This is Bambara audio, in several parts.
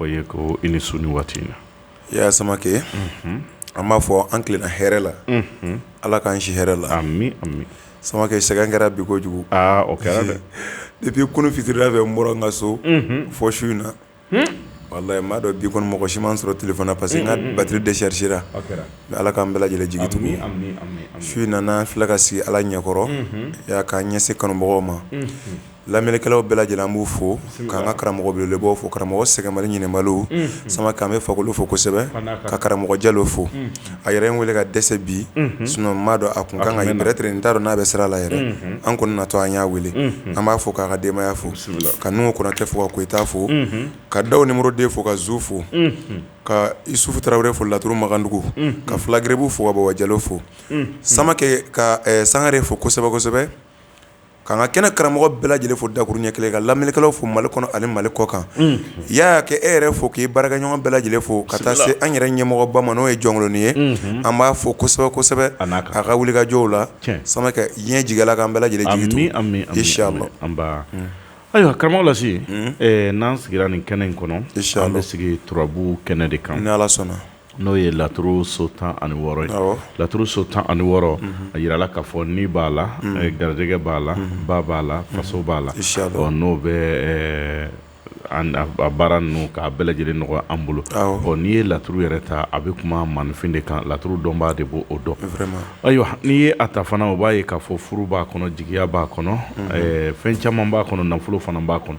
fɔ ye ko i ni su ni waati in na. Ya Samakɛ an b'a fɔ an tilenna hɛrɛ la Ala k'an si hɛrɛ la. Ami ami. Samakɛ sɛgɛn kɛra bi kojugu. O kɛra dɛ. Depuis kunu fitirila fɛ n bɔra n ka so fɔ su in na. Wallahi m'a dɔn bi kɔni mɔgɔ si ma n sɔrɔ téléphone na parce que n ka batterie déchargera. Mais Ala k'an bɛɛ lajɛlen jigi tugu. Ami. Su in na n'an filɛ ka sigi Ala ɲɛkɔrɔ ya k'an ɲɛsin kanubagaw ma. Lamɛnnikɛlaw bɛɛ lajɛlen an b'u fo k'an ka karamɔgɔ belebelebaw fo karamɔgɔ Sɛgɛmali Ɲinɛbaliw Samakɛ an bɛ Fakoli fo kosɛbɛ ka karamɔgɔ Jalo fo a yɛrɛ n wele ka dɛsɛ bi sinon m'a dɔn a kun kan ka peut-être n t'a dɔn n'a bɛ sira la yɛrɛ an kɔni natɔ an y'a wele an b'a fo k'a ka denbaya fo ka Nuhu Konatɛ fo ka Koyita fo ka Dawu numéro 2 fo ka Zu fo ka Isufu Tarawele fo Laturu Magandugu ka Fulagerebu fo ka Baba Jalo fo Samakɛ ka Sangare fo kosɛbɛ k'an ka kɛnɛ karamɔgɔ bɛɛ lajɛlen fo dakuru ɲɛ kelen ka lamɛnnikɛlaw fo Mali kɔnɔ ani Mali kɔ kan y'a kɛ e yɛrɛ fo k'i baarakɛɲɔgɔn bɛɛ lajɛlen fo ka taa se an yɛrɛ ɲɛmɔgɔba ma n'o ye Jɔnkoloni ye an b'a fo kosɛbɛ a ka wulikajɔw la Samakɛ diɲɛ jigɛla k'an bɛɛ lajɛlen jigi tugu inchallah ayiwa karamɔgɔ Lasi n'an sigira nin kɛnɛ in kɔnɔ an bɛ sigi turabu kɛnɛ de kan ni Ala sɔnna n'o ye laturu so 16 ye laturu so 16 a yirala k'a fɔ ni b'a la garijɛgɛ b'a la ba b'a la faso b'a la n'o bɛ a baara ninnu k'a bɛɛ lajɛlen nɔgɔya an bolo n'i ye laturu yɛrɛ ta a bɛ kuma maanifin de kan laturu dɔnbaa de b'o dɔn ayiwa n'i ye a ta fana o b'a ye k'a fɔ furu b'a kɔnɔ jigiya b'a kɔnɔ fɛn caman b'a kɔnɔ nafolo fana b'a kɔnɔ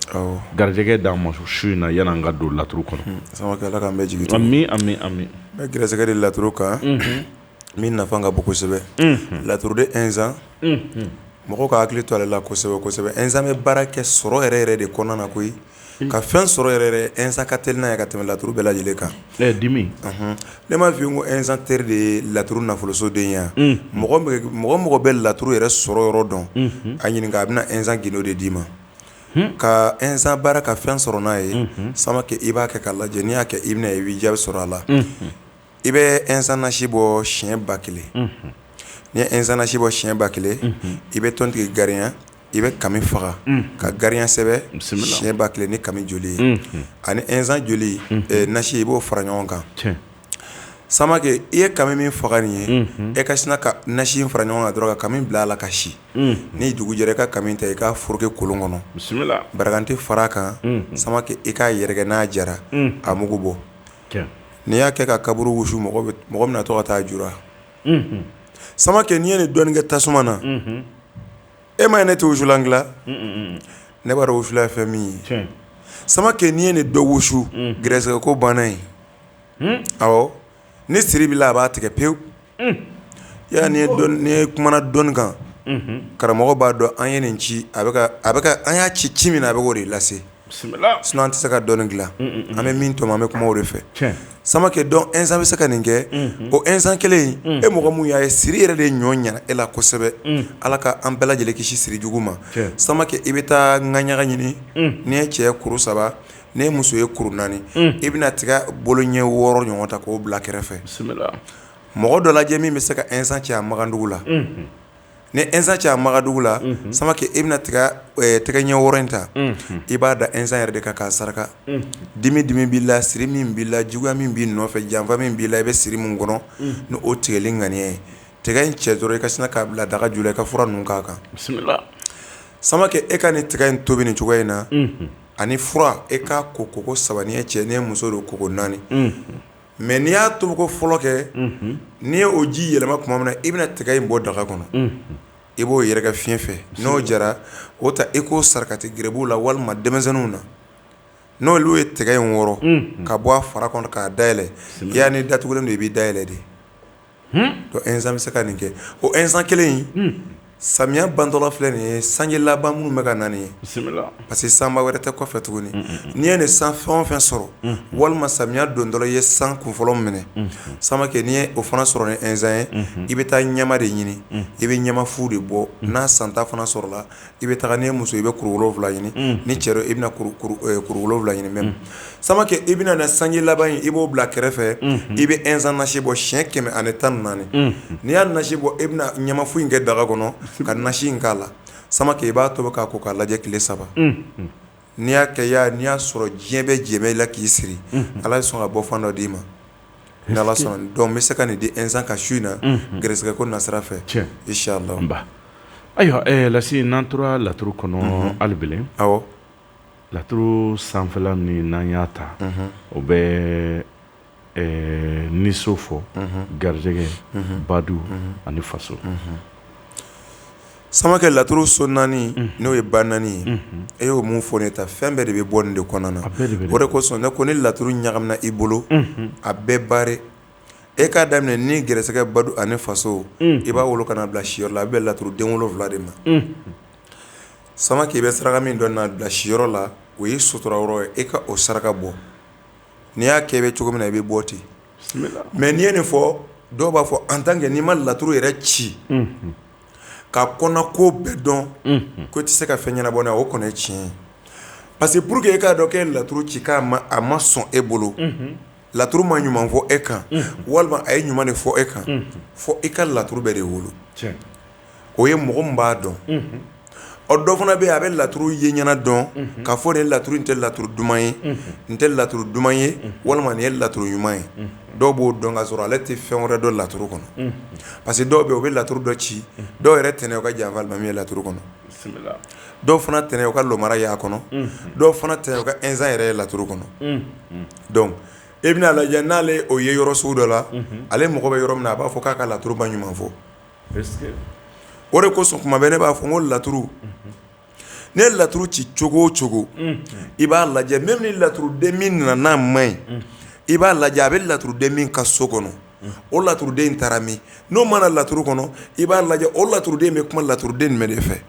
garijɛgɛ d'an ma su in na yan'an ka don laturu kɔnɔ Samakɛ Ala k'an bɛɛ jigi tugu ami n bɛ gɛrɛsɛgɛ de laturu kan min nafa ka bon kosɛbɛ laturu de inzan mɔgɔw ka hakili to ale la kosɛbɛ inzan bɛ baara kɛ sɔrɔ yɛrɛ de kɔnɔna na koyi ka fɛn sɔrɔ yɛrɛ inzan ka teli n'a ye ka tɛmɛ laturu bɛɛ lajɛlen kan dimi ne m'a f'i ye ko inzan teri de ye laturu nafolosoden ye mɔgɔ bɛ laturu yɛrɛ sɔrɔ yɔrɔ dɔn a ɲininka a bɛna inzan gindo de d'i ma ka inzan baara ka fɛn sɔrɔ n'a ye Samakɛ i b'a kɛ ka lajɛ n'i y'a kɛ i bɛna ye i b'i jaabi sɔrɔ a la i bɛ inzan nasi bɔ siɲɛ 1000 n'i ye inzan nasi bɔ siɲɛ 1000 i bɛ tɔntigi garinya i bɛ kami faga ka garinya sɛbɛ siɲɛ 1000 ni kami joli ye ani inzan joli nasi i b'o fara ɲɔgɔn kan Samakɛ i ye kami min faga nin ye e ka sina ka nasi in fara ɲɔgɔn kan dɔrɔn ka kami bila a la ka si ni dugu jɛra i ka kami ta i ka foroke kolon kɔnɔ baraganti fara kan Samakɛ i k'a yɛrɛkɛ n'a jara a mugu bɔ n'i y'a kɛ ka kaburu wusu mɔgɔ bɛna to ka taa jura Samakɛ n'i ye nin dɔɔni kɛ tasuma na e ma ye ne tɛ wusulan dilan ne b'a dɔn wusula ye fɛn min ye Samakɛ n'i ye nin dɔ wusu gɛrɛsɛgɛ ko banna yen awɔ ni siri b'i la a b'a tigɛ pewu ya n'i ye kumana dɔɔni kan karamɔgɔ b'a dɔn an ye nin ci a bɛ ka an y'a ci min na a bɛ k'o de lase sinon an tɛ se ka dɔɔni dilan an bɛ min tɔmɔ an bɛ kuma o de fɛ Samakɛ dɔn inzan bɛ se ka nin kɛ o inzan kelen e mɔgɔ mun y'a ye siri yɛrɛ de ɲɔ ɲɛna e la kosɛbɛ Ala ka an bɛɛ lajɛlen kisi siri jugu ma Samakɛ i bɛ taa ŋaɲaga ɲini n'i ye cɛ kuru 3 n'i ye muso ye kuru 4 i bɛna tiga bolo ɲɛ 6 ɲɔgɔn ta k'o bila kɛrɛfɛ mɔgɔ dɔ lajɛ min bɛ se ka inzan cɛ a magandugu la ni inzan cɛ a magandugu la Samakɛ i bɛna tɛgɛ ɲɛ 6 in ta i b'a da inzan yɛrɛ de kan k'a saraka dimi b'i la siri min b'i la juguya min b'i nɔfɛ janfa min b'i la i bɛ siri min kɔnɔ ni o tigɛli ŋaniya ye tɛgɛ in cɛ dɔrɔn i ka sina k'a bila daga ju la i ka fura ninnu k'a kan Samakɛ e ka nin tɛgɛ in tobi nin cogoya in na ani fura e k'a ko koko 3 n'i ye cɛ n'i ye muso don koko 4 mais n'i y'a tobi ko fɔlɔ kɛ n'i ye o ji yɛlɛma tuma min na i bɛna tɛgɛ in bɔ daga kɔnɔ i b'o yɛrɛkɛ fiɲɛ fɛ n'o jara o ta i k'o sarakati gɛrɛbuw la walima denmisɛnninw na n'olu ye tɛgɛ in wɔrɔ ka bɔ a fara kɔnɔ k'a dayɛlɛ y'a ni datugulen don i b'i dayɛlɛ de donc inzan bɛ se ka nin kɛ o inzan kelen in samiya bantɔla filɛ nin ye sanji laban minnu bɛ ka na nin ye parce que sanba wɛrɛ tɛ kɔfɛ tuguni n'i ye nin san fɛn o fɛn sɔrɔ walima samiya dontɔla i ye san kunfɔlɔ minɛ Samakɛ n'i ye o fana sɔrɔ ni inzan ye i bɛ taa ɲama de ɲini i bɛ ɲamafu de bɔ n'a santa fana sɔrɔla i bɛ taga n'i ye muso i bɛ kuru 7 ɲini ni cɛ i bɛna kuru 7 ɲini même Samakɛ i bɛna na sanji laban in i b'o bila kɛrɛfɛ i bɛ inzan nasi bɔ siɲɛ 114 n'i y'a nasi bɔ i bɛna ɲamafu in kɛ daga kɔnɔ ka nasi in k'a la Samakɛ i b'a tobi k'a ko k'a lajɛ tile 3 n'i y'a kɛ n'i y'a sɔrɔ diɲɛ bɛ jɛmɛ la k'i siri ala ye sɔn ka bɔ fan dɔ d'i ma ni ala sɔnna donc n bɛ se ka nin di insan ka su in na gɛrɛsɛgɛ ko nasira fɛ inshallah ayiwa Lasi n'an tora laturu kɔnɔ hali bilen awɔ laturu sanfɛla ni n'an y'a ta o bɛ niso fɔ garijɛgɛ badu ani faso Samakɛ laturu so 4 n'o ye ba 4 ye e y'o mun fɔ ne ta fɛn bɛɛ de bɛ bɔ nin de kɔnɔna na o de kosɔn ne ko ni laturu ɲagamina i bolo a bɛɛ bare e k'a daminɛ ni gɛrɛsɛgɛ badu ani faso i b'a wolo kana bila siyɔrɔ la a bɛ laturu den 7 de ma Samakɛ i bɛ saraka min dɔn n'a bila siyɔrɔ la o ye sutura yɔrɔ ye e ka o saraka bɔ n'i y'a kɛ i bɛ cogo min na i bɛ bɔ ten mais n'i ye nin fɔ dɔw b'a fɔ en tant que n'i ma laturu yɛrɛ ci ka kɔnɔ ko bɛɛ dɔn ko i tɛ se ka fɛn ɲɛnabɔ n'a o kɔni ye tiɲɛ ye parce que pour que e k'a dɔn k'e ye laturu ci a ma sɔn e bolo laturu ma ɲuman fɔ e kan walima a ye ɲuman de fɔ e kan fɔ i ka laturu bɛɛ de wolo o ye mɔgɔ min b'a dɔn o dɔ fana bɛ yen a bɛ laturu ye ɲɛna dɔn k'a fɔ nin laturu in tɛ laturu duman ye nin tɛ laturu duman ye walima nin ye laturu ɲuman ye dɔw b'o dɔn ka sɔrɔ ale tɛ fɛn wɛrɛ dɔn laturu kɔnɔ parce que dɔw bɛ yen u bɛ laturu dɔ ci dɔw yɛrɛ tɛnɛ u ka janfa alimami ye laturu kɔnɔ dɔw fana tɛnɛ u ka lomara y'a kɔnɔ dɔw fana tɛnɛ u ka insan yɛrɛ ye laturu kɔnɔ donc e bɛna lajɛ n'ale o ye yɔrɔ sugu dɔ la ale mɔgɔ bɛ yɔrɔ min na a b'a fɔ k'a ka laturu ba ɲuman fɔ o de kosɔn kuma bɛɛ ne b'a fɔ n ko laturu ne laturu ci cogo o cogo i b'a lajɛ même ni laturuden min nana n'a man ɲi i b'a lajɛ a bɛ laturuden min ka so kɔnɔ o laturuden in taara min n'o mana laturu kɔnɔ i b'a lajɛ o laturuden bɛ kuma laturuden jumɛn de fɛ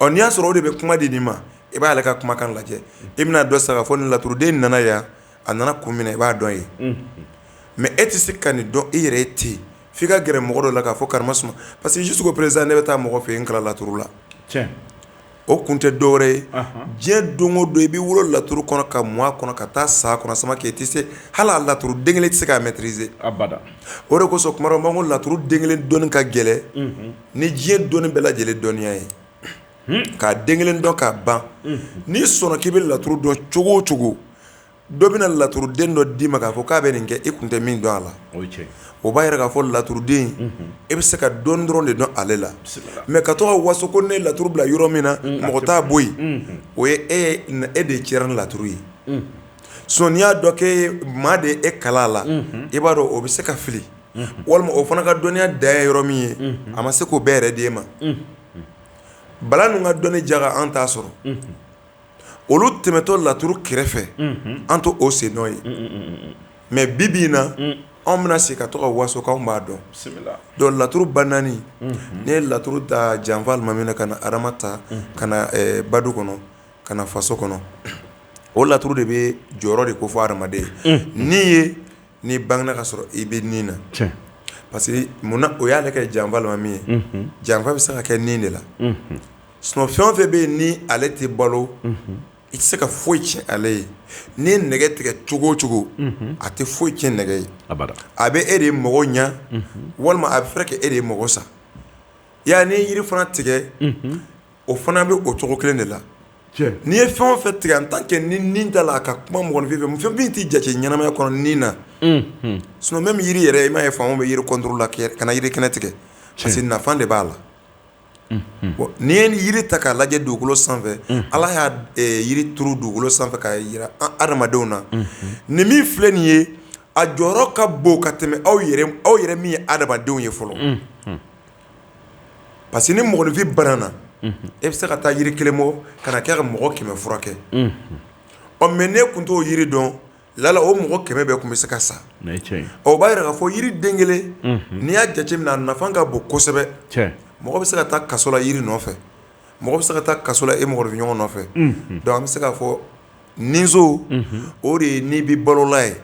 ɔ n'i y'a sɔrɔ o de bɛ kuma di nin ma i b'ale ka kumakan lajɛ i bɛna dɔ sa ka fɔ nin laturuden nana yan a nana kun minɛ i b'a dɔn ye mais e tɛ se ka nin dɔn i yɛrɛ ye ten f'i ka gɛrɛ mɔgɔ dɔ la k'a fɔ karimasuma parce que jusqu'au présent ne bɛ taa mɔgɔ fɛ yen n kala laturu la o kun tɛ dɔwɛrɛ ye diɲɛ don o don i bɛ wolo laturu kɔnɔ ka mɔn a kɔnɔ ka taa sa kɔnɔ Samakɛ i tɛ se hali a laturu den kelen tɛ se k'a maîtriser abada o de kosɔn tuma dɔ n b'a fɔ laturu den kelen dɔnni ka gɛlɛn ni diɲɛ dɔnni bɛɛ lajɛlen dɔnniya ye k'a den kelen dɔn k'a ban n'i sɔnna k'i bɛ laturu dɔn cogo o cogo dɔ bɛna laturuden dɔ d'i ma k'a fɔ k'a bɛ nin kɛ i kun tɛ min dɔn a la o b'a yɛrɛ k'a fɔ laturuden e bɛ se ka dɔɔni dɔrɔn de dɔn ale la mais ka to ka waso ko ne ye laturu bila yɔrɔ min na mɔgɔ t'a bɔ yen o ye e de cɛra ni laturu ye sinon n'i y'a dɔn k'e maa de ye e kala a la i b'a dɔn o bɛ se ka fili walima o fana ka dɔnniya dan ye yɔrɔ min ye a ma se k'o bɛɛ yɛrɛ d'e ma bala ninnu ka dɔnni jaga an t'a sɔrɔ olu tɛmɛtɔ laturu kɛrɛfɛ an to o sen nɔ ye mais bi bi in na anw bɛna se ka to ka waso k'anw b'a dɔn donc laturu ba 4 n'i ye laturu ta janfa alimami na ka na adama ta ka na badu kɔnɔ ka na faso kɔnɔ o laturu de bɛ jɔyɔrɔ de ko fɔ adamaden ni ye n'i bangena ka sɔrɔ i bɛ nin na parce que munna o y'ale kɛ janfa alimami ye janfa bɛ se ka kɛ nin de la sinon fɛn o fɛn bɛ yen ni ale tɛ balo i tɛ se ka foyi tiɲɛ ale ye n'i ye nɛgɛ tigɛ cogo o cogo a tɛ foyi tiɲɛ nɛgɛ ye a bɛ e de mɔgɔ ɲa walima a bɛ fɛrɛ kɛ e de mɔgɔ sa y'a n'i ye yiri fana tigɛ o fana bɛ o cogo kelen de la n'i ye fɛn o fɛn tigɛ en tant que ni nin t'a la a ka kuma mɔgɔninfin fɛ fɛn min tɛ jate ɲɛnamaya kɔnɔ nin na sinon même yiri yɛrɛ i m'a ye faamaw bɛ yiri contre la ka na yiri kɛnɛ tigɛ parce que nafa de b'a la bon n'i ye yiri ta k'a lajɛ dugukolo sanfɛ ala y'a yiri turu dugukolo sanfɛ k'a yira adamadenw na nin min filɛ nin ye a jɔyɔrɔ ka bon ka tɛmɛ aw yɛrɛ min ye adamadenw ye fɔlɔ parce que ni mɔgɔninfin banana e bɛ se ka taa yiri kelen bɔ ka na kɛ ka mɔgɔ 100 furakɛ ɔ mais ne kun t'o yiri dɔn lala o mɔgɔ 100 bɛɛ kun bɛ se ka sa o b'a yira k'a fɔ yiri den kelen n'i y'a jateminɛ a nafa ka bon kosɛbɛ mɔgɔ bɛ se ka taa kaso la yiri nɔfɛ mɔgɔ bɛ se ka taa kaso la e mɔgɔninfin ɲɔgɔn nɔfɛ donc an bɛ se k'a fɔ ninso o de ye n'i bɛ balola ye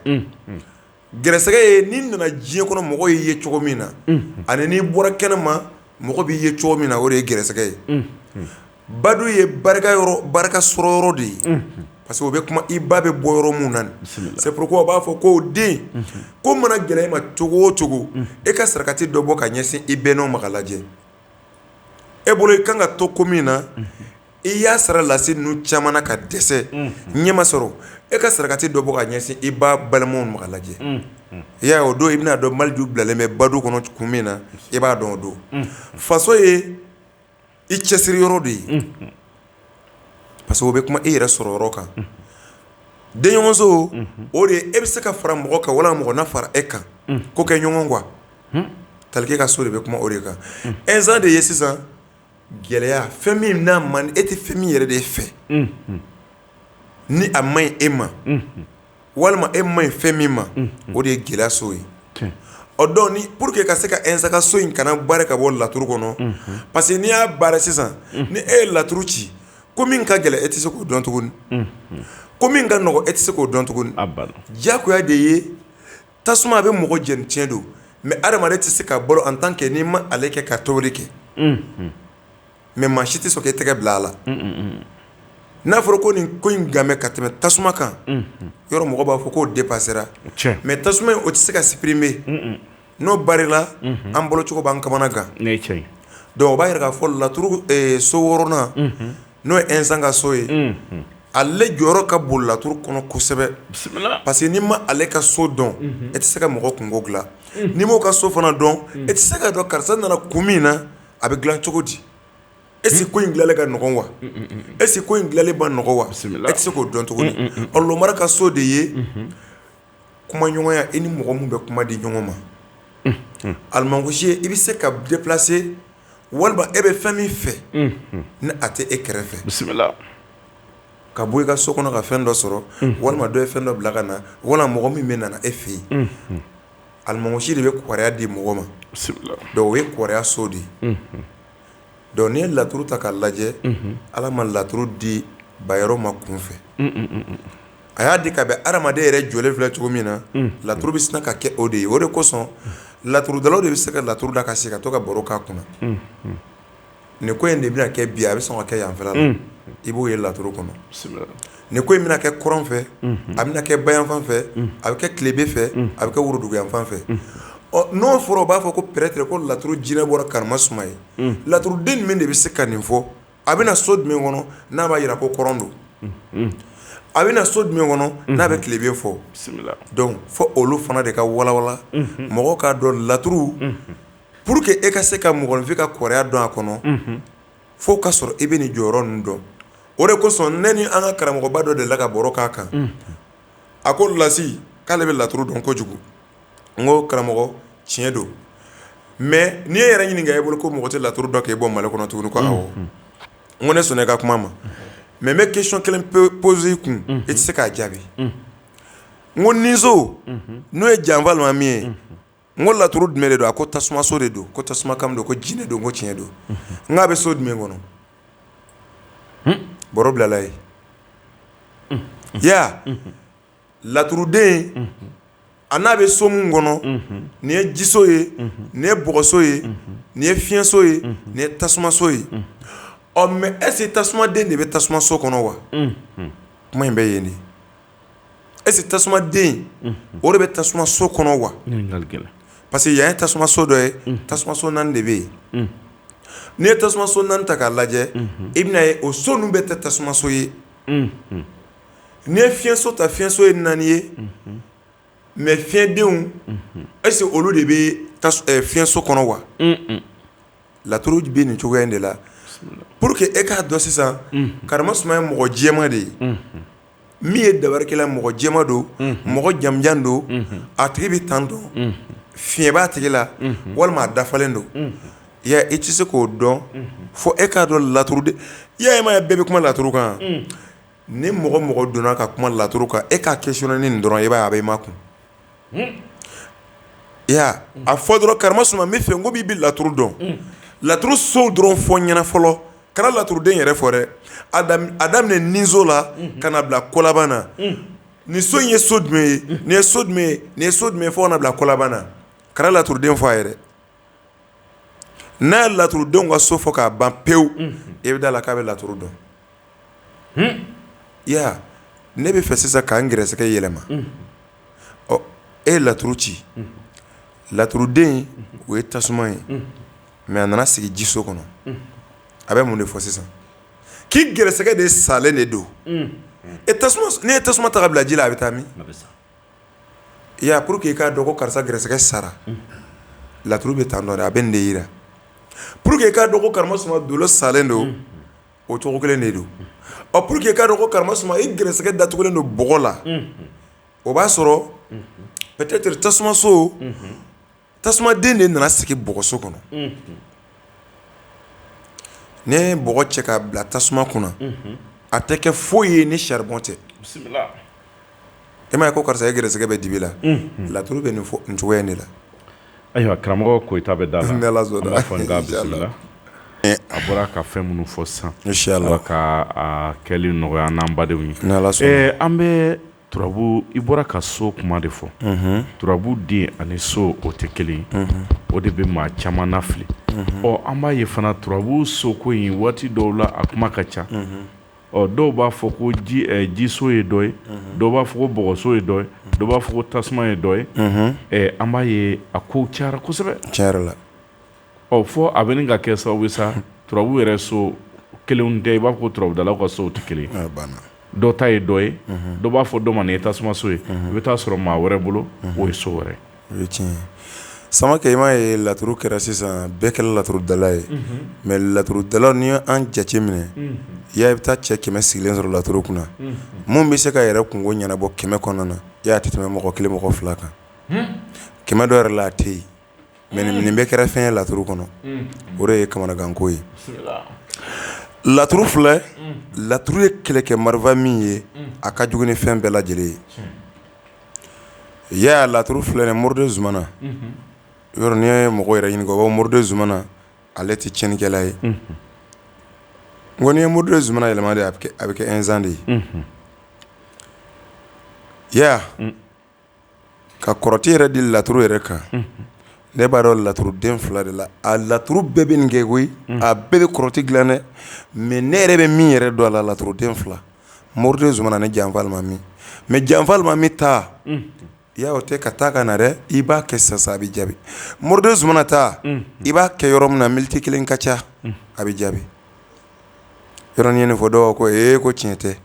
gɛrɛsɛgɛ ye n'i nana diɲɛ kɔnɔ mɔgɔ y'i ye cogo min na ani n'i bɔra kɛnɛma mɔgɔ b'i ye cogo min na o de ye gɛrɛsɛgɛ ye badu ye barika sɔrɔ yɔrɔ de ye parce que o bɛ kuma i ba bɛ bɔ yɔrɔ mun na c'est pourquoi o b'a fɔ ko den ko mana gɛlɛya i ma cogo o cogo e ka sarakati dɔ bɔ ka ɲɛsin i bɛnnaw ma ka lajɛ e bolo i kan ka to ko min na i y'a sara lase ninnu caman na ka dɛsɛ ɲɛma sɔrɔ e ka sarakati dɔ bɔ ka ɲɛsin i ba balimaw ma ka lajɛ i y'a ye o don i bɛna dɔn Maliju bilalen bɛ badu kɔnɔ kun min na i b'a dɔn o don faso ye i cɛsiri yɔrɔ de ye parce que o bɛ kuma i yɛrɛ sɔrɔ yɔrɔ kan denɲɔgɔnso o de ye e bɛ se ka fara mɔgɔ kan wala mɔgɔ na fara e kan ko kɛ ɲɔgɔn quoi Talike ka so de bɛ kuma o de kan instant de ye sisan gɛlɛya fɛn min n'a man e tɛ fɛn min yɛrɛ de fɛ ni a man ɲi e ma walima e man ɲi fɛn min ma o de ye gɛlɛya so ye o donc ni pour que ka se ka instant ka so in kana baara ka bɔ laturu kɔnɔ parce que n'i y'a baara sisan ni e ye laturu ci ko min ka gɛlɛ e tɛ se k'o dɔn tuguni ko min ka nɔgɔ e tɛ se k'o dɔn tuguni diyagoya de ye tasuma a bɛ mɔgɔ jɛni tiɲɛ don mais adamaden tɛ se ka balo en tant que n'i ma ale kɛ ka tobili kɛ mais maa si tɛ sɔn k'e tɛgɛ bila a la n'a fɔra ko nin ko in game ka tɛmɛ tasuma kan yɔrɔ mɔgɔ b'a fɔ k'o dépassera mais tasuma in o tɛ se ka supprimer n'o barila an bolo cogo b'an kamana gan donc o b'a yira k'a fɔ laturu so wɔɔrɔnan n'o ye instant ka so ye ale jɔyɔrɔ ka bon laturu kɔnɔ kosɛbɛ parce que n'i ma ale ka so dɔn e tɛ se ka mɔgɔ kungo dilan n'i m'o ka so fana dɔn e tɛ se ka dɔn karisa nana kun min na a bɛ dilan cogo di est-ce que ko in dilanlen ka nɔgɔn wa est-ce que ko in dilanlen ba nɔgɔ wa e tɛ se k'o dɔn tuguni lomara ka so de ye kumaɲɔgɔnya i ni mɔgɔ min bɛ kuma di ɲɔgɔn ma alimangosi ye i bɛ se ka déplacer walima e bɛ fɛn min fɛ ni a tɛ e kɛrɛfɛ ka bɔ i ka so kɔnɔ ka fɛn dɔ sɔrɔ walima dɔ ye fɛn dɔ bila ka na walima mɔgɔ min bɛ nana e fɛ yen alimangosi de bɛ kɔrɔya di mɔgɔ ma donc o ye kɔrɔya so de ye donc n'i ye laturu ta k'a lajɛ ala ma laturu di bayɔrɔ ma kun fɛ a y'a di ka bɛn adamaden yɛrɛ jɔlen filɛ cogo min na laturu bɛ sina ka kɛ o de ye o de kosɔn laturudalaw de bɛ se ka laturu da ka se ka to ka baro k'a kunna nin ko in de bɛna kɛ bi a bɛ sɔn ka kɛ yanfɛla la i b'o ye laturu kɔnɔ nin ko in bɛna kɛ kɔrɔn fɛ a bɛna kɛ bayanfan fɛ a bɛ kɛ tilebe fɛ a bɛ kɛ woroduguyanfan fɛ n'o fɔra o b'a fɔ ko peut-être ko laturu jinɛ bɔra karimasuma ye laturuden min de bɛ se ka nin fɔ a bɛna so jumɛn kɔnɔ n'a b'a jira ko kɔrɔn don a bɛna so jumɛn kɔnɔ n'a bɛ tilebe fɔ donc fo olu fana de ka walawala mɔgɔw k'a dɔn laturu pour que e ka se ka mɔgɔninfin ka kɔrɔya dɔn a kɔnɔ fo ka sɔrɔ i bɛ nin jɔyɔrɔ ninnu dɔn o de kosɔn ne ni an ka karamɔgɔba dɔ de la ka baro k'a kan a ko lasi k'ale bɛ laturu dɔn kojugu n ko karamɔgɔ tiɲɛ don mais n'i ye yɛrɛ ɲininka i bolo ko mɔgɔ tɛ laturu dɔn k'e bɔ Mali kɔnɔ tuguni ko awɔ n ko ne sɔnna i ka kuma ma mais n bɛ question kelen poser i kun i tɛ se k'a jaabi n ko nizo n'o ye janfa ma min ye n ko laturu jumɛn de don a ko tasumaso de don ko tasumakamu don ko jinɛ don ko tiɲɛ don n k'a bɛ so jumɛn kɔnɔ baro bilala ye ya laturuden a n'a bɛ so min kɔnɔ nin ye jiso ye nin ye bɔgɔso ye nin ye fiɲɛso ye nin ye tasumaso ye mais est ce que tasumaden de bɛ tasumaso kɔnɔ wa kuma in bɛ yen de est ce que tasumaden o de bɛ tasumaso kɔnɔ wa parce que yan ye tasumaso dɔ ye tasumaso naani de bɛ yen n'i ye tasumaso naani ta k'a lajɛ i bɛna ye o so ninnu bɛɛ tɛ tasumaso ye n'i ye fiɲɛso ta fiɲɛso ye naani ye mais fiɲɛdenw est ce que olu de bɛ fiɲɛso kɔnɔ wa laturu bɛ nin cogoya in de la pour que e k'a dɔn sisan karimasuma ye mɔgɔ jɛman de ye min ye dabarikɛla mɔgɔ jɛman don mɔgɔ jamujan don a tigi bɛ tan dɔn fiɲɛ b'a tigi la walima a dafalen don ya i tɛ se k'o dɔn fo e k'a dɔn laturuden ya ye ma ye bɛɛ bɛ kuma laturu kan ni mɔgɔ mɔgɔ donna ka kuma laturu kan e k'a questionner ni nin dɔrɔn i b'a ye a bɛ i ma kun ya a fɔ dɔrɔn karimasuma n bɛ fɛ n ko b'i bɛ laturu dɔn laturu so dɔrɔn fɔ ɲɛna fɔlɔ kana laturuden yɛrɛ fɔ dɛ a daminɛ nizo la ka na bila kɔlaban na nin so in ye so jumɛn ye nin ye so jumɛn ye nin ye so jumɛn ye fo ka na bila kɔlaban na kana laturuden fɔ a yɛrɛ n'a ye laturudenw ka so fɔ k'a ban pewu e bɛ da la k'a bɛ laturu dɔn ya ne bɛ fɛ sisan k'an gɛrɛsɛgɛ yɛlɛma ɔ e ye laturu ci laturuden o ye tasuma ye mais a nana sigi jiso kɔnɔ a bɛ mun de fɔ sisan k'i gɛrɛsɛgɛ de salen de don et tasuma n'i ye tasuma ta ka bila ji la a bɛ taa min i y'a pour que i k'a dɔn ko karisa gɛrɛsɛgɛ sara laturu bɛ tan dɔn dɛ a bɛ nin de yira pour que i k'a dɔn ko karamasuma dolo salen don o cogo kelen de don ɔ pour que i k'a dɔn ko karamasuma i gɛrɛsɛgɛ datugulen don bɔgɔ la o b'a sɔrɔ peut-être tasumaso tasumaden de nana sigi bɔgɔso kɔnɔ ne ye bɔgɔ cɛ k'a bila tasuma kunna a tɛ kɛ foyi ye ni charbon tɛ e ma ye ko karisa e gɛrɛsɛgɛ bɛ dibi la laturu bɛ nin cogoya in de la ayiwa karamɔgɔ Koyita bɛ da la an b'a fɔ n k'a bisimila a bɔra ka fɛn minnu fɔ sisan Ala ka a kɛli nɔgɔya n'an badenw ye an bɛ turabu i bɔra ka so kuma de fɔ turabu den ani so o tɛ kelen o de bɛ maa caman nafili ɔ an b'a ye fana turabu soko in waati dɔw la a kuma ka ca ɔ dɔw b'a fɔ ko jiso ye dɔ ye dɔw b'a fɔ ko bɔgɔso ye dɔ ye dɔw b'a fɔ ko tasuma ye dɔ ye an b'a ye a kow cayara kosɛbɛ tiɲɛ la ɔ fɔ a bɛ nin ka kɛ sababu sa turabu yɛrɛ so kelenw tɛ i b'a fɔ ko turabudalaw ka sow tɛ kelen ye dɔ ta ye dɔ ye dɔ b'a fɔ dɔ ma nin ye tasuma so ye i bɛ taa sɔrɔ maa wɛrɛ bolo o ye so wɛrɛ o ye tiɲɛ ye Samakɛ i m'a ye laturu kɛra sisan bɛɛ kɛla laturudala ye mais laturudala ni an jate minɛ i bɛ taa cɛ 100 sigilen sɔrɔ laturu kunna mun bɛ se ka yɛrɛ kungo ɲɛnabɔ 100 kɔnɔna na i y'a tɛ tɛmɛ mɔgɔ 1 mɔgɔ 2 kan 100 dɔ yɛrɛ la a tɛ yen mais nin bɛɛ kɛra fɛn ye laturu kɔnɔ o de ye kamanaganko ye laturu filɛ laturu ye kɛlɛkɛ marifa min ye a ka jugu ni fɛn bɛɛ lajɛlen ye y'a laturu filɛ nin Moridenw Zumana yɔrɔ n'i ye mɔgɔ yɛrɛ ɲininka o b'a Moridenw Zumana ale tɛ tiɲɛnikɛla ye n ko n'i ye Moridenw Zumana yɛlɛma de a bɛ kɛ ɛnzan de ye y'a ka kɔrɔti yɛrɛ di laturu yɛrɛ kan ne b'a dɔn laturuden 2 de la a laturu bɛɛ bɛ nin kɛ koyi a bɛɛ bɛ kɔrɔti dilan dɛ mais ne yɛrɛ bɛ min yɛrɛ dɔn a la laturuden 2 Moridenw Zumana ne janfa ma min mais janfa ma min ta y'a o tɛ ka taa ka na dɛ i b'a kɛ sisan a bɛ jaabi Moridenw Zumana ta i b'a kɛ yɔrɔ min na miniti 1 ka ca a bɛ jaabi yɔrɔ ni ye nin fɔ dɔw ko ko tiɲɛ tɛ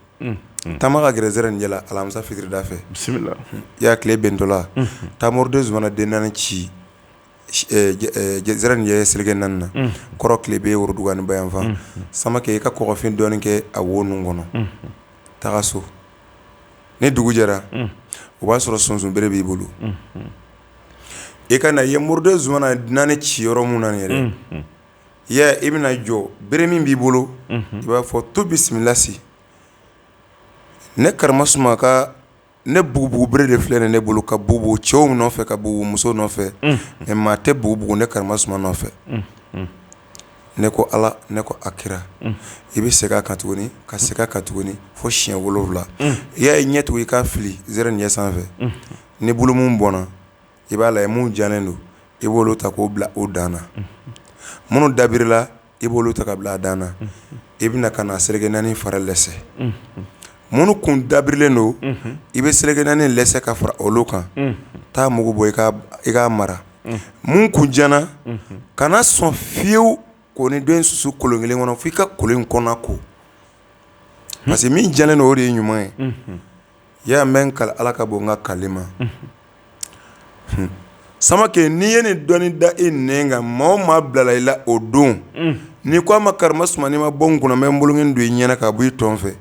taama ka gɛrɛ zɛrɛni ɲɛ la alamisa fitirida fɛ bisimila i y'a tile bɛntɔ la taa Moridenw Zumana den 4 ci zɛrɛni ɲɛ seleke 4 na kɔrɔ tile bɛ Woroduga ni Bayanfan Samakɛ i ka kɔgɔfin dɔɔni kɛ a wo ninnu kɔnɔ taga so ni dugu jɛra o b'a sɔrɔ sonsonbere b'i bolo i ka na i ye Moridenw Zumana 4 ci yɔrɔ mun na nin yɛrɛ i bɛna jɔ bere min b'i bolo i b'a fɔ to bisimila si ne karamasuma ka ne bugubugu bere de filɛ ne bolo ka bugubugu cɛw nɔfɛ ka bugubugu muso nɔfɛ mais maa tɛ bugubugu ne karamasuma nɔfɛ ne ko Ala ne ko Akira i bɛ segin a kan tuguni ka segin a kan tuguni fo siɲɛ 7 i y'a ye ɲɛ tugu i ka fili zɛrɛni ɲɛ sanfɛ ni bolo mun bɔnna i b'a lajɛ mun jalen don i b'olu ta k'o bila o dan na minnu dabirila i b'olu ta ka bila a dan na i bɛna ka na seleke 4 fara lɛsɛ minnu kun dabirilen don i bɛ seleke 4 lɛsɛ ka fara olu kan taa mugu bɔ i k'a mara mun kun jana kana sɔn fiyewu ko ni dɔ in susu kolon kelen kɔnɔ f'i ka kolon in kɔnɔ ko parce que min jalen don o de ye ɲuman ye y'a mɛn kali Ala ka bon n ka kali ma Samakɛ n'i ye nin dɔɔni da i nɛn kan maa o maa bilala i la o don n'i ko a ma karimasuma n'i ma bɔ n kunna n bɛ n bolongin don i ɲɛna ka bɔ i tɔn fɛ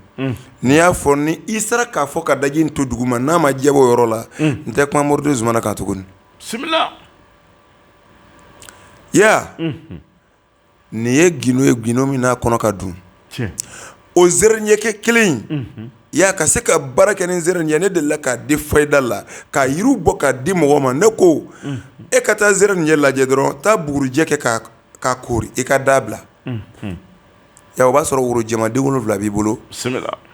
n'i y'a fɔ ni i sera k'a fɔ ka daji in to dugu ma n'a ma jɛbɔ o yɔrɔ la n tɛ kuma Moridenw Zumana kan tuguni bisimila nin ye gindo ye gindo min n'a kɔnɔ ka dun o zɛrɛni ɲɛ kelen in y'a ka se ka baara kɛ ni zɛrɛni ɲɛ ne delila k'a di fayida la ka yiriw bɔ k'a di mɔgɔ ma ne ko e ka taa zɛrɛni ɲɛ lajɛ dɔrɔn taa bugurijɛ kɛ k'a koori i ka da bila ya o b'a sɔrɔ woro jɛmaden 7 b'i bolo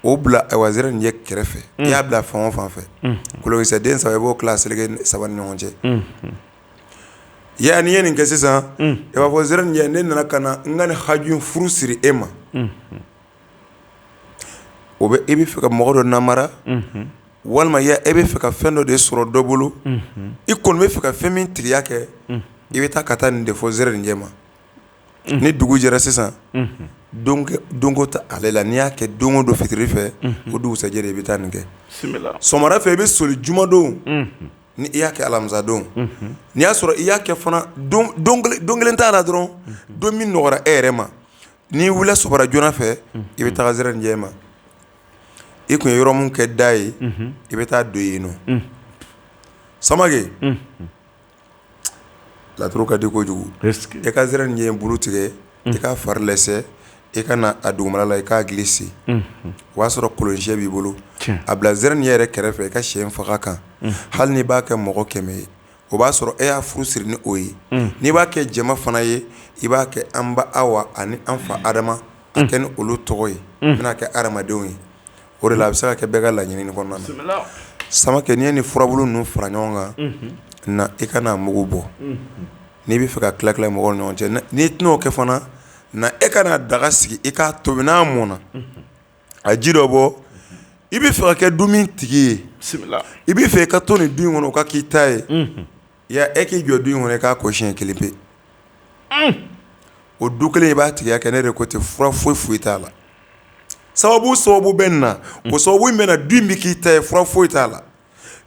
o bila zɛrɛni ɲɛ kɛrɛfɛ i y'a bila fan o fan fɛ kolonkisɛden 3 i b'o tila seleke 3 ni ɲɔgɔn cɛ ya n'i ye nin kɛ sisan i b'a fɔ zɛrɛni ɲɛ ne nana ka na n ka nin haju in furu siri e ma o bɛ e bɛ fɛ ka mɔgɔ dɔ namara walima e bɛ fɛ ka fɛn dɔ de sɔrɔ dɔ bolo i kɔni bɛ fɛ ka fɛn min tigiya kɛ i bɛ taa ka taa nin de fɔ zɛrɛni ɲɛ ma ni dugu jɛra sisan dongo ta ale la n'i y'a kɛ dongo don fitiri fɛ o dugusɛjɛ de i bɛ taa nin kɛ sɔgɔmada fɛ i bɛ soli jumadon ni i y'a kɛ alamisadon n'i y'a sɔrɔ i y'a kɛ fana don kelen t'a la dɔrɔn don min nɔgɔra e yɛrɛ ma n'i wulila sɔgɔmada joona fɛ i bɛ taga zɛrɛni jɛ ma i kun ye yɔrɔ mun kɛ da ye i bɛ taa don yen nɔ Samake laturu ka di kojugu i ka zɛrɛni jɛ bulu tigɛ i ka fari lɛsɛ i ka na a dugumala la i k'a glisse o b'a sɔrɔ kolonsiɲɛ b'i bolo a bila zɛrɛni yɛrɛ kɛrɛfɛ i ka siyɛ faga kan hali n'i b'a kɛ mɔgɔ 100 ye o b'a sɔrɔ e y'a furu siri ni o ye n'i b'a kɛ jama fana ye i b'a kɛ an ba Awa ani an fa Adama a kɛ ni olu tɔgɔ ye n bɛna kɛ adamadenw ye o de la a bɛ se ka kɛ bɛɛ ka laɲini kɔnɔna na Samake n'i ye nin furabulu ninnu fara ɲɔgɔn kan na i ka n'a mugu bɔ n'i bɛ fɛ ka tila mɔgɔw ni ɲɔgɔn cɛ n'i tɛn'o kɛ fana na e ka na daga sigi i k'a tobi n'a mɔna a ji dɔ bɔ i bɛ fɛ ka kɛ dumi tigi ye i bɛ fɛ i ka to nin du in kɔnɔ o ka k'i ta ye ya e k'i jɔ du in kɔnɔ i k'a ko siɲɛ kelen pe o du kelen i b'a tigiya kɛ ne de ko ten fura foyi t'a la sababu bɛ nin na o sababu in bɛ na du in bɛ k'i ta ye fura foyi t'a la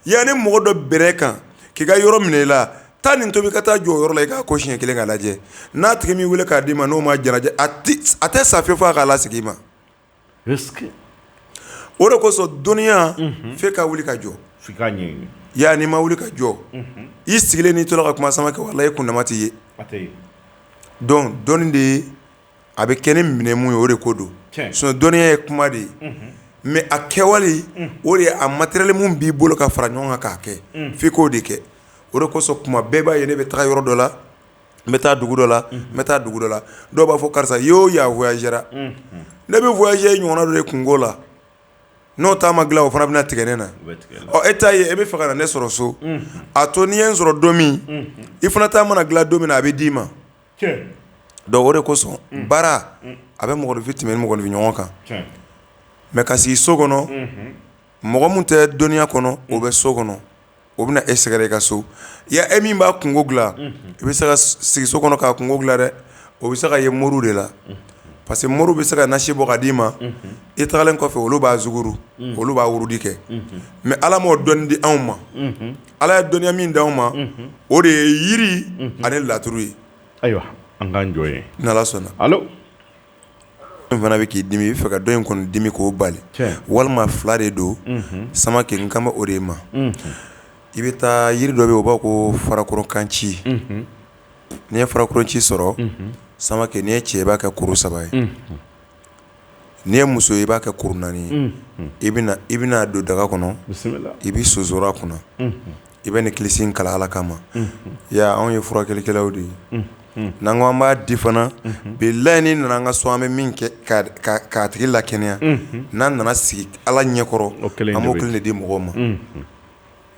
yani mɔgɔ dɔ bɛrɛ kan k'i ka yɔrɔ minɛ i la taa nin tobi ka taa jɔ yɔrɔ la i k'a ko siɲɛ kelen k'a lajɛ n'a tigi min wele k'a d'i ma n'o ma jalajɛ a tɛ sa fiyewu fo a k'a lasigi i ma o de kosɔn dɔnniya f'e ka wuli ka jɔ ya n'i ma wuli ka jɔ i sigilen n'i tola ka kuma Samake walahi i kundama t'i ye donc dɔnni de ye a bɛ kɛ ni minɛ mun ye o de ko don sinon dɔnniya ye kuma de ye mais a kɛwale o de ye a matériel mun b'i bolo ka fara ɲɔgɔn kan k'a kɛ f'i k'o de kɛ o de kosɔn kuma bɛɛ b'a ye ne bɛ taga yɔrɔ dɔ la n bɛ taa dugu dɔ la n bɛ taa dugu dɔ la dɔw b'a fɔ karisa yo ya voyagera ne bɛ voyager ɲɔgɔnna dɔ de kungo la n'o ta ma dilan o fana bɛna tigɛ ne na e t'a ye e bɛ fɛ ka na ne sɔrɔ so a to n'i ye n sɔrɔ don min i fana ta mana dilan don min na a bɛ d'i ma donc o de kosɔn baara a bɛ mɔgɔninfin tɛmɛ ni mɔgɔninfin ɲɔgɔn kan mais ka sigi so kɔnɔ mɔgɔ mun tɛ dɔnniya kɔnɔ o bɛ so kɔnɔ o bɛna e sɛgɛrɛ i ka so ya e min b'a kungo dilan i bɛ se ka sigi so kɔnɔ k'a kungo dilan dɛ o bɛ se ka ye moriw de la parce que moriw bɛ se ka nasi bɔ ka d'i ma i tagalen kɔfɛ olu b'a zuguru olu b'a wurudi kɛ mais Ala m'o dɔnni di anw ma Ala ye dɔnniya min d'anw ma o de ye yiri ani laturu ye ayiwa an k'an jɔ yen n'Ala sɔnna allo n fana bɛ k'i dimi i bɛ fɛ ka dɔ in kɔni dimi k'o bali walima fila de don Samake n kan bɛ o de ma i bɛ taa yiri dɔ bɛ yen o b'a ko farakɔrɔkanci n'i ye farakɔrɔnci sɔrɔ Samake n'i ye cɛ i b'a kɛ kuru 3 ye n'i ye muso i b'a kɛ kuru 4 ye i bɛna don daga kɔnɔ i bɛ sosora a kunna i bɛ nin kilisi in kala Ala kama ya anw ye furakɛlikɛlaw de ye n'an ko an b'a di fana bilahi ni nana an ka so an bɛ min kɛ k'a tigi lakɛnɛya n'an nana sigi Ala ɲɛkɔrɔ an b'o kelen de di mɔgɔw ma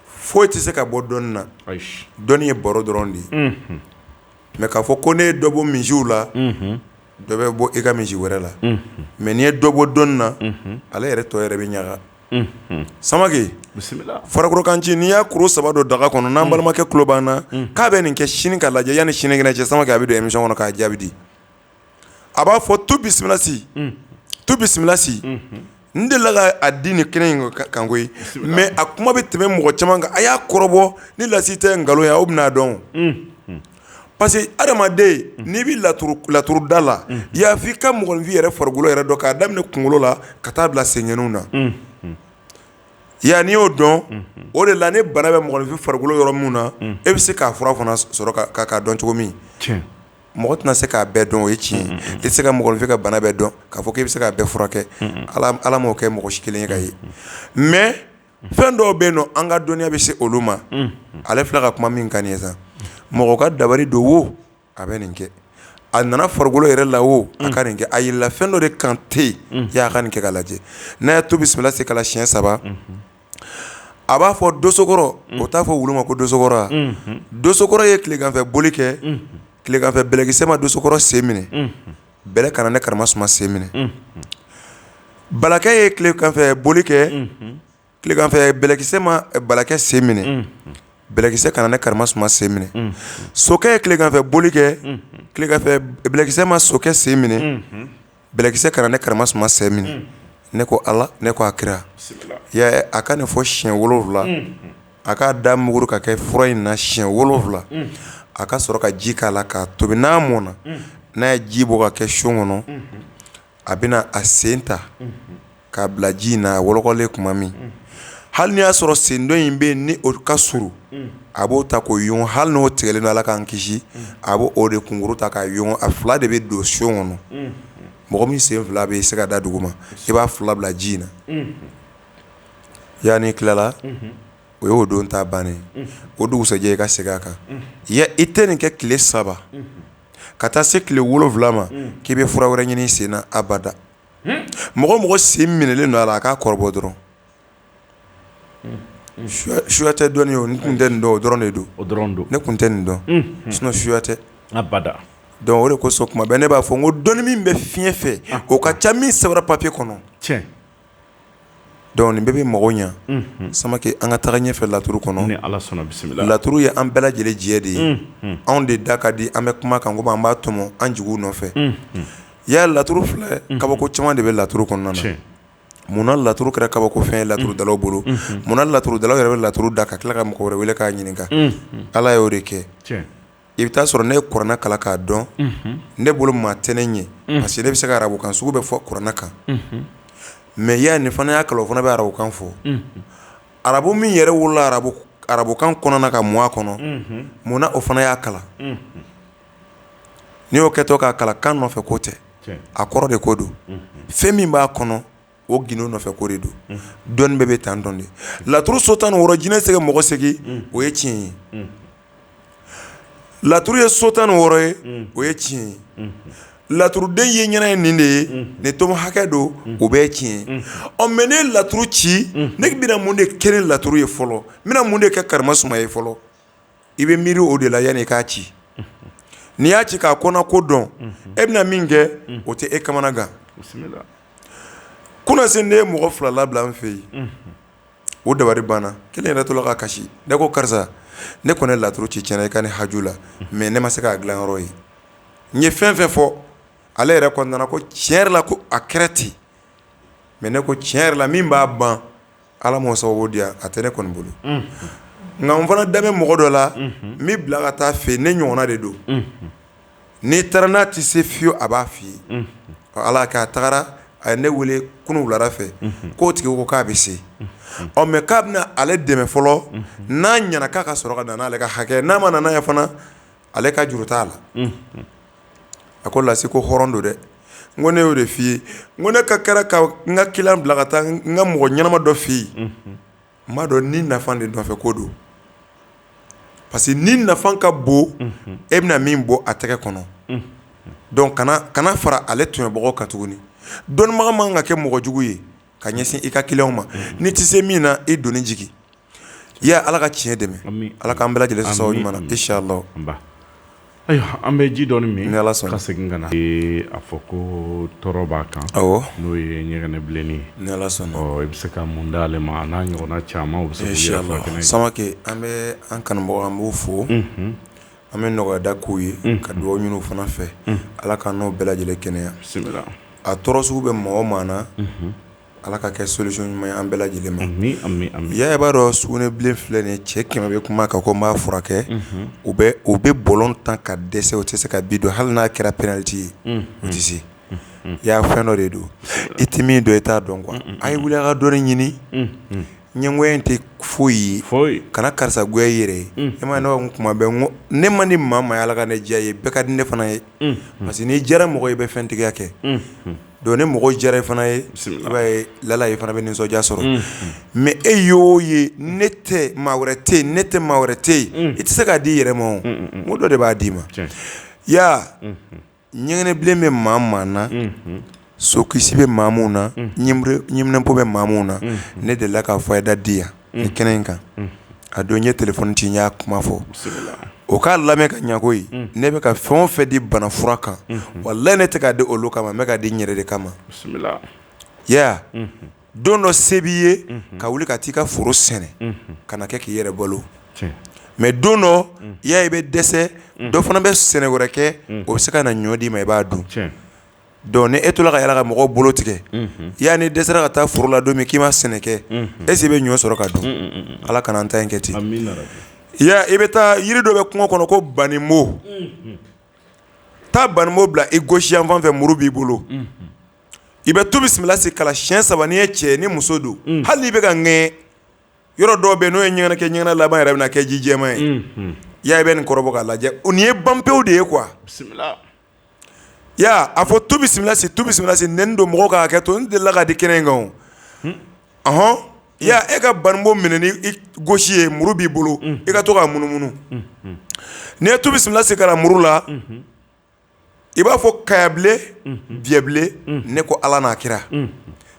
foyi tɛ se ka bɔ dɔnni na dɔnni ye baro dɔrɔn de ye mais k'a fɔ ko ne ye dɔ bɔ misiw la dɔ bɛ bɔ i ka misi wɛrɛ la mais n'i ye dɔ bɔ dɔnni na ale yɛrɛ tɔ yɛrɛ bɛ ɲaga Samake farakɔrɔkanci n'i y'a kuru 3 don daga kɔnɔ n'an balimakɛ tulo b'an na k'a bɛ nin kɛ sini ka lajɛ yanni sinikɛnɛ cɛ Samake a bɛ don émission kɔnɔ k'a jaabi di a b'a fɔ tu bisimila si n delila ka a di nin kɛnɛ in kan koyi mais a kuma bɛ tɛmɛ mɔgɔ caman kan a y'a kɔrɔbɔ ni lasi tɛ nkalon ye aw bɛna dɔn parce que adamaden n'i bɛ laturu da la i y'a fɔ i ka mɔgɔninfin yɛrɛ farikolo yɛrɛ dɔn k'a daminɛ kunkolo la ka taa bila senkɛninw na ya n'i y'o dɔn o de la ni bana bɛ mɔgɔninfin farikolo yɔrɔ min na e bɛ se k'a fura fana sɔrɔ k'a dɔn cogo min mɔgɔ tɛna se k'a bɛɛ dɔn o ye tiɲɛ i tɛ se ka mɔgɔninfin ka bana bɛɛ dɔn k'a fɔ k'i bɛ se k'a bɛɛ furakɛ Ala m'o kɛ mɔgɔ si kelen ye ka ye mais fɛn dɔw bɛ yen nɔ an ka dɔnniya bɛ se olu ma ale filɛ ka kuma min kan nin ye sa mɔgɔ ka dabali don wo a bɛ nin kɛ a nana farikolo yɛrɛ la wo a ka nin kɛ a yɛlɛla fɛn dɔ de kan tɛ yen y'a ka nin kɛ ka lajɛ n'a ye to bisimila se kala siɲɛ 3 a b'a fɔ dosokɔrɔ o t'a fɔ wulu ma ko dosokɔrɔ dosokɔrɔ ye tileganfɛ boli kɛ tileganfɛ bɛlɛkisɛ ma dosokɔrɔ sen minɛ bɛlɛ kana ne karamasuma sen minɛ balakɛ ye tileganfɛ boli kɛ tileganfɛ bɛlɛkisɛ ma balakɛ sen minɛ bɛlɛkisɛ kana ne karamasuma sen minɛ sokɛ ye tileganfɛ boli kɛ tileganfɛ bɛlɛkisɛ ma sokɛ sen minɛ bɛlɛkisɛ kana ne karama suma sɛ minɛ ne ko ala ne ko a kira ya a ka ne fɔ siɲɛ 7 a ka da muguru ka kɛ fura in na siɲɛ 7 a ka sɔrɔ ka ji k'a la k'a tobi n'a mɔna n'a ye ji bɔ ka kɛ son kɔnɔ a bɛna a sen ta k'a bila ji in na a wɔlɔkɔlen tuma min hali n'i y'a sɔrɔ sen dɔ in bɛ yen ni o ka surun a b'o ta k'o yon hali n'o tigɛlen don ala k'an kisi a b'o de kunkuru ta k'a yon a fila de bɛ don son kɔnɔ mɔgɔ min sen fila bɛ se ka da dugu ma i b'a fila bila ji in na yanni tilala o y'o don ta bannen o dugusɛjɛ i ka segin a kan i tɛ nin kɛ tile 3 ka taa se tile 7 ma k'i bɛ fura wɛrɛ ɲini i sen na abada mɔgɔ sen minɛlen don a la a k'a kɔrɔbɔ dɔrɔn suya tɛ dɔnni o n kun tɛ nin dɔn o dɔrɔn de don ne kun tɛ nin dɔn sinon suya tɛ abada donc o de kosɔn kuma bɛɛ ne b'a fɔ n ko dɔnni min bɛ fiɲɛ fɛ o ka ca min sɛbɛnna papier kɔnɔ tiɲɛ donc nin bɛɛ bɛ mago ɲa Samake an ka taga ɲɛfɛ laturu kɔnɔ ni ala sɔnna bisimila laturu ye an bɛɛ lajɛlen jɛ de ye anw de da ka di an bɛ kuma kan komi an b'a tɔmɔ an jigiw nɔfɛ ya laturu filɛ kabako caman de bɛ laturu kɔnɔna na munna laturu kɛra kabako fɛn ye laturu dalaw bolo munna laturu dalaw yɛrɛ bɛ laturu da ka tila ka mɔgɔ wɛrɛ wele k'a ɲininka ala y'o de kɛ i bɛ taa sɔrɔ ne ye kuranɛ kala k'a dɔn ne bolo maa tɛ ne ɲɛ parce que ne bɛ se ka arabukan sugu bɛ fɔ kuranɛ kan mais ya nin fana y'a kalan o fana bɛ arabukan fɔ arabu min yɛrɛ wolola arabukan kɔnɔna ka mɔn a kɔnɔ munna o fana y'a kalan n'i y'o kɛtɔ k'a kalan kan nɔfɛ ko tɛ a kɔrɔ de ko don fɛn min b'a kɔnɔ o gindo nɔfɛ ko de don dɔnni bɛɛ bɛ tan dɔn de laturu so 16 jinɛ se ka mɔgɔ segin o ye tiɲɛ ye laturu ye so 16 ye o ye tiɲɛ ye laturuden ye ɲɛna ye nin de ye nin tɔmɔ hakɛ don o bɛɛ ye tiɲɛ ye mais ne laturu ci ne bɛna mun de kɛ ni laturu ye fɔlɔ n bɛna mun de kɛ karima suma ye fɔlɔ i bɛ miiri o de la yanni i k'a ci n'i y'a ci k'a kɔnɔ ko dɔn e bɛna min kɛ o tɛ e kamana gan kunasini ne ye mɔgɔ 2 labila n fɛ yen o dabari banna kelen yɛrɛ tola ka kasi ne ko karisa ne kɔni laturu ci tiɲɛna i ka ne haju la mais ne ma se k'a dilan yɔrɔ ye n ye fɛn fɛn fɔ ale yɛrɛ kɔnɔna ko tiɲɛ yɛrɛ la ko a kɛra ten mais ne ko tiɲɛ yɛrɛ la min b'a ban ala m'o sababu di yan a tɛ ne kɔni bolo nka n fana da bɛ mɔgɔ dɔ la n bɛ bila ka taa fɛ ne ɲɔgɔnna de don n'i taara n'a tɛ se fiyewu a b'a f'i ye ala k'a tagara a ye ne wele kunun wulada fɛ k'o tigi ko k'a bɛ se mais k'a bɛna ale dɛmɛ fɔlɔ n'a ɲɛna k'a ka sɔrɔ ka na n'ale ka hakɛ n'a ma na n'a ye fana ale ka juru t'a la a ko lasi ko hɔrɔn don dɛ n ko ne y'o de f'i ye n ko ne ka kɛra ka n ka kilan bila ka taa n ka mɔgɔ ɲɛnama dɔ f'i ye n b'a dɔn ni nafa de nɔfɛ ko don parce que ni nafa ka bon e bɛna min bɔ a tɛgɛ kɔnɔ donc kana fara ale tɔɲɔbagaw kan tuguni dɔnnibaga man ka kɛ mɔgɔ jugu ye ka ɲɛsin i ka kilanw ma n'i tɛ se min na i doni jigi ya ala ka tiɲɛ dɛmɛ ala k'an bɛɛ lajɛlen sɔsɔ o ɲuman na inshallah ayiwa an bɛ ji dɔɔni min ka segin ka na a fɔ ko tɔɔrɔ b'a kan n'o ye ɲɛgɛnɛ bilenni ni ala sɔnna i bɛ se ka mun d'ale ma a n'a ɲɔgɔnna caman o bɛ se k'u yɛrɛ furakɛ n'a ye Samake an bɛ an kanubagaw an b'u fo an bɛ nɔgɔya da k'u ye ka dugawu ɲini u fana fɛ ala k'an n'o bɛɛ lajɛlen kɛnɛya bisimila a tɔɔrɔ sugu bɛ mɔgɔ o maa na ala ka kɛ solution ɲuman ye an bɛɛ lajɛlen ma ya b'a dɔn sugunɛbilen filɛ nin cɛ 100 bɛ kuma kan ko n b'a furakɛ u bɛ bɔlɔn tan ka dɛsɛ o tɛ se ka bi don hali n'a kɛra penalty ye o tɛ se ya fɛn dɔ de don i tɛ min dɔn i t'a dɔn quoi a ye wuli a ka dɔnni ɲini ɲɛngoya in tɛ foyi ye kana karisa goya i yɛrɛ ye e ma ne b'a kuma bɛɛ n ko ne man di maa maa ye ala ka ne diya ye bɛɛ ka di ne fana ye parce que n'i diyara mɔgɔ ye i bɛ fɛn tigiya kɛ donc ni mɔgɔ diyara i fana ye i b'a ye lala ye fana bɛ nisɔndiya sɔrɔ mais e y'o ye ne tɛ maa wɛrɛ tɛ yen ne tɛ maa wɛrɛ tɛ yen i tɛ se k'a di i yɛrɛ ma o n ko dɔ de b'a d'i ma ya ɲɛgɛnɛ bilen bɛ maa maa na sokisi bɛ maa mun na ɲiminɛnpo bɛ maa mun na ne delila k'a fɔ a ye da di yan ni kɛnɛ in kan a don n ye telefɔni ci n y'a kuma fɔ o k'a lamɛn ka ɲɛ koyi ne bɛ ka fɛn o fɛn di bana fura kan walayi ne tɛ k'a di olu kama n bɛ k'a di n yɛrɛ de kama ya don dɔ se b'i ye ka wuli ka t'i ka foro sɛnɛ ka na kɛ k'i yɛrɛ balo mais don dɔ ya i bɛ dɛsɛ dɔ fana bɛ sɛnɛ wɛrɛ kɛ o bɛ se ka na ɲɔ d'i ma i b'a dun donc ni e tola ka yala ka mɔgɔw bolo tigɛ yani dɛsɛra ka taa foro la don min k'i ma sɛnɛ kɛ est-ce que i bɛ ɲɔ sɔrɔ ka dun ala kana an ta in kɛ ten ya i bɛ taa yiri dɔ bɛ kungo kɔnɔ ko banimo taa banimo bila i gauche yan fan fɛ muru b'i bolo i bɛ tu bisimila si kala siɲɛ 3 ni ye cɛ ni muso don hali n'i bɛ ka ŋɛɲɛ yɔrɔ dɔw bɛ n'o ye ɲɛgɛnɛ kɛ ɲɛgɛnɛ laban yɛrɛ bɛna kɛ ji jɛman ye ya i bɛ nin kɔrɔbɔ k'a lajɛ o nin ye banpewu de ye quoi ya a fɔ tu bisimila si nɛni don mɔgɔw ka hakɛ to n delila ka di kɛnɛ in kan o ya e ka banimo minɛ ni i gauche ye muru b'i bolo i ka to k'a munumunu n'i ye tu bisimila si kala muru la i b'a fɔ kayabile biyɛbile ne ko ala n'a kira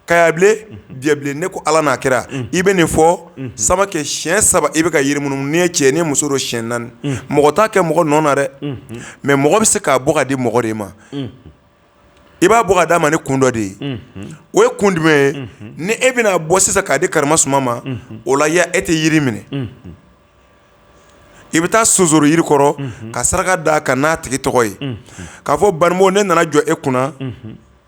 kayabile biyɛbile ne ko ala n'a kira i bɛ nin fɔ Samakɛ siɲɛ 3 i bɛ ka yiri munumunu n'i ye cɛ ni muso don siɲɛ 4 mɔgɔ t'a kɛ mɔgɔ nɔ na dɛ mais mɔgɔ bɛ se k'a bɔ ka di mɔgɔ de ma i b'a bɔ ka d'a ma ni kun dɔ de ye o ye kun jumɛn ye ni e bɛna bɔ sisan k'a di karimasuma ma o la ya e tɛ yiri minɛ i bɛ taa sonsoro yiri kɔrɔ ka saraka da ka n'a tigi tɔgɔ ye k'a fɔ banimo ne nana jɔ e kunna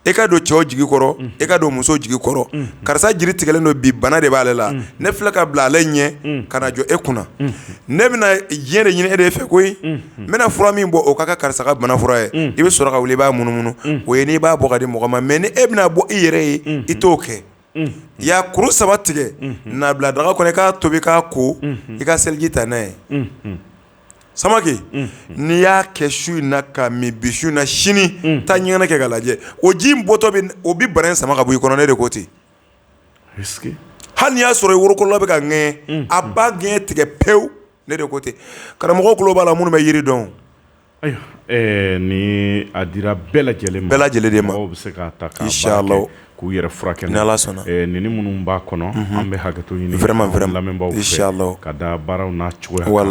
e ka don cɛw jigi kɔrɔ e ka don muso jigi kɔrɔ karisa jiri tigɛlen don bi bana de b'ale la ne filɛ ka bila ale ɲɛ ka na jɔ e kunna ne bɛna diɲɛ de ɲini e de fɛ koyi n bɛna fura min bɔ o ka karisa ka bana fura ye i bɛ sɔrɔ ka wuli i b'a munumunu o ye n'i b'a bɔ ka di mɔgɔ ma mais ni e bɛna bɔ i yɛrɛ ye i t'o kɛ ya kuru 3 tigɛ n'a bila daga kɔnɔ i k'a tobi k'a ko i ka seliji ta n'a ye Samakɛ n'i y'a kɛ su in na ka min bi su in na sini taa ɲɛgɛnɛ kɛ ka lajɛ o ji in bɔtɔ o bi bana in sama ka bɔ i kɔnɔ ne de ko ten hali n'i y'a sɔrɔ i worokɔrɔla bɛ ka ŋɛɲɛ a b'a ŋɛɲɛ tigɛ pewu ne de ko ten karamɔgɔw tulo b'a la minnu bɛ yiri dɔn ayiwa ni a dira bɛɛ lajɛlen de ma mɔgɔw bɛ se k'a ta k'a baara kɛ k'u yɛrɛ furakɛ ni Ala sɔnna nini minnu b'a kɔnɔ an bɛ hakɛto ɲini vraiment lamɛnbaaw fɛ ka da baaraw n'a cogoya kan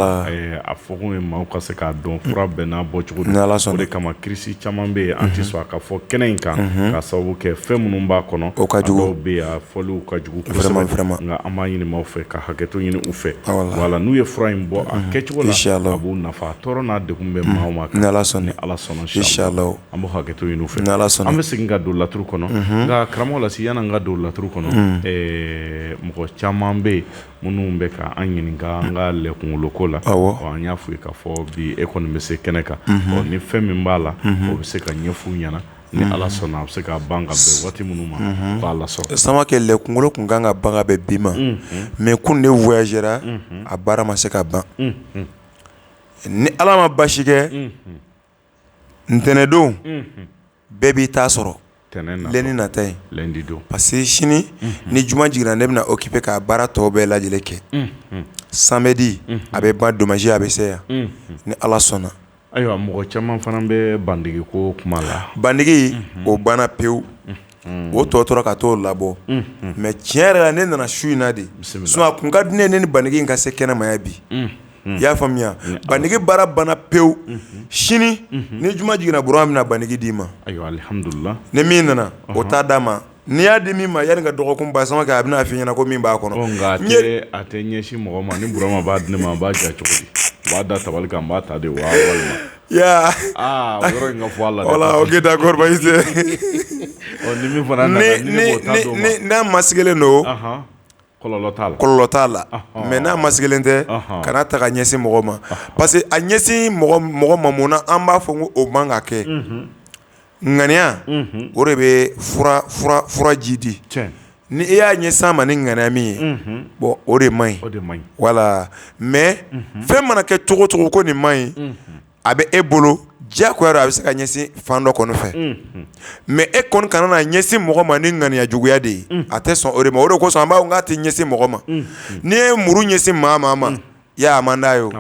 a fɔ kun ye maaw ka se k'a dɔn fura bɛɛ n'a bɔcogo don o de kama kirisi caman bɛ yen an tɛ sɔn a ka fɔ kɛnɛ in kan k'a sababu kɛ fɛn minnu b'a kɔnɔ a dɔw bɛ yen a fɔliw ka jugu kosɛbɛ nka an b'a ɲini maaw fɛ ka hakɛto ɲini u fɛ wala n'u ye fura in bɔ a kɛcogo la a b'u nafa tɔɔrɔ n'a degun bɛ maaw ma ni Ala sɔnna inchallah an b'o hakɛto ɲini u fɛ an bɛ segin ka don laturu kɔnɔ nka karamɔgɔ la yanni an ka don laturu kɔnɔ mɔgɔ caman bɛ yen minnu bɛ ka an ɲininka an ka lɛkunkoloko la an y'a fɔ ye k'a fɔ bi e kɔni bɛ se kɛnɛ kan ni fɛn min b'a la o bɛ se ka ɲɛf'u ɲɛna ni Ala sɔnna a bɛ se ka ban ka bɛn waati minnu ma k'a lasɔrɔ Samakɛ lɛkunkolo kun kan ka ban ka bɛn bi ma mais kun de voyagera a baara ma se ka ban ni Ala ma basi kɛ ntɛnɛndon bɛɛ b'i ta sɔrɔ lɛni nata ye parce que sini ni juma jiginna ne bɛna occuper k'a baara tɔw bɛɛ lajɛlen kɛ samedi a bɛ ban dommage a bɛ se yan ni Ala sɔnna ayiwa mɔgɔ caman fana bɛ bandigi ko kuma la bandigi o banna pewu o tɔ tora ka t'o labɔ mais tiɲɛ yɛrɛ la ne nana su in na de sinon a kun ka di ne ni bandigi in ka se kɛnɛmaya bi i y'a faamuya bandigi baara banna pewu sini ni juma jiginna buran bɛna bandigi d'i ma ayiwa alhamdulillah ni min nana o t'a d'a ma n'i y'a di min ma yanni ka dɔgɔkun ba Samakɛ a bɛna f'i ɲɛna ko min b'a kɔnɔ nka a tɛ ɲɛsin mɔgɔ ma ni Burama b'a di ne ma a b'a ja cogo di a b'a da tabali kan n b'a ta de wa walima ya o yɔrɔ in ka fɔ a la voilà ok d'accord Bayise ni min fana nana ni ne b'o ta d'o ma n'a ma sigilen don kɔlɔlɔ t'a la mais n'a ma sigilen tɛ kana ta ka ɲɛsin mɔgɔ ma parce que a ɲɛsin mɔgɔ ma mun na an b'a fɔ ko o man ka kɛ ŋaniya o de bɛ fura ji di ni e y'a ɲɛsin a ma ni ŋaniya min ye bon o de man ɲi voilà mais fɛn mana kɛ cogo cogo ko nin man ɲi a bɛ e bolo diyagoya a bɛ se ka ɲɛsin fan dɔ kɔni fɛ mais e kɔni kana na ɲɛsin mɔgɔ ma ni ŋaniya juguya de ye a tɛ sɔn o de ma o de kosɔn an b'a fɔ k'a tɛ ɲɛsin mɔgɔ ma n'i ye muru ɲɛsin maa ma a man d'a ye o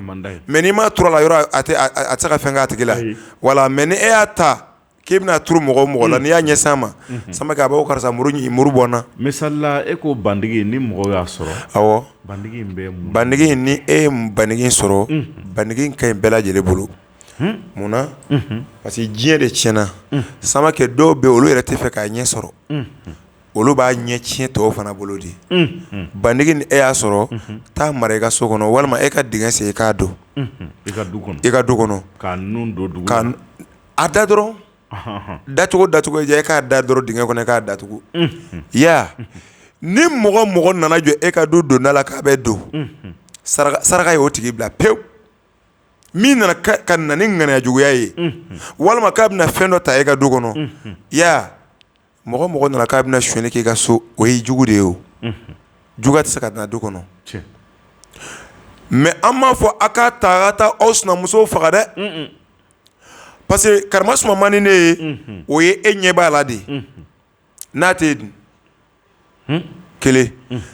mais n'i m'a turu a la yɔrɔ a tɛ se ka fɛn k'a tigi la voilà mais ni e y'a ta k'i bɛna turu mɔgɔ la n'i y'a ɲɛsin a ma Samakɛ a b'a karisa muru bɔ n na misali la e ko bandigi ni mɔgɔ y'a sɔrɔ awɔ bandigi in bɛ mun bandigi ni e ye bandigi sɔrɔ bandigi in ka ɲi bɛɛ lajɛlen bolo mun na parce que diɲɛ de tiɲɛna Samakɛ dɔw bɛ olu yɛrɛ tɛ fɛ k'a ɲɛ sɔrɔ olu b'a ɲɛ tiɲɛ tɔw fana bolo de bandigi ni e y'a sɔrɔ taa mara i ka so kɔnɔ walima e ka dingɛ sen i k'a don i ka du kɔnɔ i ka du kɔnɔ k'a nun don dugu a da dɔrɔn dacogo ja e k'a da dɔrɔn dingɛ kɔnɔ e k'a datugu ya ni mɔgɔ nana jɔ e ka donda la k'a bɛ don saraka ye o tigi bila pewu min nana ka na ni ŋaniya juguya ye walima k'a bɛna fɛn dɔ ta e ka du kɔnɔ ya mɔgɔ nana k'a bɛna sonyɛli k'i ka so o ye jugu de ye o juguya tɛ se ka na du kɔnɔ mais an m'a fɔ a k'a ta a ka taa aw sinamusow faga dɛ parce que karimasuma man di ne ye o ye e ɲɛ b'a la de n'a tɛ dun kelen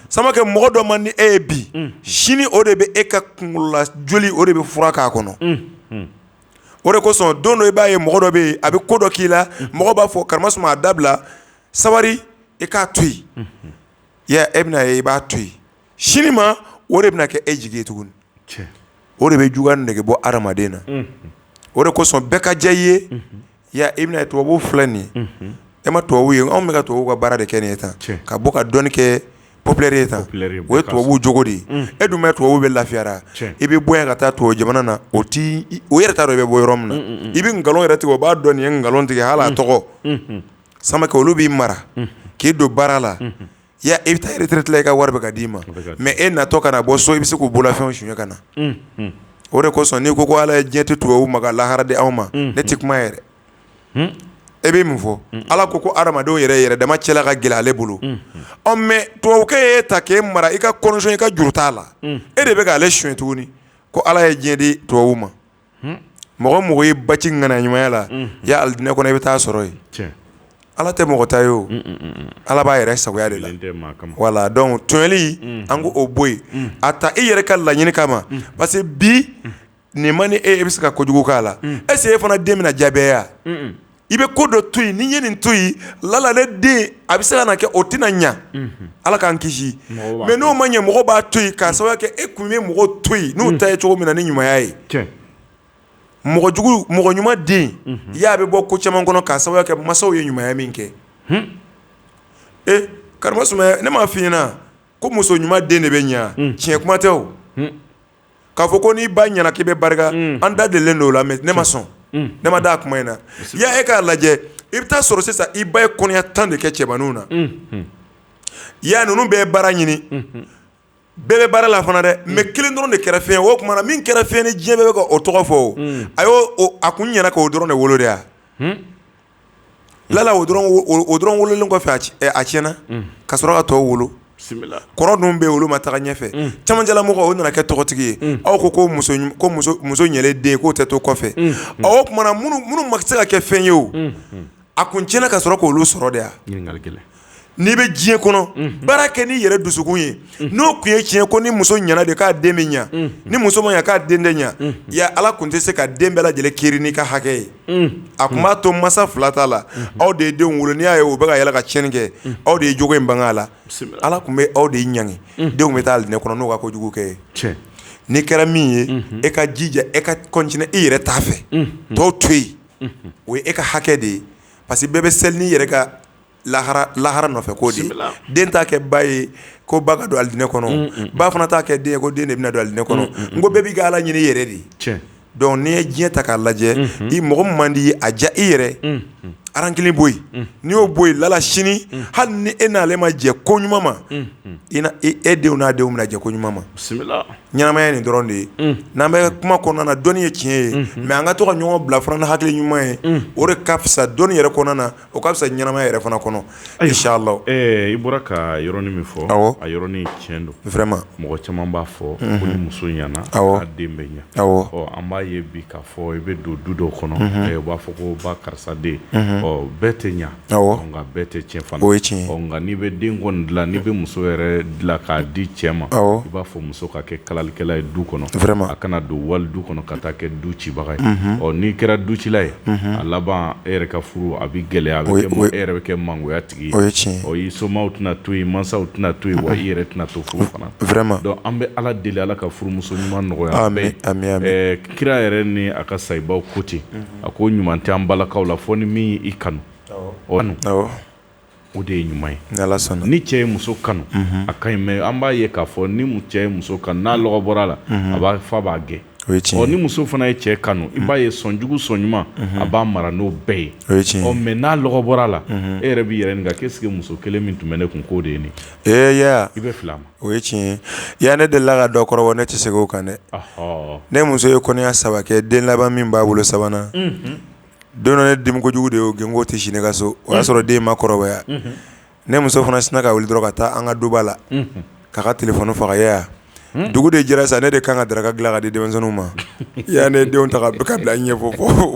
samakɛ mɔgɔ dɔ man di e ye bi sini o de bɛ e ka kunkolola joli o de bɛ fura k'a kɔnɔ o de kosɔn don dɔ i b'a ye mɔgɔ dɔ bɛ yen a bɛ ko dɔ k'i la mɔgɔ b'a fɔ karimasuma a dabila sabari i k'a to yen ya e bɛna ye i b'a to yen sini ma o de bɛna kɛ e jigi ye tuguni o de bɛ juguya nege bɔ adamaden na o de kosɔn bɛɛ ka diya i ye ya i bɛna ye tubabuw filɛ nin ye e ma tubabuw ye anw bɛ ka tubabuw ka baara de kɛ nin ye tan ka bɔ ka dɔnni kɛ populaire ye tan o ye tubabuw jogo de ye e dun bɛ tubabuw bɛ lafiyara i bɛ bɔ yan ka taa tubabu jamana na o yɛrɛ t'a dɔn i bɛ bɔ yɔrɔ min na i bɛ nkalon yɛrɛ tigɛ o b'a dɔn nin ye nkalon tigɛ hali a tɔgɔ samakɛ olu b'i mara k'i don baara la ya i bɛ taa retraite la i ka wari bɛ ka d'i ma mais e natɔ ka na bɔ so i bɛ se k'u bolofɛnw suɲɛ ka na o de kosɔn n'i ko ala ye diɲɛ tɛ tubabu ma ka lahara di anw ma ne tɛ kuma yɛrɛ e bɛ mun fɔ ala ko adamadenw yɛrɛ dama cɛla ka gɛlɛn ale bolo mais tubabukɛ ye ta k'e mara i ka condition i ka juru t'a la e de bɛ k'ale suɲɛ tuguni ko ala ye diɲɛ di tubabu ma mɔgɔ ye baci ŋana ɲumanya la ya alijinɛ kɔnɔ i bɛ taa sɔrɔ yen ala tɛ mɔgɔ ta ye o ala b'a yɛrɛ sagoya de la wala donc tɔɲɔli an ko o bɔ yen a ta i yɛrɛ ka laɲini kama parce que bi nin man ni e bɛ se ka kojugu k'a la est ce que e fana den bɛna jaabiya i bɛ ko dɔ to yen ni ye nin to yen lala ne den a bɛ se ka na kɛ o tɛna ɲa ala k'an kisi mais n'o ma ɲɛ mɔgɔ b'a to yen k'a sababuya kɛ e kun bɛ mɔgɔ to yen n'u ta ye cogo min na ni ɲumanya ye mɔgɔ ɲuman den y'a bɛ bɔ ko caman kɔnɔ k'a sababuya kɛ masaw ye ɲumanya min kɛ karimasuma ne m'a f'i ɲɛna ko muso ɲuman den de bɛ ɲa tiɲɛ kuma tɛ o k'a fɔ ko n'i ba ɲɛna k'i bɛ barika an da delilen don o la mais ne ma sɔn ne ma da a kuma in na ya e k'a lajɛ i bɛ taa sɔrɔ sisan i ba ye kɔnɔya 10 de kɛ cɛmanninw na ya ninnu bɛɛ ye baara ɲini bɛɛ bɛ baara la fana dɛ mais kelen dɔrɔn de kɛra fɛn ye o tuma na min kɛra fɛn ni diɲɛ bɛɛ bɛ ka o tɔgɔ fɔ a kun ɲɛna k'o dɔrɔn de wolo de ya lala o dɔrɔn wololen kɔfɛ a tiɲɛna ka sɔrɔ ka tɔw wolo kɔrɔ dun bɛ olu ma taga ɲɛfɛ camancɛla mɔgɔ o nana kɛ tɔgɔtigi ye aw ko muso ɲɛlen den k'o tɛ to kɔfɛ o tuma na minnu ma se ka kɛ fɛn ye o a kun tiɲɛna ka sɔrɔ k'olu sɔrɔ de ya n'i bɛ diɲɛ kɔnɔ baara kɛ n'i yɛrɛ dusukun ye n'o kun ye tiɲɛ ko ni muso ɲɛna de k'a den bɛ ɲa ni muso ma ɲa k'a den tɛ ɲa ya ala kun tɛ se ka den bɛɛ lajɛlen kiri n'i ka hakɛ ye a kun b'a to masa fila t'a la aw de ye denw wolo n'i y'a ye o bɛ ka yɛlɛ ka tiɲɛni kɛ aw de ye jogo in bange a la ala kun bɛ aw de ɲangi denw bɛ taa alijinɛ kɔnɔ n'o ka kojugu kɛ ye n'i kɛra min ye e ka jija e ka continuer i yɛrɛ t'a fɛ tɔw to yen o ye e ka hakɛ de ye parce que bɛɛ bɛ seli n'i yɛrɛ ka lahara nɔfɛ ko de den t'a kɛ ba ye ko ba ka don alijinɛ kɔnɔ ba fana t'a kɛ den ye ko den de bɛna don alijinɛ kɔnɔ n ko bɛɛ b'i ka ala ɲini i yɛrɛ de donc n'i ye diɲɛ ta k'a lajɛ i mɔgɔ min man di ye a diya i yɛrɛ arankili bɔ yen n'i y'o bɔ yen lala sini hali ni e n'ale ma jɛ ko ɲuman ma e denw n'a denw bɛna jɛ ko ɲuman ma ɲɛnamaya nin dɔrɔn de ye n'an bɛ kuma kɔnɔna na dɔnni ye tiɲɛ ye mais an ka to ka ɲɔgɔn bila fana ni hakili ɲuman ye o de ka fisa dɔnni yɛrɛ kɔnɔna na o ka fisa ɲɛnamaya yɛrɛ fana kɔnɔ inshallah i bɔra ka yɔrɔnin min fɔ a yɔrɔnin tiɲɛ don vraiment mɔgɔ caman b'a fɔ ko ni muso ɲɛna a den bɛ ɲa an b'a ye bi k'a fɔ i bɛ don du dɔw kɔnɔ u b'a fɔ ko ba karisa den bɛɛ tɛ ɲa nka bɛɛ tɛ tiɲɛ fana o ye tiɲɛ ye nka n'i bɛ den kɔni dilan n'i bɛ muso yɛrɛ dilan k'a di cɛ ma i b'a fɔ muso ka kɛ kalalikɛla ye du kɔnɔ vraiment a kana don wali du kɔnɔ ka taa kɛ du cibaga ye n'i kɛra du cila ye a laban e yɛrɛ ka furu a bɛ gɛlɛya a bɛ kɛ e yɛrɛ bɛ kɛ mangoya tigi ye o ye tiɲɛ ye i somaw tɛna to yen mansaw tɛna to yen wa i yɛrɛ tɛna to furu fana vraiment donc an bɛ ala deli ala ka furumuso ɲuman nɔgɔya bɛɛ kira yɛrɛ ni a ka sayibaw ko ten a ko ɲuman tɛ an balakaw la fɔ ni min i kanu o de ye ɲuman ye ni cɛ ye muso kanu a ka ɲi mais an b'a ye k'a fɔ ni cɛ ye muso kanu n'a lɔgɔ bɔra la a b'a fɔ a b'a gɛn ni muso fana ye cɛ kanu i b'a ye sɔnjugu sɔnɲuman a b'a mara n'o bɛɛ ye mais n'a lɔgɔ bɔra la e yɛrɛ b'i yɛrɛ ɲininka qu'est-ce que muso kelen min tun bɛ ne kun k'o de ye nin i bɛ fili a ma o ye tiɲɛ ye ne delila ka dɔ kɔrɔbɔ ne tɛ se k'o kan dɛ ne muso ye kɔnɔya 3 kɛ den laban min b'a bolo 3nan don dɔ ne dimi kojugu de y'o gɛn k'o tɛ si ne ka so o y'a sɔrɔ den ma kɔrɔbaya ne muso fana sina ka wuli dɔrɔn ka taa an ka duba la k'a ka téléphone faga dugu de jɛra sa ne de kan ka daraka dilan ka di denmisɛnninw ma ne denw ta ka bila ɲɛ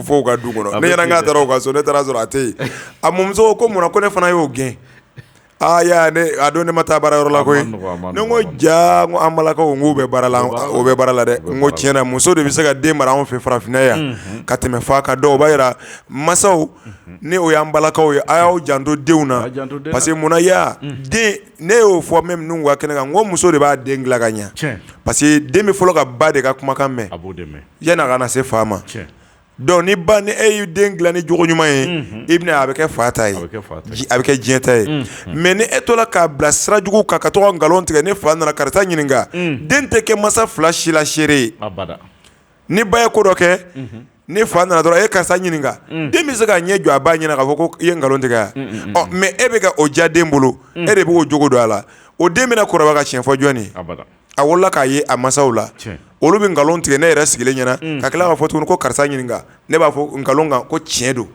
fo ka du kɔnɔ ne ɲɛna k'a taara o ka so ne taara sɔrɔ a tɛ yen a mɔmuso ko munna ko ne fana y'o gɛn a don ne ma taa baarayɔrɔ la koyi ne ko ja n ko an balakaw n k'u bɛ baara la o bɛ baara la dɛ n ko tiɲɛna muso de bɛ se ka den mara anw fɛ farafinna yan ka tɛmɛ fa ka dɔw o b'a yira masaw ni o y'an balakaw ye a y'aw janto denw na parce que munna den ne y'o fɔ même ninnu ka kɛnɛ kan n ko muso de b'a den dilan ka ɲɛ parce que den bɛ fɔlɔ ka ba de ka kumakan mɛn yanni a ka na se fa ma donc ni e y'u den dilan ni jogo ɲuman ye i bɛna a bɛ kɛ fa ta ye a bɛ kɛ diɲɛ ta ye mais ni e tola k'a bila sira jugu kan ka to ka nkalon tigɛ ni fa nana karisa ɲininka den tɛ kɛ masa fila si la seere ye ni ba ye ko dɔ kɛ ni fa nana dɔrɔn e karisa ɲininka den bɛ se ka ɲɛ jɔ a ba ɲɛna k'a fɔ ko i ye nkalon tigɛ yan mais e bɛ ka o diya den bolo e de bɛ k'o jogo don a la o den bɛna kɔrɔbaya ka tiɲɛ fɔ jɔn ye a wolola k'a ye a masaw la olu bɛ nkalon tigɛ ne yɛrɛ sigilen ɲɛna ka tila k'a fɔ tuguni ko karisa ɲininka ne b'a fɔ nkalon kan ko tiɲɛ don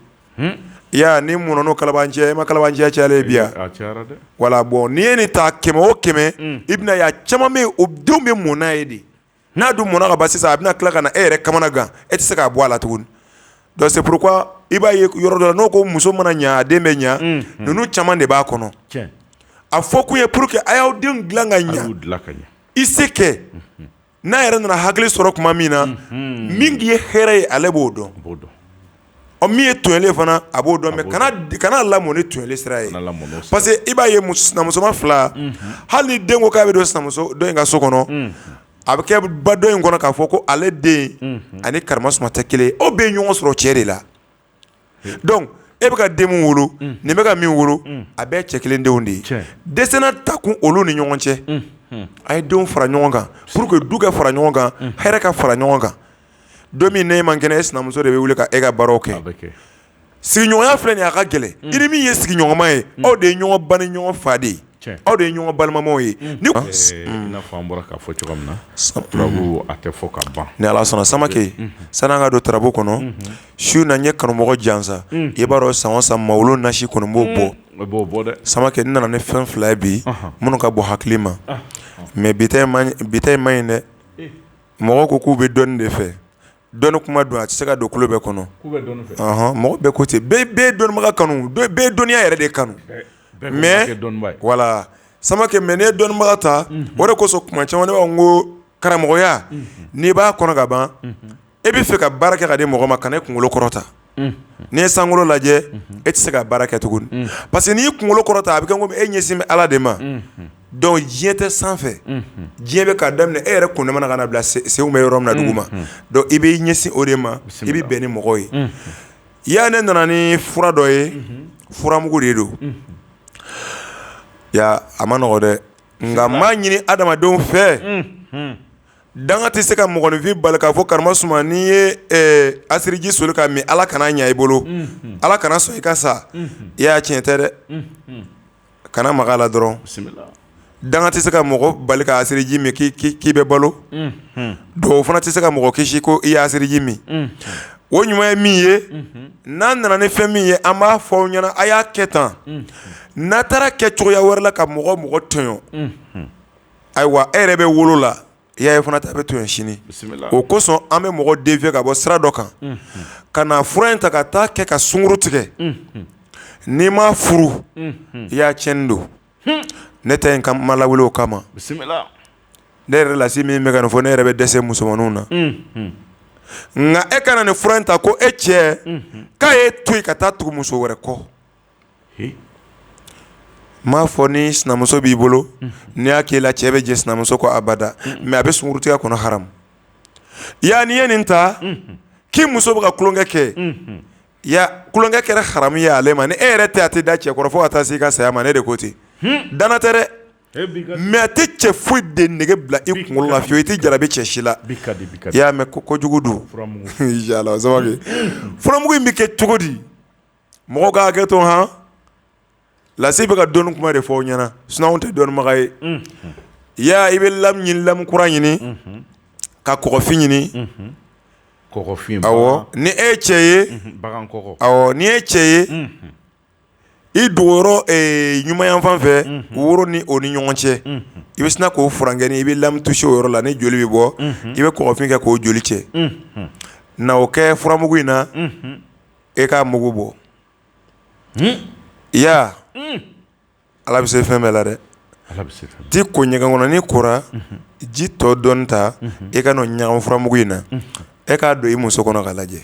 ni mun n'o kalabanciya e ma kalabanciya cayalen bi yan wala bon n'i ye nin ta 100 o 100 i bɛna ye a caman bɛ yen o denw bɛ mɔn n'a ye de n'a dun mɔnna ka ban sisan a bɛna tila ka na e yɛrɛ kamana gan e tɛ se k'a bɔ a la tuguni donc c'est pourquoi i b'a ye yɔrɔ dɔ la n'o ko muso mana ɲa a den bɛ ɲa ninnu caman de b'a kɔnɔ a fɔ kun ye pour que a y'aw denw dilan ka ɲa i se kɛ n'a yɛrɛ nana hakili sɔrɔ tuma min na min ye hɛrɛ ye ale b'o dɔn min ye tɔɲɔlen fana a b'o dɔn mais kana lamɔ ni tɔɲɔli sira ye parce que i b'a ye sinamusoma fila hali ni den ko k'a bɛ don sinamuso dɔ in ka so kɔnɔ a bɛ kɛ ba dɔ in kɔnɔ k'a fɔ ko ale den ani karimasuma tɛ kelen ye aw bɛ ɲɔgɔn sɔrɔ cɛ de la donc e bɛ ka den min wolo nin bɛ ka min wolo a bɛɛ cɛ kelen denw de ye dɛsɛnna ta kun olu ni ɲɔgɔn cɛ a ye denw fara ɲɔgɔn kan pour que du ka fara ɲɔgɔn kan hɛrɛ ka fara ɲɔgɔn kan don min ne man kɛnɛ e sinamuso de bɛ wuli ka e ka baaraw kɛ sigiɲɔgɔnya filɛ nin ye a ka gɛlɛn i ni min ye sigiɲɔgɔnma ye aw de ye ɲɔgɔn ba ni ɲɔgɔn fa de ye aw de ye ɲɔgɔn balimamaw ye i n'a fɔ an bɔra k'a fɔ cogo min na turabu a tɛ fɔ ka ban ni Ala sɔnna Samake san'an ka don turabu kɔnɔ su na n ye kanumɔgɔ jansa i b'a dɔn san o san Mawulu nasi kɔni b'o bɔ dɛ Samake n nana ni fɛn 2 ye bi minnu ka bɔ hakili ma mais bi ta in man ɲi dɛ mɔgɔw ko k'u bɛ dɔnni de fɛ dɔnni kuma don a tɛ se ka don kulo bɛɛ kɔnɔ mɔgɔ bɛɛ ko ten bɛɛ ye dɔnnibaga kanu bɛɛ ye dɔnniya yɛrɛ de kanu mais voilà Samake mais n'i ye dɔnnibaga ta o de kosɔn kuma caman ne b'a fɔ n ko karamɔgɔya n'i b'a kɔnɔ ka ban e bɛ fɛ ka baara kɛ ka di mɔgɔ ma kana i kunkolo kɔrɔta n'i ye sankolo lajɛ e tɛ se ka baara kɛ tuguni parce que n'i y'i kunkolo kɔrɔta a bɛ kɛ komi e ɲɛsin bɛ Ala de ma donc diɲɛ tɛ sanfɛ diɲɛ bɛ k'a daminɛ e yɛrɛ kun mana ka na bila senw bɛ yɔrɔ min na dugu ma donc i b'i ɲɛsin o de ma i bɛ bɛn ni mɔgɔ ye ne nana ni fura dɔ ye furamugu de don a ma nɔgɔ dɛ nka n b'a ɲini adamadenw fɛ danga tɛ se ka mɔgɔninfin bali k'a fɔ karimasuma n'i ye asiriji soli ka min Ala kana ɲa i bolo Ala kana sɔn i ka sa i y'a tiɲɛ tɛ dɛ kana maga a la dɔrɔn danga tɛ se ka mɔgɔ bali ka asiriji min k'i bɛ balo dɔw fana tɛ se ka mɔgɔ kisi ko i ye asiriji min o ɲuman ye min ye n'a nana ni fɛn min ye an b'a fɔ aw ɲɛna a y'a kɛ tan n'a taara kɛ cogoya wɛrɛ la ka mɔgɔ tɔɲɔ ayiwa e yɛrɛ bɛ wolo la i y'a ye fana ta bɛ tɔɲɔ sini o kosɔn an bɛ mɔgɔ dévier ka bɔ sira dɔ kan ka na fura in ta ka taa kɛ ka sunkuru tigɛ n'i ma furu i y'a tiɲɛni don ne tɛ yen ka ma lawuli o kama ne yɛrɛ lasi min bɛ ka nin fɔ ne yɛrɛ bɛ dɛsɛ musomaninw na nka e kana nin fura in ta ko e cɛ k'a ye to yen ka taa tugu muso wɛrɛ kɔ m'a fɔ ni sinamuso b'i bolo n'i y'a k'i la cɛ bɛ jɛ sinamuso kɔ abada mais a bɛ sunkuru tigɛ kɔnɔ haram n'i ye nin ta k'i muso bɛ ka tulonkɛ kɛ tulonkɛ kɛra haramu ye ale ma ni e yɛrɛ tɛ a tɛ da cɛ kɔrɔ fo ka taa se i ka saya ma ne de ko ten danna tɛ dɛ mais a tɛ cɛ foyi de nege bila i kunkolo la fiyewu i tɛ jarabi cɛ si la i y'a mɛn kojugu don yala Samake furamugu in bɛ kɛ cogo di mɔgɔw ka hakɛ to han Lasi bɛ ka dɔnni kuma de fɔ aw ɲɛna sinon anw tɛ dɔnnibaga ye i bɛ lamu ɲini lamu kura ɲini ka kɔgɔfin ɲini awɔ ni e ye cɛ ye awɔ ni e ye cɛ ye i dogoyɔrɔ ɲumanyanfan fɛ woro ni o ni ɲɔgɔn cɛ i bɛ sina k'o furankɛni i bɛ lamu touché o yɔrɔ la ni joli bɛ bɔ i bɛ kɔgɔfin kɛ k'o joli cɛ na o kɛ furamugu in na e k'a mugu bɔ ya Ala bɛ se fɛn bɛɛ la dɛ ti ko ɲɛgɛn kɔnɔ ni kora ji tɔ dɔɔni ta e ka n'o ɲagami furamugu in na e k'a don i muso kɔnɔ ka lajɛ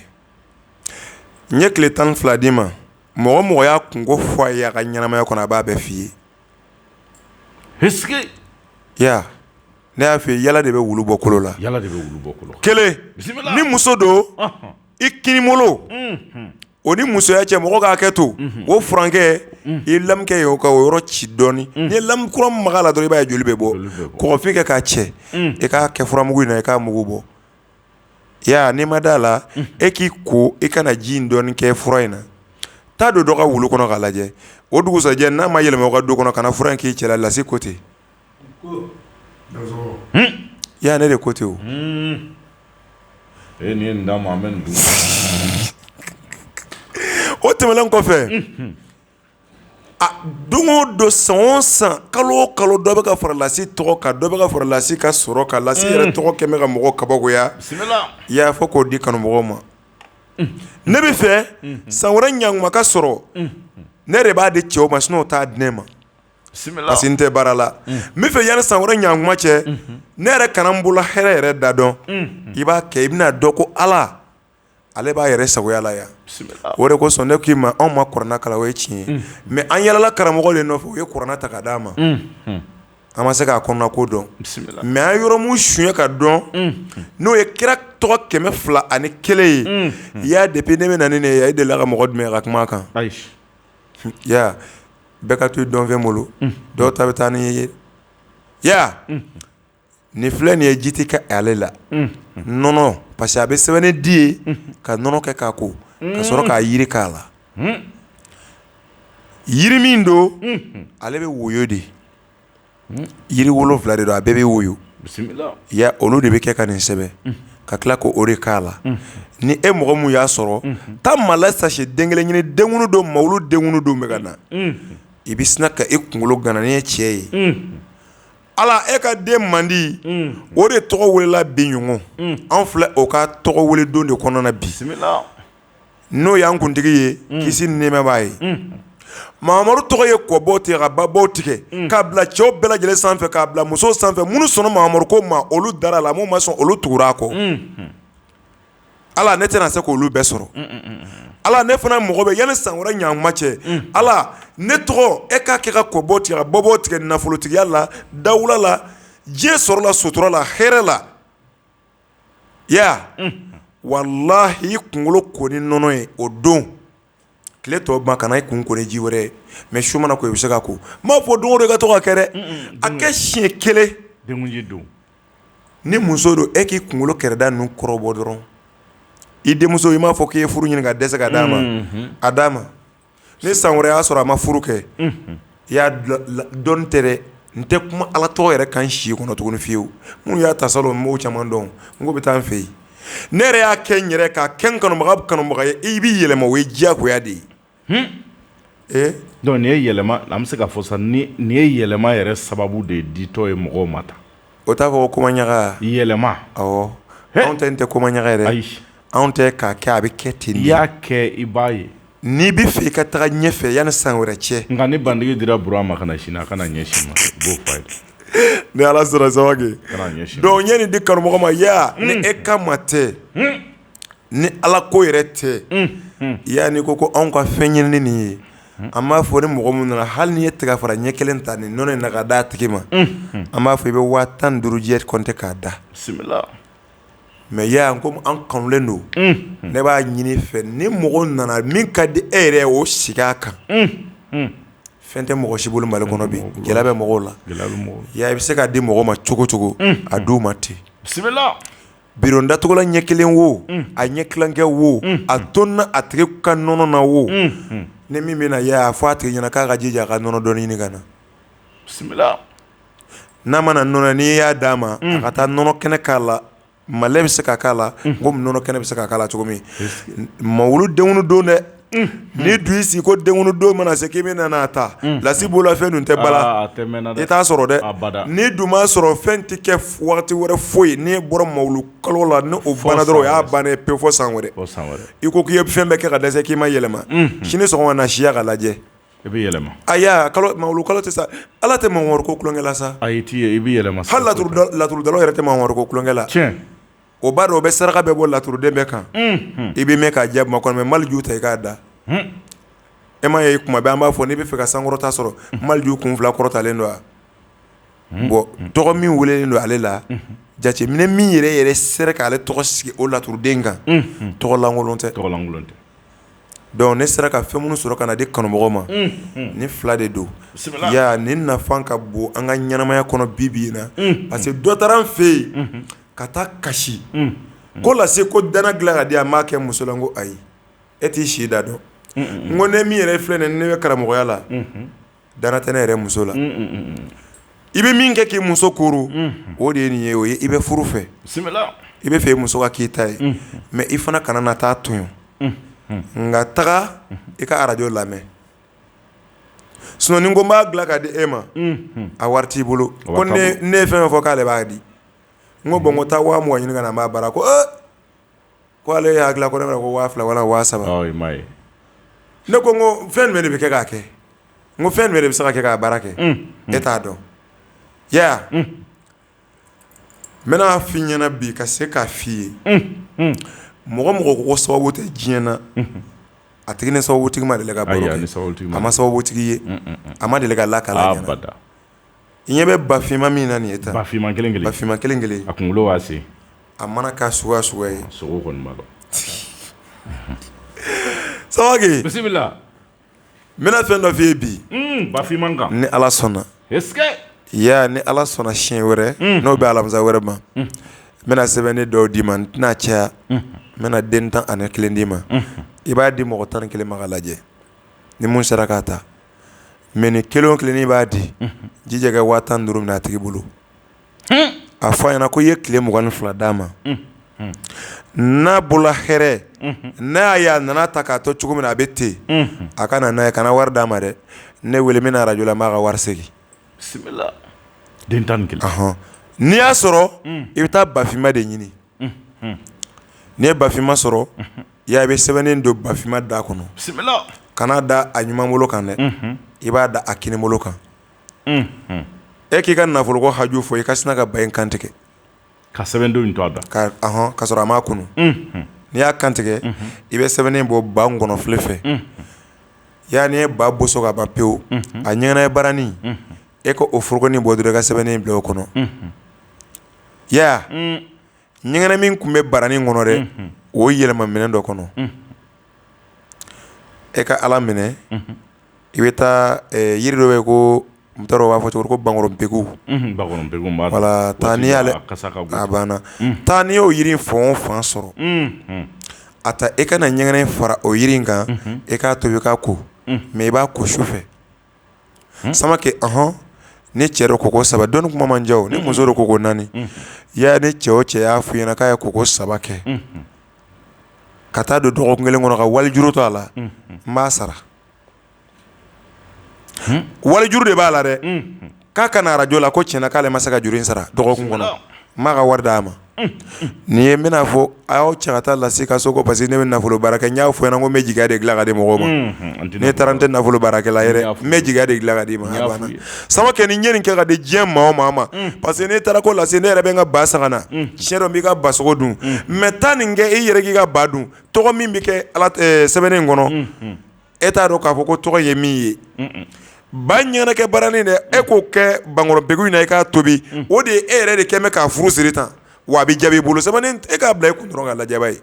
n ye tile 12 d'i ma mɔgɔ mɔgɔ y'a kungo fɔ a ye a ka ɲɛnamaya kɔnɔ a b'a bɛɛ f'i ye ya ne y'a f'i ye yala de bɛ wulu bɔ kolo la kelen ni muso don i kinibolo o ni musoya cɛ mɔgɔ k'a kɛ to o furankɛ i lamukɛ ye o ka o yɔrɔ ci dɔɔni ni ye lamu kura maga la dɔrɔn i b'a ye joli bɛ bɔ kɔgɔfin kɛ k'a cɛ i k'a kɛ furamugu in na i k'a mugu bɔ ya n'i ma d'a la e k'i ko i kana ji in dɔɔni kɛ fura in na taa don dɔ ka wulu kɔnɔ k'a lajɛ o dugusajɛ n'a ma yɛlɛma o ka du kɔnɔ kana fura in k'i cɛ la Lasi ko ten ya ne de ko ten o nin ye nin d'a ma an bɛ nin dun o tɛmɛnen kɔfɛ don o don san o san kalo o kalo dɔ bɛ ka fara Lasi tɔgɔ kan dɔ bɛ ka fara Lasi ka sɔrɔ kan Lasi yɛrɛ tɔgɔ kɛn bɛ ka mɔgɔ kabakoya i y'a fɔ k'o di kanumɔgɔw ma ne bɛ fɛ san wɛrɛ ɲankuma ka sɔrɔ ne de b'a di cɛw ma sinon o t'a di ne ma parce que n tɛ baara la n bɛ fɛ yanni san wɛrɛ ɲankuma cɛ ne yɛrɛ kana n bolo hɛrɛ yɛrɛ da dɔn i b'a kɛ i bɛna dɔn ko Ala ale b'a yɛrɛ sagoya la yan o de kosɔn ne k'i ma anw ma kuranna kalan o ye tiɲɛ ye mais an yalala karamɔgɔ de nɔfɛ o ye kuranna ta ka d'a ma an ma se k'a kɔnɔna ko dɔn mais an ye yɔrɔ mun suɲɛ ka dɔn n'o ye kira tɔgɔ 201 ye i y'a depuis ne bɛ na ni ne ye i delila ka mɔgɔ jumɛn ka kuma a kan ya bɛɛ ka to i dɔnfɛn bolo dɔw ta bɛ taa ni ye ya nin filɛ nin ye ji tɛ kɛ ale la nɔnɔ parce que a bɛ sɛbɛnni di ye ka nɔnɔ kɛ k'a ko ka sɔrɔ k'a yiri k'a la yiri min don ale bɛ woyo de yiri 7 de don a bɛɛ bɛ woyo ya olu de bɛ kɛ ka nin sɛbɛn ka tila k'o de k'a la ni e mɔgɔ mun y'a sɔrɔ taa mala sachet den kelen ɲini denkunu don mawulu denkunu don bɛ ka na i bɛ sina ka e kunkolo gana ni ye cɛ ye Ala e ka den mandi o de tɔgɔ welela bi ɲɔgɔn an filɛ o ka tɔgɔ wele don de kɔnɔna bi n'o y'an kuntigi ye kisi ni nɛɛma b'a ye Mahamadu tɔgɔ ye kɔbɔ tigɛ ka babaw tigɛ k'a bila cɛw bɛɛ lajɛlen sanfɛ k'a bila musow sanfɛ minnu sɔnna Mahamadu ko ma olu dara la mun ma sɔn olu tugura a kɔ Ala ne tɛna se k'olu bɛɛ sɔrɔ Ala ne fana mɔgɔ bɛ yanni san wɛrɛ ɲankuma cɛ Ala ne tɔgɔ e k'a kɛ ka kɔbɔ tigɛ ka babaw tigɛ nafolotigiya la dawula la diɲɛ sɔrɔla sutura la hɛrɛ la ya walahi i kunkolo ko ni nɔnɔ ye o don tile tɔ ban kana i kun ko ni ji wɛrɛ ye mais su mana ko i bɛ se ka ko m'a fɔ don o don i ka to ka kɛ dɛ a kɛ siɲɛ kelen ni muso don e k'i kunkolo kɛrɛda ninnu kɔrɔbɔ dɔrɔn i denmuso i m'a fɔ k'i ye furu ɲini ka dɛsɛ ka d'a ma a d'a ma ni san wɛrɛ y'a sɔrɔ a ma furu kɛ i y'a dɔnni tɛ dɛ n tɛ kuma Ala tɔgɔ yɛrɛ kan si kɔnɔ tuguni fiyewu minnu y'a ta salon n b'o caman dɔn n ko bɛ taa n fɛ yen ne yɛrɛ y'a kɛ n yɛrɛ k'a kɛ n kanubaga ye i b'i yɛlɛma o ye diyagoya de ye donc nin ye yɛlɛma an bɛ se k'a fɔ sa nin ye yɛlɛma yɛrɛ sababu de ditɔ ye mɔgɔw ma tan o t'a fɔ ko komaɲaga yɛlɛma awɔ anw tɛ n tɛ komaɲaga yɛrɛ ayi anw tɛ k'a kɛ a bɛ kɛ ten i y'a kɛ i b'a ye n'i bɛ fɛ i ka taga ɲɛfɛ yanni san wɛrɛ cɛ nka ni bandigi dira Burama ma ka na sini a kana ɲɛsin ma i b'o fɔ a ye ni Ala sera Samake donc ɲɛ nin di kanumɔgɔ ma ya ni e kama tɛ ni Ala ko yɛrɛ tɛ ya ni ko anw ka fɛn ɲinini nin ye an b'a fɔ ni mɔgɔ min nana hali ni ye tigɛ fara ɲɛ kelen ta nin nɔnɔ in na ka d'a tigi ma an b'a fɔ i bɛ 15 jɛ compter k'a da mais ya ko an kanulen don ne b'a ɲini fɛ ni mɔgɔ nana min ka di e yɛrɛ o sigi a kan fɛn tɛ mɔgɔ si bolo Mali kɔnɔ bi gɛlɛya bɛ mɔgɔw la ya i bɛ se k'a di mɔgɔ ma cogo cogo a d'u ma ten bisimila bidon datugulan ɲɛ kelen wo a ɲɛ kilankɛ wo a tonna a tigi ka nɔnɔ na wo ni min bɛna a fɔ a tigi ɲɛna k'a ka jija a ka nɔnɔ dɔɔni ɲini ka na bisimila n'a mana nɔnɔ n'i y'a d'a ma a ka taa nɔnɔ kɛnɛ k'a la malɛ bɛ se ka k'a la komi nɔnɔ kɛnɛ bɛ se ka k'a la cogo min mawulu denkundi don dɛ ni du i sigi ko denkundi don mana se k'i bɛ na n'a ta lasi b'o la fɛn dun tɛ bala i t'a sɔrɔ dɛ ni dun m'a sɔrɔ fɛn tɛ kɛ wagati wɛrɛ foyi n'i bɔra mawulu kalo la ni o banna dɔrɔn o y'a bannen pewu fɔ san wɛrɛ i ko k'i ye fɛn bɛɛ kɛ ka dɛsɛ k'i ma yɛlɛma sini sɔgɔma na siya ka lajɛ i bɛ yɛlɛma aya mawulu kalo tɛ sa ala tɛ mangoro ko kulonkɛ la sa ayi t'i ye i bɛ yɛlɛma hali laturudalaw yɛrɛ tɛ mangoro ko kulonkɛ la tiɲɛ o b'a dɔn o bɛ saraka bɛɛ bɔ laturuden bɛɛ kan i bɛ mɛn k'a jaabi ma kɔnɔ mɛ maliju ta i k'a da e ma ye kuma bɛɛ an b'a fɔ n'i bɛ fɛ ka sankɔrɔta sɔrɔ maliju kun fila kɔrɔtalen don wa bɔn tɔgɔ min welelen don ale la jateminɛ min yɛrɛ sera k'ale tɔgɔ sigi o laturuden kan tɔgɔ lankolon tɛ donc ne sera ka fɛn minnu sɔrɔ ka na di kanumɔgɔw ma ni fila de don ya nin nafan ka bon an ka ɲɛnamaya kɔnɔ bi in na parce que dɔ taara an fɛ yen ka taa kasi ko lase ko dana dilan ka di a m'a kɛ muso la n ko ayi e t'i si da dɔn n ko ne min yɛrɛ filɛ nin ne bɛ karamɔgɔya la dana tɛ ne yɛrɛ muso la i bɛ min kɛ k'i muso koro o de ye nin ye o ye i bɛ furu fɛ i bɛ fɛ i muso ka k'i ta ye mais i fana kana na taa tɔɲɔ nka taga i ka radio lamɛn sinon ni n ko n b'a dilan ka di e ma a wari t'i bolo ko ne ye fɛn fɔ k'ale b'a di n ko bɔn ko taa 20,000 ɲini ka na n b'a bara ko ko ale hakili ko ne bɛna ko 2,000 wala 3,000 ne ko n ko fɛn jumɛn de bɛ kɛ k'a kɛ n ko fɛn jumɛn de bɛ se ka kɛ k'a baara kɛ e t'a dɔn ya n bɛna f'i ɲɛna bi ka se k'a f'i ye mɔgɔ ko sababu tɛ diɲɛ na a tigi ni sababutigi ma deli ka baro kɛ a ma sababutigi ye a ma deli ka lakala ɲɛna i ɲɛ bɛ bafima min na nin ye tan bafima kelen a kunkolo b'a se a mana k'a suguya ye sogo kɔni b'a dɔn Sabaki bisimila n bɛna fɛn dɔ f'i ye bi bafima kan ni ala sɔnna ya ni ala sɔnna siɲɛ wɛrɛ n'o bɛ alamisa wɛrɛ ma n bɛna sɛbɛnni dɔw d'i ma n tɛna caya n bɛna den 11 d'i ma i b'a di mɔgɔ 11 ma ka lajɛ ni mun sera k'a ta mais ni kelen o kelen n'i b'a di jija kɛ 15,000 minɛ a tigi bolo a fɔ a ɲɛna ko i ye tile 22 d'a ma n'a bolola hɛrɛ n'a y'a ye a nana ta k'a to cogo min na a bɛ ten a ka na n'a ye kana wari d'a ma dɛ ne wele n bɛna radio la n b'a ka wari segin bisimila den 11 n'i y'a sɔrɔ i bɛ taa bafima de ɲini n'i ye bafima sɔrɔ i bɛ sɛbɛnnen don bafima da kɔnɔ kana da a ɲuman bolo kan dɛ i b'a da a kini bolo kan e k'i ka nafolo ko haju fɔ i ka sina ka ba in kantigɛ ka sɛbɛndenw in to a da ka sɔrɔ a m'a kunu n'i y'a kantigɛ i bɛ sɛbɛnnen bɔ ba ngɔnɔ file fɛ n'i ye ba boso ka ban pewu a ɲɛgɛnɛ baranin e ko o forokoni bɔ dɔrɔn i ka sɛbɛnnen bila o kɔnɔ ɲɛgɛnɛ min tun bɛ baranin kɔnɔ dɛ o yɛlɛma minɛn dɔ kɔnɔ e ka ala minɛ i bɛ taa yiri dɔ bɛ yen ko n t'a dɔn u b'a fɔ cogo ko bankɔrɔnpegu wala taa n'i y'ale a banna taa n'i y'o yiri fan o fan sɔrɔ a ta e ka na ɲɛgɛnɛ fara o yiri in kan e k'a tobi k'a ko mais i b'a ko su fɛ Samake ni cɛ dɔ koko 3 dɔnni kuma man diya o ni muso dɔ koko 4 ni cɛ o cɛ y'a f'i ɲɛna k'a ye koko 3 kɛ ka taa don dɔgɔkun kelen kɔnɔ ka walijuru to a la n b'a sara walijuru de b'a la dɛ k'a ka na radio la ko tiɲɛna k'ale ma se ka juru in sara dɔgɔkun kɔnɔ n b'a ka wari d'a ma nin ye n bɛna fɔ a y'aw cɛ ka taa lase ka so ko parce que ne bɛ nafolo baara kɛ n y'a fɔ ɲɛna ko n bɛ jigiya de dilan ka di mɔgɔw ma ne taara n tɛ nafolo baarakɛla yɛrɛ n bɛ jigiya de dilan ka di ma a banna Samake ni ɲɛ nin kɛ ka di diɲɛ maa o maa ma parce que ne taara ko lase ne yɛrɛ bɛ n ka ba san ka na tiɲɛ dɔ n b'i ka ba sogo dun mais taa nin kɛ i yɛrɛ k'i ka ba dun tɔgɔ min bɛ kɛ sɛbɛnnen in kɔnɔ e t'a dɔn k'a fɔ ko tɔgɔ ye min ye ba ɲɛgɛnɛkɛ baranin dɛ e k'o kɛ bankɔrɔnpegu in na i k'a tobi o de ye e yɛrɛ de kɛ mɛ k'a furu siri tan wa a bɛ jaabi i bolo sɛbɛnnen e k'a bila i kun dɔrɔn ka lajɛ b'a ye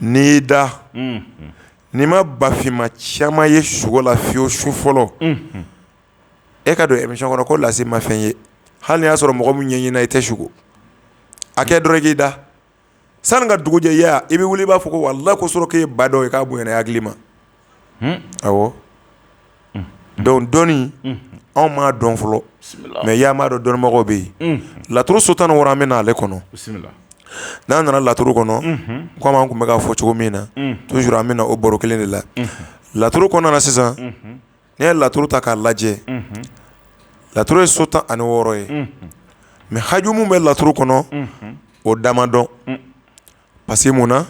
n'i da n'i ma bafima caman ye sugo la fiyewu su fɔlɔ e ka don émission kɔnɔ ko lase ma fɛn ye hali n'i y'a sɔrɔ mɔgɔ min ɲɛɲinina i tɛ sugo a kɛ dɔrɔn k'i da sani ka dugu jɛ i bɛ wuli i b'a fɔ ko walahi ko sɔrɔ k'e ye ba dɔ ye k'a bonyana i hakili ma awɔ donc dɔnni anw m'a dɔn fɔlɔ mais y'a m'a dɔn dɔnnibagaw bɛ yen laturu so 16 an bɛ na ale kɔnɔ n'an nana laturu kɔnɔ komi an tun bɛ k'a fɔ cogo min na toujours an bɛ na o baro kelen de la laturu kɔnɔna na sisan n'i ye laturu ta k'a lajɛ laturu ye so 16 ye mais haju mun bɛ laturu kɔnɔ o dama dɔn parce que mun na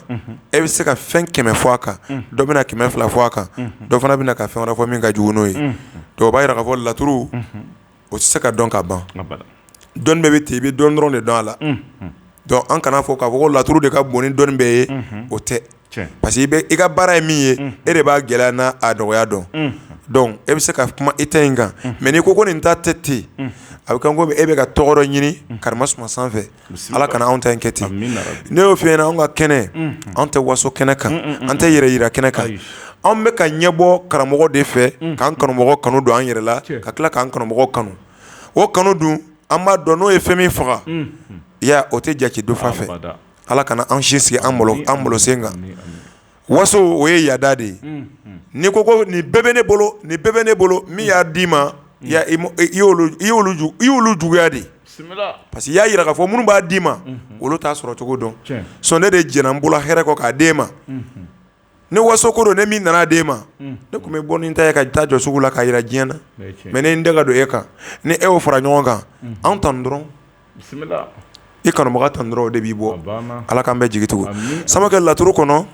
e bɛ se ka fɛn 100 fɔ a kan dɔ bɛna 200 fɔ a kan dɔ fana bɛna ka fɛn wɛrɛ fɔ min ka jugu n'o ye donc o b'a yira k'a fɔ laturu o tɛ se ka dɔn ka ban dɔnni bɛɛ bɛ ten i bɛ dɔn dɔrɔn de dɔn a la donc an kana fɔ k'a fɔ ko laturu de ka bon ni dɔnni bɛɛ ye o tɛ parce que i ka baara ye min ye e de b'a gɛlɛya n'a nɔgɔya dɔn donc e bɛ se ka kuma i ta in kan mais n'i ko ko nin ta tɛ ten a bɛ kɛ komi e bɛ ka tɔgɔ dɔ ɲini karima suma sanfɛ ala kana anw ta in kɛ ten ne y'o f'i ɲɛna anw ka kɛnɛ anw tɛ waso kɛnɛ kan an tɛ yɛrɛ yira kɛnɛ kan anw bɛ ka ɲɛbɔ karamɔgɔ de fɛ k'an kanumɔgɔ kanu don an yɛrɛ la ka tila k'an kanumɔgɔ kanu o kanu dun an b'a dɔn n'o ye fɛn min faga ya o tɛ jate dɔ fa fɛ ala kana an si sigi an bolo sen kan waso o ye yaada de ye n'i ko ko nin bɛɛ bɛ ne bolo nin bɛɛ bɛ ne bolo min y'a d'i ma i y'olu juguya de parce que i y'a yira k'a fɔ minnu b'a d'i ma olu t'a sɔrɔ cogo dɔn sɔn ne de jɛnna n bolo hɛrɛ kɔ k'a d'e ma ni waso ko don ne min nana d'e ma ne tun bɛ bɔ ni n ta ye ka taa jɔ sugu la k'a yira diɲɛ na mais ne n tɛ ka don e kan ni e y'o fara ɲɔgɔn kan anw tan dɔrɔn i kanubaga tan dɔrɔn o de b'i bɔ ala k'an bɛɛ jigi tugu samakɛ laturu kɔnɔ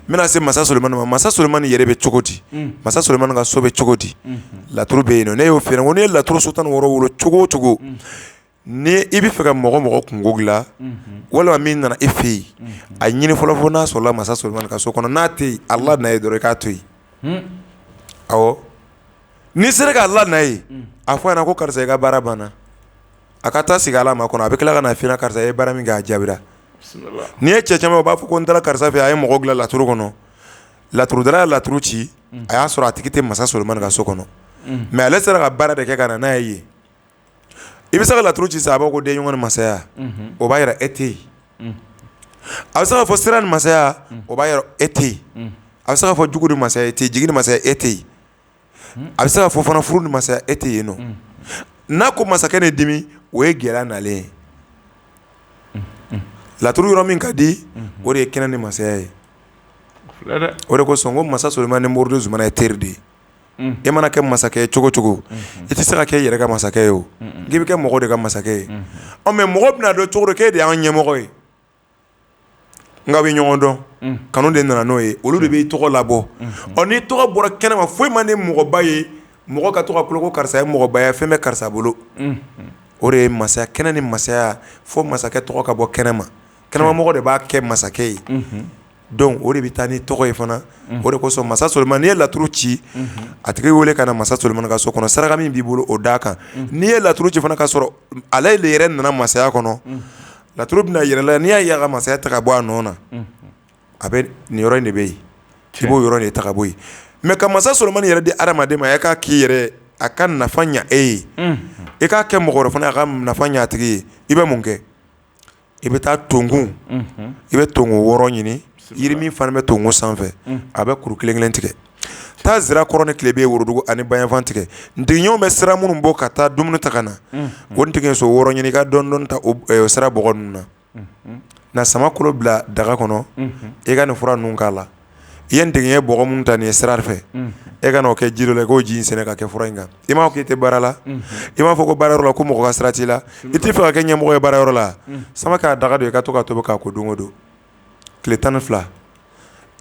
n bɛna se masa Solomani ma masa Solomani yɛrɛ bɛ cogo di masa Solomani ka so bɛ cogo di laturu bɛ yen nɔ ne y'o f'i ɲɛna ko n'i ye laturu so 16 wolo cogo o cogo ni i bɛ fɛ ka mɔgɔ kungo dilan walima min nana e fɛ yen a ɲini fɔlɔ fɔ n'a sɔrɔla masa Solomani ka so kɔnɔ n'a tɛ yen ala na ye dɔrɔn i k'a to yen awɔ n'i sera ka ala na ye a fɔ a ɲɛna ko karisa i ka baara banna a ka taa sigi ala ma kɔnɔ a bɛ tila ka na f'i ɲɛna karisa i ye baara min kɛ a jaabira n'i ye cɛ caman u b'a fɔ ko n taara karisa fɛ a ye mɔgɔ dilan laturu kɔnɔ laturudala ye laturu ci a y'a sɔrɔ a tigi tɛ masa Solomani ka so kɔnɔ mais ale sera ka baara de kɛ ka na n'a ye yen i bɛ se ka laturu ci sisan a b'a fɔ ko den ɲɔgɔn ni masaya o b'a yira e tɛ yen a bɛ se ka fɔ sira ni masaya o b'a yira e tɛ yen a bɛ se ka fɔ jugu ni masaya e tɛ yen jigi ni masaya e tɛ yen a bɛ se ka fɔ fana furu ni masaya e tɛ yen nɔ n'a ko masakɛ ni dimi o ye gɛlɛya nalen ye laturu yɔrɔ min ka di o de ye kɛnɛ ni masaya ye o de kosɔn ko masa Solomani ni Morido Zumana ye teri de ye e mana kɛ masakɛ ye cogo cogo i tɛ se ka kɛ i yɛrɛ ka masakɛ ye o k'i bɛ kɛ mɔgɔ de ka masakɛ ye mais mɔgɔ bɛna dɔn cogo dɔ k'e de y'an ɲɛmɔgɔ ye nka bɛ ɲɔgɔn dɔn kanu de nana n'o ye olu de b'i tɔgɔ labɔ n'i tɔgɔ bɔra kɛnɛma foyi man di mɔgɔba ye mɔgɔ ka to ka kulo ko karisa ye mɔgɔba ye fɛn bɛ karisa bolo o de ye masaya kɛnɛ ni masaya fo masakɛ tɔgɔ ka bɔ kɛnɛma kɛnɛmamɔgɔ de b'a kɛ masakɛ ye donc o de bɛ taa ni tɔgɔ ye fana o de kosɔn masa Solomani n'i ye laturu ci a tigi wele ka na masa Solomani ka so kɔnɔ saraka min b'i bolo o d'a kan n'i ye laturu ci fana ka sɔrɔ ale de yɛrɛ nana masaya kɔnɔ laturu bɛna yɛrɛ la n'i y'a ye a ka masaya ta ka bɔ a nɔ na a bɛ nin yɔrɔ in de bɛ yen i b'o yɔrɔ in de ta ka bɔ yen mais ka masa Solomani yɛrɛ di adamaden ma e k'a k'i yɛrɛ a ka nafa ɲa e ye i k'a kɛ mɔgɔ wɛrɛ fana a ka nafa ɲa a tigi ye i bɛ mun kɛ i bɛ taa tonkun i bɛ tongo 6 ɲini yiri min fana bɛ tongo sanfɛ a bɛ kuru kelen kelen tigɛ taa zira kɔrɔ ni tilebe worodugu ani bayanfan tigɛ ntigiɲɛw bɛ sira minnu bɔ ka taa dumuni ta ka na o ntigiɲɛso 6 ɲini i ka dɔɔni ta o sira bɔgɔ ninnu na na sama kolo bila daga kɔnɔ i ka nin fura ninnu k'a la i ye ntigiɲɛ bɔgɔ minnu ta nin ye sira fɛ e ka n'o kɛ ji dɔ la i k'o ji in sɛnɛ ka kɛ fura in kan i m'a fɔ k'i tɛ baara la i m'a fɔ ko baarayɔrɔ la ko mɔgɔ ka sira t'i la i t'i fɛ ka kɛ ɲɛmɔgɔ ye baarayɔrɔ la sama k'a daga don i ka to ka tobi k'a ko don o don tile 12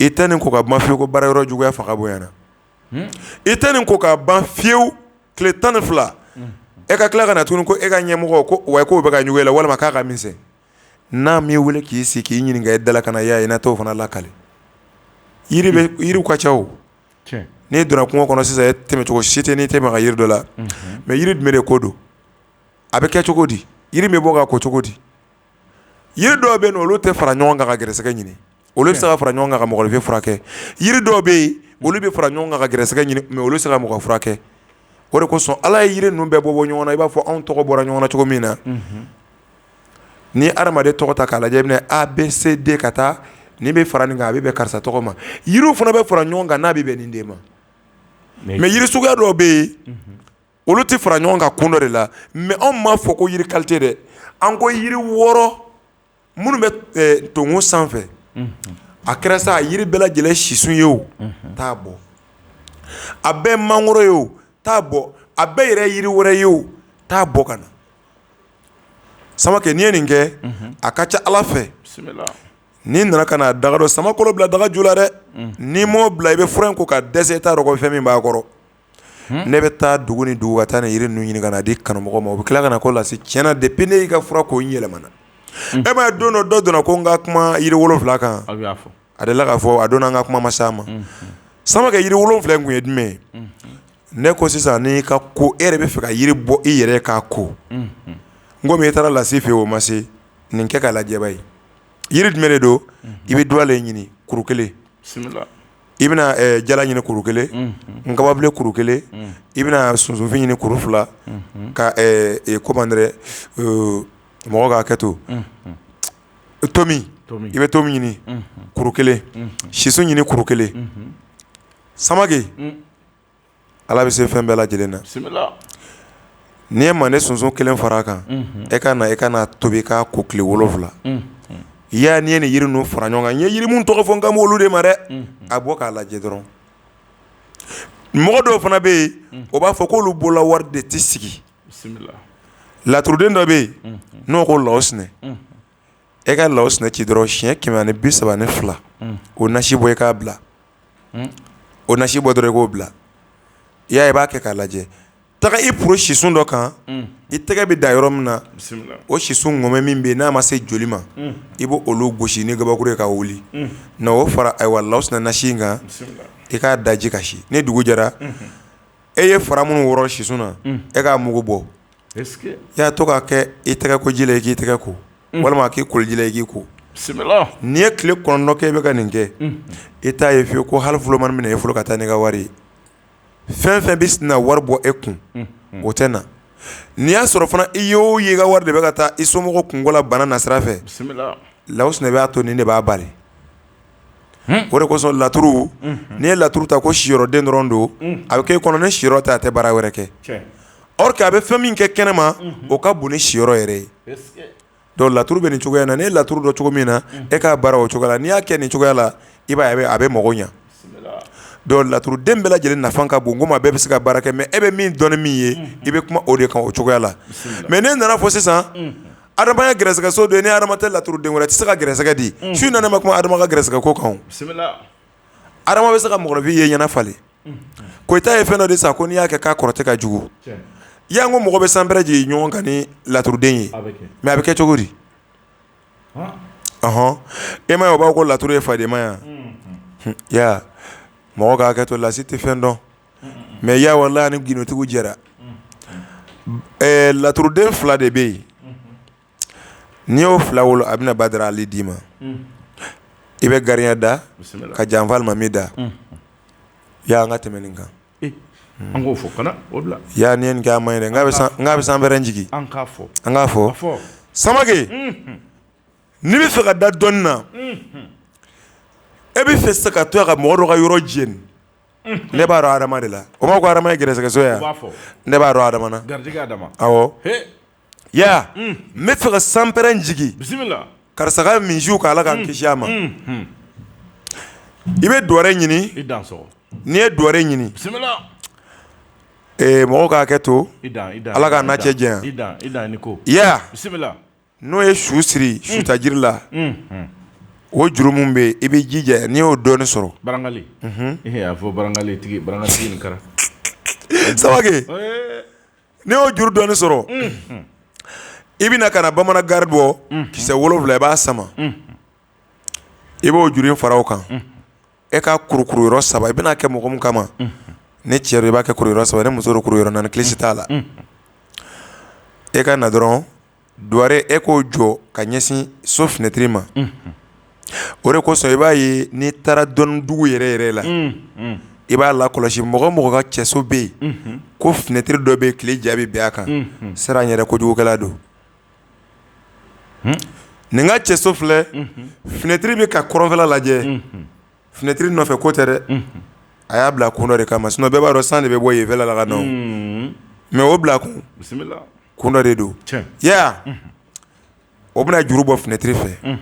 i tɛ nin ko ka ban fiyewu ko baarayɔrɔ juguya fanga bonyana i tɛ nin ko ka ban fiyewu tile 12 e ka tila ka na tuguni ko e ka ɲɛmɔgɔ ko wa k'o bɛ ka ɲugu e la walima k'a ka misɛn n'a m'i wele k'i sigi k'i ɲininka e dala ka na y'a ye n'a t'o fana lakale yiriw ka ca o n'i donna kungo kɔnɔ sisan e tɛmɛ cogo si tɛ n'i tɛmɛ ka yiri dɔ la mais yiri jumɛn de ko don a bɛ kɛ cogo di yiri bɛ bɔ ka ko cogo di yiri dɔw bɛ yen nɔ olu tɛ fara ɲɔgɔn kan ka gɛrɛsɛgɛ ɲini olu bɛ se ka fara ɲɔgɔn kan ka mɔgɔninfin furakɛ yiri dɔw bɛ yen olu bɛ fara ɲɔgɔn kan ka gɛrɛsɛgɛ ɲini mais olu bɛ se ka mɔgɔ furakɛ o de kosɔn Ala ye yiri ninnu bɛɛ bɔ ɲɔgɔn na i b'a fɔ anw tɔgɔ bɔra ɲɔgɔn na cogo min na ni adamaden tɔgɔ ta k'a lajɛ i bɛna A B C D ka taa ni bɛ fara nin kan a bɛ bɛn karisa tɔgɔ ma yiriw fana bɛ fara ɲɔgɔn kan n'a bɛ bɛn nin de ma mais yiri suguya dɔw bɛ yen olu tɛ fara ɲɔgɔn kan kun dɔ de la mais anw m'a fɔ ko yiri qualité dɛ an ko yiri 6 minnu bɛ tongo sanfɛ a kɛra sa yiri bɛɛ lajɛlen sisun ye o t'a bɔ a bɛɛ mangoro ye o t'a bɔ a bɛɛ yɛrɛ yiri wɛrɛ ye o t'a bɔ ka na Samakɛ n'i ye nin kɛ a ka ca Ala fɛ n'i nana ka na daga dɔ Samakɔrɔ bila daga ju la dɛ n'i m'o bila i bɛ fura in ko ka dɛsɛ i t'a dɔn ko fɛn min b'a kɔrɔ ne bɛ taa dugu ni dugu ka taa nin yiri ninnu ɲini ka na di kanumɔgɔw ma u bɛ tila ka na ko lase tiɲɛna depuis ne y'i ka fura ko n yɛlɛmana e m'a ye don dɔ donna ko n ka kuma yiri 7 kan a delila k'a fɔ a donna n ka kuma ma s'a ma Samakɛ yiri 7 in kun ye jumɛn ye ne ko sisan n'i ka ko e yɛrɛ bɛ fɛ ka yiri bɔ i yɛrɛ k'a ko n ko min i taara lase fɛ o ma se nin kɛ k'a lajɛ ba ye yiri jumɛn de don i bɛ duwalen ɲini kuru kelen i bɛna jala ɲini kuru kelen nkababile kuru kelen i bɛna sunsunfin ɲini kuru 2 ka comment dirais mɔgɔ k'a kɛ to tomi i bɛ tomi ɲini kuru kelen sisu ɲini kuru kelen Samakɛ Ala bɛ se fɛn bɛɛ lajɛlen na n'i ye mande sunsun kelen fara a kan e ka na tobi k'a ko tile 7 ya n'i ye nin yiri ninnu fara ɲɔgɔn kan n ye yiri mun tɔgɔ fɔ n kan b'olu de ma dɛ a bɔ k'a lajɛ dɔrɔn mɔgɔ dɔw fana bɛ yen o b'a fɔ k'olu bolola wari de tɛ sigi laturuden dɔ bɛ yen n'o ko Lawusinɛ e ka Lawusinɛ ci dɔrɔn siɲɛ 132 o nasi bɔ i k'a bila o nasi bɔ dɔrɔn i k'o bila i y'a ye i b'a kɛ k'a lajɛ taga i puro sisun dɔ kan i tɛgɛ bɛ da yɔrɔ min na o sisun ŋɔmɛ min bɛ yen n'a ma se joli ma i b'o olu gosi ni gabakuru ye ka wuli na o fara ayiwa Lawusinɛ nasi in kan i k'a daji kasi ni dugu jɛra e ye fara minnu wɔrɔ sisun na e k'a mugu bɔ i y'a to k'a kɛ i tɛgɛ ko ji la i k'i tɛgɛ ko walima k'i koli ji la i k'i ko n'i ye tile 9 kɛ i bɛ ka nin kɛ i t'a ye fiyewu ko hali fulomani minɛ i fɔlɔ ka taa n'i ka wari ye fɛn fɛn bɛ sina wari bɔ e kun o tɛ na n'i y'a sɔrɔ fana i y'o ye i ka wari de bɛ ka taa i somɔgɔw kungo la bana na sira fɛ Lawusinɛ b'a to nin de b'a bali o de kosɔn laturu n'i ye laturu ta ko siyɔrɔden dɔrɔn don a bɛ k'e kɔnɔ ni siyɔrɔ tɛ a tɛ baara wɛrɛ kɛ or que a bɛ fɛn min kɛ kɛnɛma o ka bon ni siyɔrɔ yɛrɛ ye donc laturu bɛ nin cogoya na n'i ye laturu dɔn cogo min na e k'a baara o cogoya la n'i y'a kɛ nin cogoya la i b'a ye a bɛ mago ɲa donc laturuden bɛɛ lajɛlen nafa ka bon komi a bɛɛ bɛ se ka baara kɛ mais e bɛ min dɔn ni min ye i bɛ kuma o de kan o cogoya la mais ne nana fɔ sisan adamaya gɛrɛsɛgɛso dɔ ye ni adama tɛ laturuden wɛrɛ tɛ se ka gɛrɛsɛgɛ di su nana ma kuma adama ka gɛrɛsɛgɛ ko kan adama bɛ se ka mɔgɔninfin ye ɲɛna falen Koyita ye fɛn dɔ de sa ko n'i y'a kɛ k'a kɔrɔ tɛ ka jugu i y'an ko mɔgɔ bɛ sanpɛrɛ jigin ɲɔgɔn kan ni laturuden ye mais a bɛ kɛ cogo di e ma ye o b'a ko laturu ye fadenya ya mɔgɔ k'a kɛ to lasi tɛ fɛn dɔn mais ya walahi ni gindotigiw jɛra laturuden 2 de bɛ yen n'i y'o 2 wolo a bɛna Badara Ali d'i ma i bɛ garinya da ka janfa alimami da ya an ka tɛmɛ nin kan an k'o fɔ kana o bila ya ni ye nin kɛ a ma ɲi dɛ n k'a bɛ sanpɛrɛ jigin an k'a fɔ Samakɛ n'i bɛ fɛ ka da dɔnni na e bɛ fɛ sisan ka to yan ka mɔgɔ dɔ ka yɔrɔ jeni ne b'a dɔn Adama de la o ma ko Adama ye gɛrɛsɛgɛso ye ne b'a dɔn Adama na awɔ ya n bɛ fɛ ka sanpɛrɛ jigin karisa ka misiw k'Ala k'an kisi a ma i bɛ dɔwɛrɛ ɲini n'i ye dɔwɛrɛ ɲini mɔgɔw k'a kɛ to Ala k'a n'a cɛ janya ya n'o ye su siri sutajiri la o juru min bɛ yen i bɛ jija n'i y'o dɔɔni sɔrɔ barangali a fɔ barangali tigi nin kara Samakɛ n'i y'o juru dɔɔni sɔrɔ i bɛna ka na bamanan gari bɔ kisɛ 7 i b'a sama i b'o juru in fara o kan e ka kurukuru yɔrɔ 3 i bɛna kɛ mɔgɔ min kama ni cɛ do i b'a kɛ kuru yɔrɔ 3 ni muso do kuru yɔrɔ 4 kilisi t'a la e ka na dɔrɔn duware e k'o jɔ ka ɲɛsin so fenêtre ma o de kosɔn i b'a ye n'i taara dɔnnidugu yɛrɛ la i b'a la kɔlɔsi mɔgɔ mɔgɔ ka cɛso bɛ yen ko fenêtre dɔ bɛ yen tile jaabi bɛɛ a kan sera n yɛrɛ kojugukɛla don nin ka cɛso filɛ fenêtre bɛ ka kɔrɔnfɛla lajɛ fenêtre nɔfɛ ko tɛ dɛ a y'a bila kun dɔ de kama sinon bɛɛ b'a dɔn san de bɛ bɔ yen fɛla la ka nɔ mais o bila kun kun dɔ de don yeah o bɛna juru bɔ fenêtre fɛ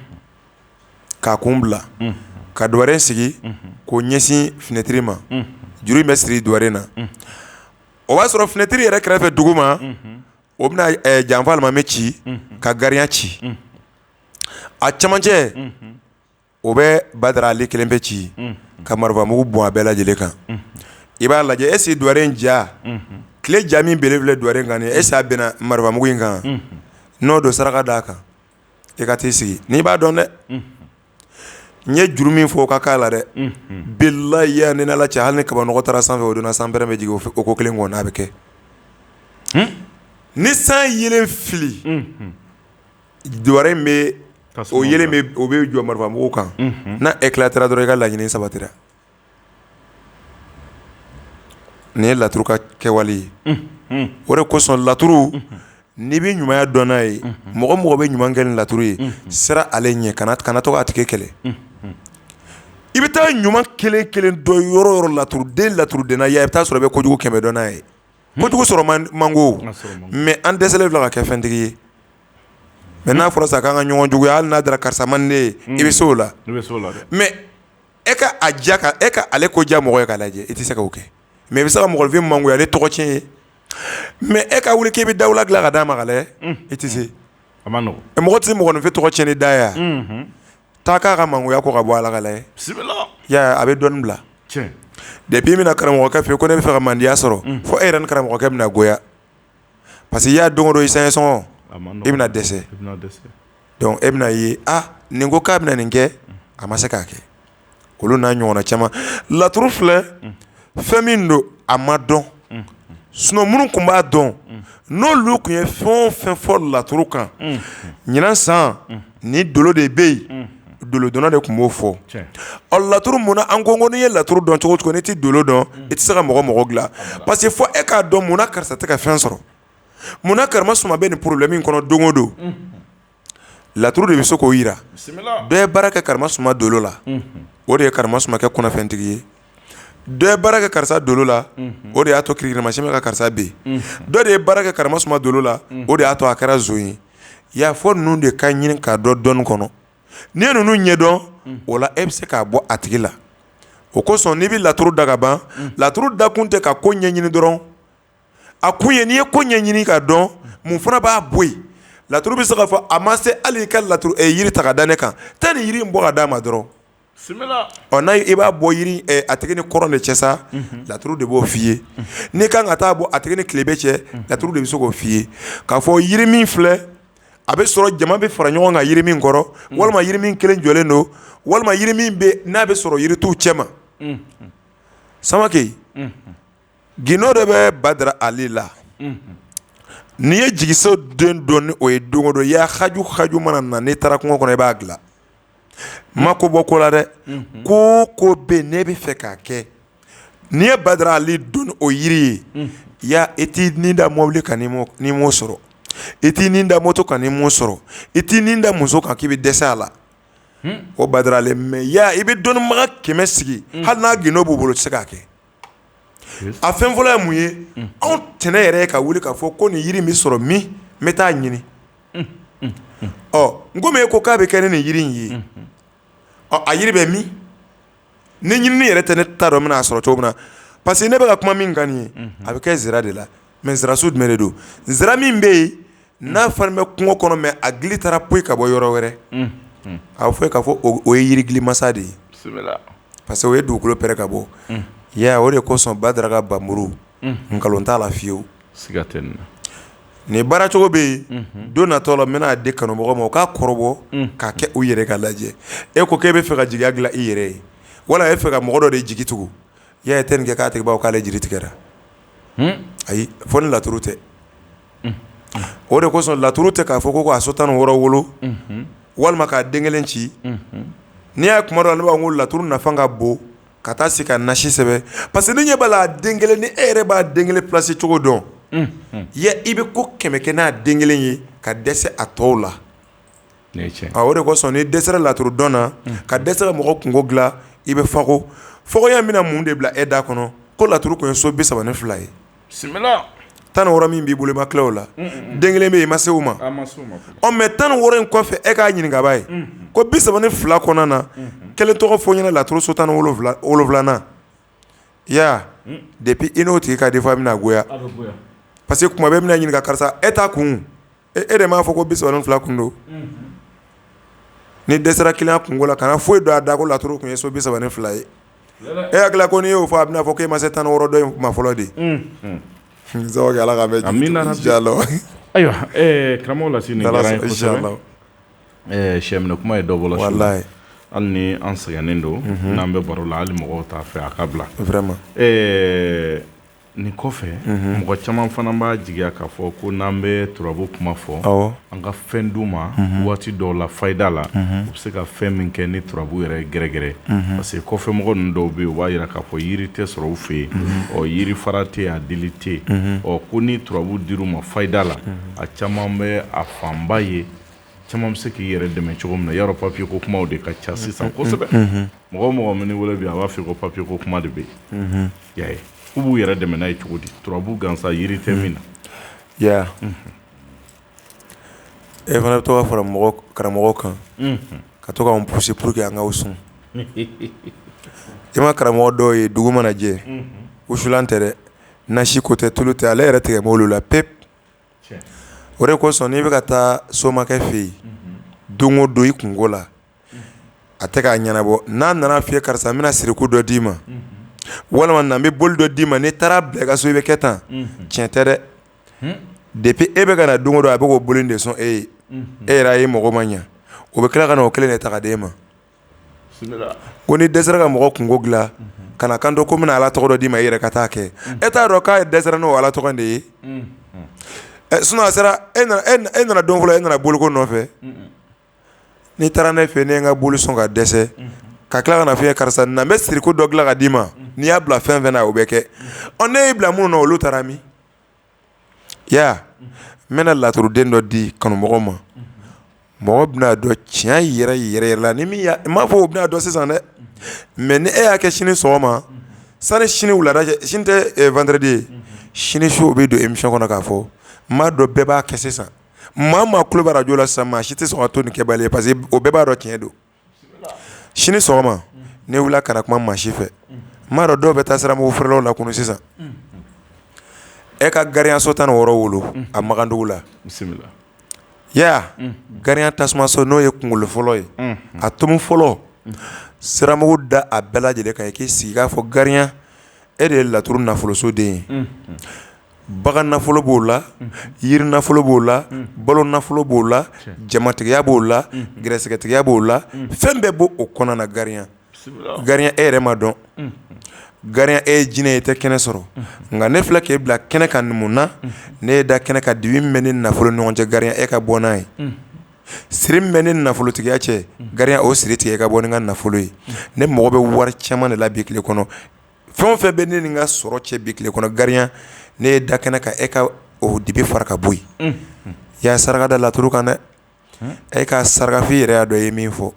k'a kun bila ka duwaren sigi k'o ɲɛsin fenêtre ma juru in bɛ siri duwaren na o b'a sɔrɔ fenêtre yɛrɛ kɛrɛfɛ dugu ma o bɛna janfa alimami ci ka gardien ci a camancɛ o bɛ Badara Ali kelen bɛ ci ka marifamugu bɔn a bɛɛ lajɛlen kan i b'a lajɛ est ce que duwaren ja tile ja min belebele duwaren kan est ce que a bɛnna marifamugu in kan n'o don saraka d'a kan i ka t'i sigi n'i b'a dɔn dɛ n ye juru min fɔ o ka k'a la dɛ bilahi ya ni Ala cɛ hali ni kabanɔgɔ taara sanfɛ o donna san bɛrɛ bɛ jigin o ko kelen kɔnɔ a bɛ kɛ ni san yelen fili duwaren bɛ o yelen bɛ o bɛ jɔ marifamugu kan n'a éclatera dɔrɔn i ka laɲini sabatira nin ye laturu ka kɛwale ye o de kosɔn laturu n'i bɛ ɲumanya dɔn n'a ye mɔgɔ mɔgɔ bɛ ɲuman kɛ ni laturu ye sira ale ɲɛ kana to k'a tigi kɛlɛ i bɛ taa ɲuman kelen kelen dɔ yɔrɔ o yɔrɔ laturuden ya i bɛ taa sɔrɔ i bɛ kojugu 100 dɔn n'a ye kojugu sɔrɔ man go mais an dɛsɛlen filɛ ka kɛ fɛntigi ye mais n'a fɔra sa k'an ka ɲɔgɔn juguya hali n'a dara karisa man ne ye i bɛ se o la mais e ka a diya ka e ka ale ko diya mɔgɔ ye k'a lajɛ i tɛ se k'o kɛ mais i bɛ se ka mɔgɔninfin mangoya ale tɔgɔ tiɲɛ ye mais e ka wuli k'i bɛ dawula dilan ka d'a ma ka lajɛ i tɛ se mɔgɔ tɛ se mɔgɔninfin tɔgɔ tiɲɛ ni da ye taa k'a ka mangoya ko ka bɔ a la ka lajɛ ya a bɛ dɔɔnin bila depuis mina karamɔgɔkɛ fɛ ko ne bɛ fɛ ka mandiya sɔrɔ fo e yɛrɛ ni karamɔgɔkɛ bɛna goya parce que i y'a don o don i sɛgɛn sɔngɔ i bɛna dɛsɛ donc e bɛna ye nin ko k'a bɛna nin kɛ a ma se k'a kɛ olu n'a ɲɔgɔnna caman laturu filɛ fɛn min don a ma dɔn sinon minnu tun b'a dɔn n'olu tun ye fɛn o fɛn fɔ laturu kan ɲinan san ni dolo de bɛ yen dolodonna de tun b'o fɔ ɔ laturu munna an ko n'i ye laturu dɔn cogo o cogo n'i tɛ dolo dɔn i tɛ se ka mɔgɔ dilan parce que fɔ e k'a dɔn munna karisa tɛ ka fɛn sɔrɔ munna karima suma bɛ nin problème in kɔnɔ don o don laturu de bɛ se k'o yira dɔ ye baara kɛ karima suma dolo la o de ye karima suma kɛ kunnafɛntigi ye dɔ ye baara kɛ karisa dolo la o de y'a to kirikirimasiyɛn bɛ ka karisa ben dɔ de ye baara kɛ karima suma dolo la o de y'a to a kɛra zon ye y'a fɔ ninnu de ka ɲini k'a dɔn dɔɔni kɔnɔ n'i ye ninnu ɲɛdɔn o la e bɛ se k'a bɔ a tigi la o kosɔn n'i bɛ laturu da ka ban laturu da kun tɛ ka ko ɲɛɲini dɔrɔn a kun ye n'i ye ko ɲɛɲini ka dɔn mun fana b'a bɔ yen laturu bɛ se k'a fɔ a ma se hali i ka laturu yiri ta ka da ne kan taa nin yiri in bɔ ka d'a ma dɔrɔn n'a i b'a bɔ yiri a tigi ni kɔrɔn de cɛ sa laturu de b'o f'i ye n'i kan ka taa bɔ a tigi ni tilebɛ cɛ laturu de bɛ se k'o f'i ye k'a fɔ yiri min filɛ a bɛ sɔrɔ jama bɛ fara ɲɔgɔn kan yiri min kɔrɔ walima yiri min kelen jɔlen don walima yiri min bɛ n'a bɛ sɔrɔ yiri t'u cɛ ma Samake gindo de bɛ Badara Ali la n'i ye jigiso den dɔn ni o ye don o don ya haju mana na n'i taara kungo kɔnɔ i b'a dilan ma ko bɔ ko la dɛ ko bɛ ne bɛ fɛ k'a kɛ n'i ye Badara Ali dɔn o yiri ye ya i t'i ni da mobili kan n'i m'o sɔrɔ i t'i ni da moto kan n'i m'o sɔrɔ i t'i ni da muso kan k'i bɛ dɛsɛ a la o Badara Ali mais ya i bɛ dɔnnibaga 100 sigi hali n'a gindo b'u bolo i tɛ se k'a kɛ a fɛn fɔlɔ ye mun ye anw tɛnɛ yɛrɛ ye ka wuli k'a fɔ ko nin yiri min sɔrɔ min n bɛ taa ɲini n komi e ko k'a bɛ kɛ ni nin yiri in ye a yiri bɛ min ni ɲinini yɛrɛ tɛ ne t'a dɔn n bɛna a sɔrɔ cogo min na parce que ne bɛ ka kuma min kan nin ye a bɛ kɛ zira de la mais zira su jumɛn de don zira min bɛ yen n'a fana bɛ kungo kɔnɔ mais a gili taara poyi ka bɔ yɔrɔ wɛrɛ a bɛ fɔ k'a fɔ o ye yiri gilimasa de ye parce que o ye dugukolo pɛrɛ ka bɔ ya o de kosɔn Badara ka banburu nkalon t'a la fiyewu nin baara cogo bɛ yen don natɔ la n bɛna di kanubagaw ma o k'a kɔrɔbɔ k'a kɛ u yɛrɛ ka lajɛ e ko k'e bɛ fɛ ka jigiya dilan i yɛrɛ ye wala e fɛ ka mɔgɔ dɔ de jigi tugu ya ye tɛ nin kɛ k'a tigi b'a k'ale jiri tigɛra ayi fo ni laturu tɛ o de kosɔn laturu tɛ k'a fɔ ko a so 16 wolo walima k'a den kelen ci n'i y'a kuma dɔ la ne b'a fɔ ko laturu nafa ka bon ka taa se ka nasi sɛbɛ parce que ni ɲɛ b'a la a den kelen ni e yɛrɛ b'a den kelen place cogo dɔn i bɛ ko 100 kɛ n'a den kelen ye ka dɛsɛ a tɔw la o de kosɔn ni dɛsɛra laturu dɔn na ka dɛsɛ ka mɔgɔ kungo dilan i bɛ fago fɔgɔya bɛna mun de bila e da kɔnɔ ko laturu kun ye so 32 ye 16 min b'i bolo i ma tila o la den kelen bɛ yen i ma se o ma mais 16 in kɔfɛ e k'a ɲininka b'a ye ko 32 kɔnɔna na kelen tɔgɔ fɔ ɲɛna laturu so 17nan ya depuis i n'o tigi ka defa bɛna goya parce que kuma bɛɛ bɛna ɲininka karisa e t'a kun e de m'a fɔ ko 32 kun don ni dɛsɛra kiliyan kungo la kana foyi don a da ko laturu kun ye so 32 ye e hakili ko n'i y'o fɔ a bɛna fɔ k'e ma se 16 dɔ in kuma fɔlɔ de Nzawaki ala ka mɛn jalo ayiwa karamɔgɔ Lasi nin diyara n ye kosɛbɛ sɛminɛ kuma ye dɔ bɔla wallahi hali ni an sɛgɛnnen don n'an bɛ baro la hali mɔgɔw t'a fɛ a ka bila vraiment nin kɔfɛ mɔgɔ caman fana b'a jigiya k'a fɔ ko n'an bɛ turabu kuma fɔ an ka fɛn d'u ma waati dɔw la fayida la u bɛ se ka fɛn min kɛ ni turabu yɛrɛ gɛrɛgɛrɛ parce que kɔfɛ mɔgɔ ninnu dɔw bɛ yen u b'a yira k'a fɔ yiri tɛ sɔrɔ u fɛ yen yiri fara tɛ yen a dili tɛ yen ko ni turabu dir'u ma fayida la a caman bɛ a fanba ye caman bɛ se k'i yɛrɛ dɛmɛ cogo min na yarɔ papiye ko kumaw de ka ca sisan kosɛbɛ mɔgɔ mɔgɔ min wele bi a b'a fɔ ko papiye ko kuma de bɛ yen y'a ye k'u b'u yɛrɛ dɛmɛ n'a ye cogo di turabu gansan yiri tɛ min na ya e fana bɛ to ka fara karamɔgɔ kan ka to k'an pousser pour que an ka sɔn i ma karamɔgɔ dɔw ye dugu mana jɛ wusulan tɛ dɛ nasi ko tɛ tulu tɛ ale yɛrɛ tigɛ m'olu la pep o de kosɔn n'i bɛ ka taa somakɛ fɛ yen don o don i kungo la a tɛ k'a ɲɛnabɔ n'a nana f'i ye karisa n bɛna siriku dɔ d'i ma walima na n bɛ boli dɔ d'i ma n'i taara bila i ka so i bɛ kɛ tan tiɲɛ tɛ dɛ depuis e bɛ ka na don o don a bɛ k'o boli de sɔn e ye e yɛrɛ ye mɔgɔ ma ɲɛ o bɛ tila ka na o kelen de ta ka d'e ma ko ni dɛsɛra ka mɔgɔ kungo dilan ka na kan to ko n bɛna ala tɔgɔ dɔ d'i ma i yɛrɛ ka taa kɛ e t'a dɔn k'a dɛsɛra n'o ala tɔgɔ de ye sinon a sera e nana don fɔlɔ e nana boliko nɔfɛ n'i taara ne fɛ ne n ka boli sɔn ka dɛsɛ ka tila ka na f'i ye karisa na n bɛ siriku dɔ dilan ka d'i ma n'i y'a bila fɛn fɛn na o bɛ kɛ ne y'i bila minnu na olu taara min ya n bɛna laturuden dɔ di kanumɔgɔ ma mɔgɔ bɛna dɔn tiɲɛ yɛrɛ la ni min n m'a fɔ o bɛna dɔn sisan dɛ mais ni e y'a kɛ sini sɔgɔma sani sini wulada cɛ sini tɛ vendredi ye sini su o bɛ don émission kɔnɔ k'a fɔ n m'a dɔn bɛɛ b'a kɛ sisan maa tulo bɛ radio la sisan maa si tɛ sɔn ka to nin kɛbali ye parce que o bɛɛ b'a dɔn tiɲɛ don sini sɔgɔma ne wulila ka na kuma maa si fɛ n m'a dɔn dɔw bɛ taa siramugu feerelaw la kunu sisan e ka gariyan so 16 wolo a Magandugu la ya gariyan tasuma so n'o ye kunkolo fɔlɔ ye a tomu fɔlɔ siramugu da a bɛɛ lajɛlen kan i k'i sigi k'a fɔ gariyan e de ye laturu nafoloso den ye bagan nafolo b'o la yiri nafolo b'o la balo nafolo b'o la jamatigiya b'o la gɛrɛsɛgɛtigiya b'o la fɛn bɛɛ b'o o kɔnɔna na gariyan e yɛrɛ ma dɔn gariyan e ye jinɛ ye i tɛ kɛnɛ sɔrɔ nka ne filɛ k'e bila kɛnɛ kan mun na ne ye da kɛnɛ kan dibi min bɛ ne nafolo ni ɲɔgɔn cɛ gariyan e ka bɔ n'a ye siri min bɛ ne nafolotigiya cɛ gariyan o siri tigɛ e ka bɔ ni n ka nafolo ye ne mago bɛ wari caman de la bi tile kɔnɔ fɛn o fɛn bɛ ne ni n ka sɔrɔ cɛ bi tile kɔnɔ gariyan ne ye da kɛnɛ kan e ka o dibi fara ka bɔ yen y'a saraka da laturu kan dɛ e ka saraka f'i yɛrɛ y'a dɔn e ye min fɔ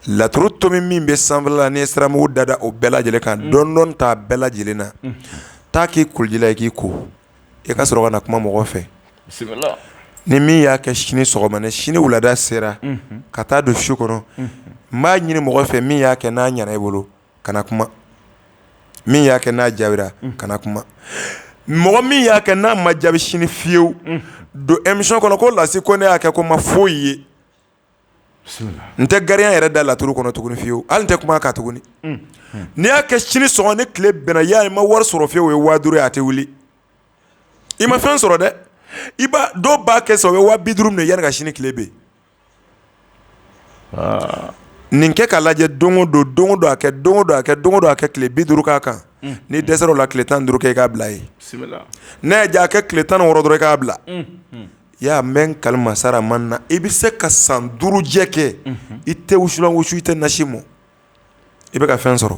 laturu tomi min bɛ sanfɛla la n'i ye siramugu dada o bɛɛ lajɛlen kan dɔɔni t'a bɛɛ lajɛlen na taa k'i koliji la i k'i ko i ka sɔrɔ ka na kuma mɔgɔ fɛ ni min y'a kɛ sini sɔgɔma ni sini wulada sera ka taa don su kɔnɔ n b'a ɲini mɔgɔ fɛ min y'a kɛ n'a ɲɛna i bolo kana kuma min y'a kɛ n'a jaabira kana kuma mɔgɔ min y'a kɛ n'a ma jaabi sini fiyewu don émission kɔnɔ ko Lasi ko ne y'a kɛ ko ma foyi ye n tɛ gariyan yɛrɛ da laturu kɔnɔ tuguni fiyewu hali n tɛ kuma kan tuguni n'i y'a kɛ sini sɔgɔma ni tile bɛnna y'a ye ma wari sɔrɔ fiyewu o ye 5000 ye a tɛ wuli i ma fɛn sɔrɔ dɛ dɔw b'a kɛ sa o bɛ 50 minɛ yanni ka sini tile bɛ nin kɛ ka lajɛ don o don a kɛ tile 50 k'a kan ni dɛsɛra o la tile 15 kɛ i k'a bila ye n'a ye diya a kɛ tile 16 dɔrɔn i k'a bila y'a mɛn kalima sara man na i bɛ se ka san 5 jɛ kɛ i tɛ wusulan wusu i tɛ nasi mɔ i bɛ ka fɛn sɔrɔ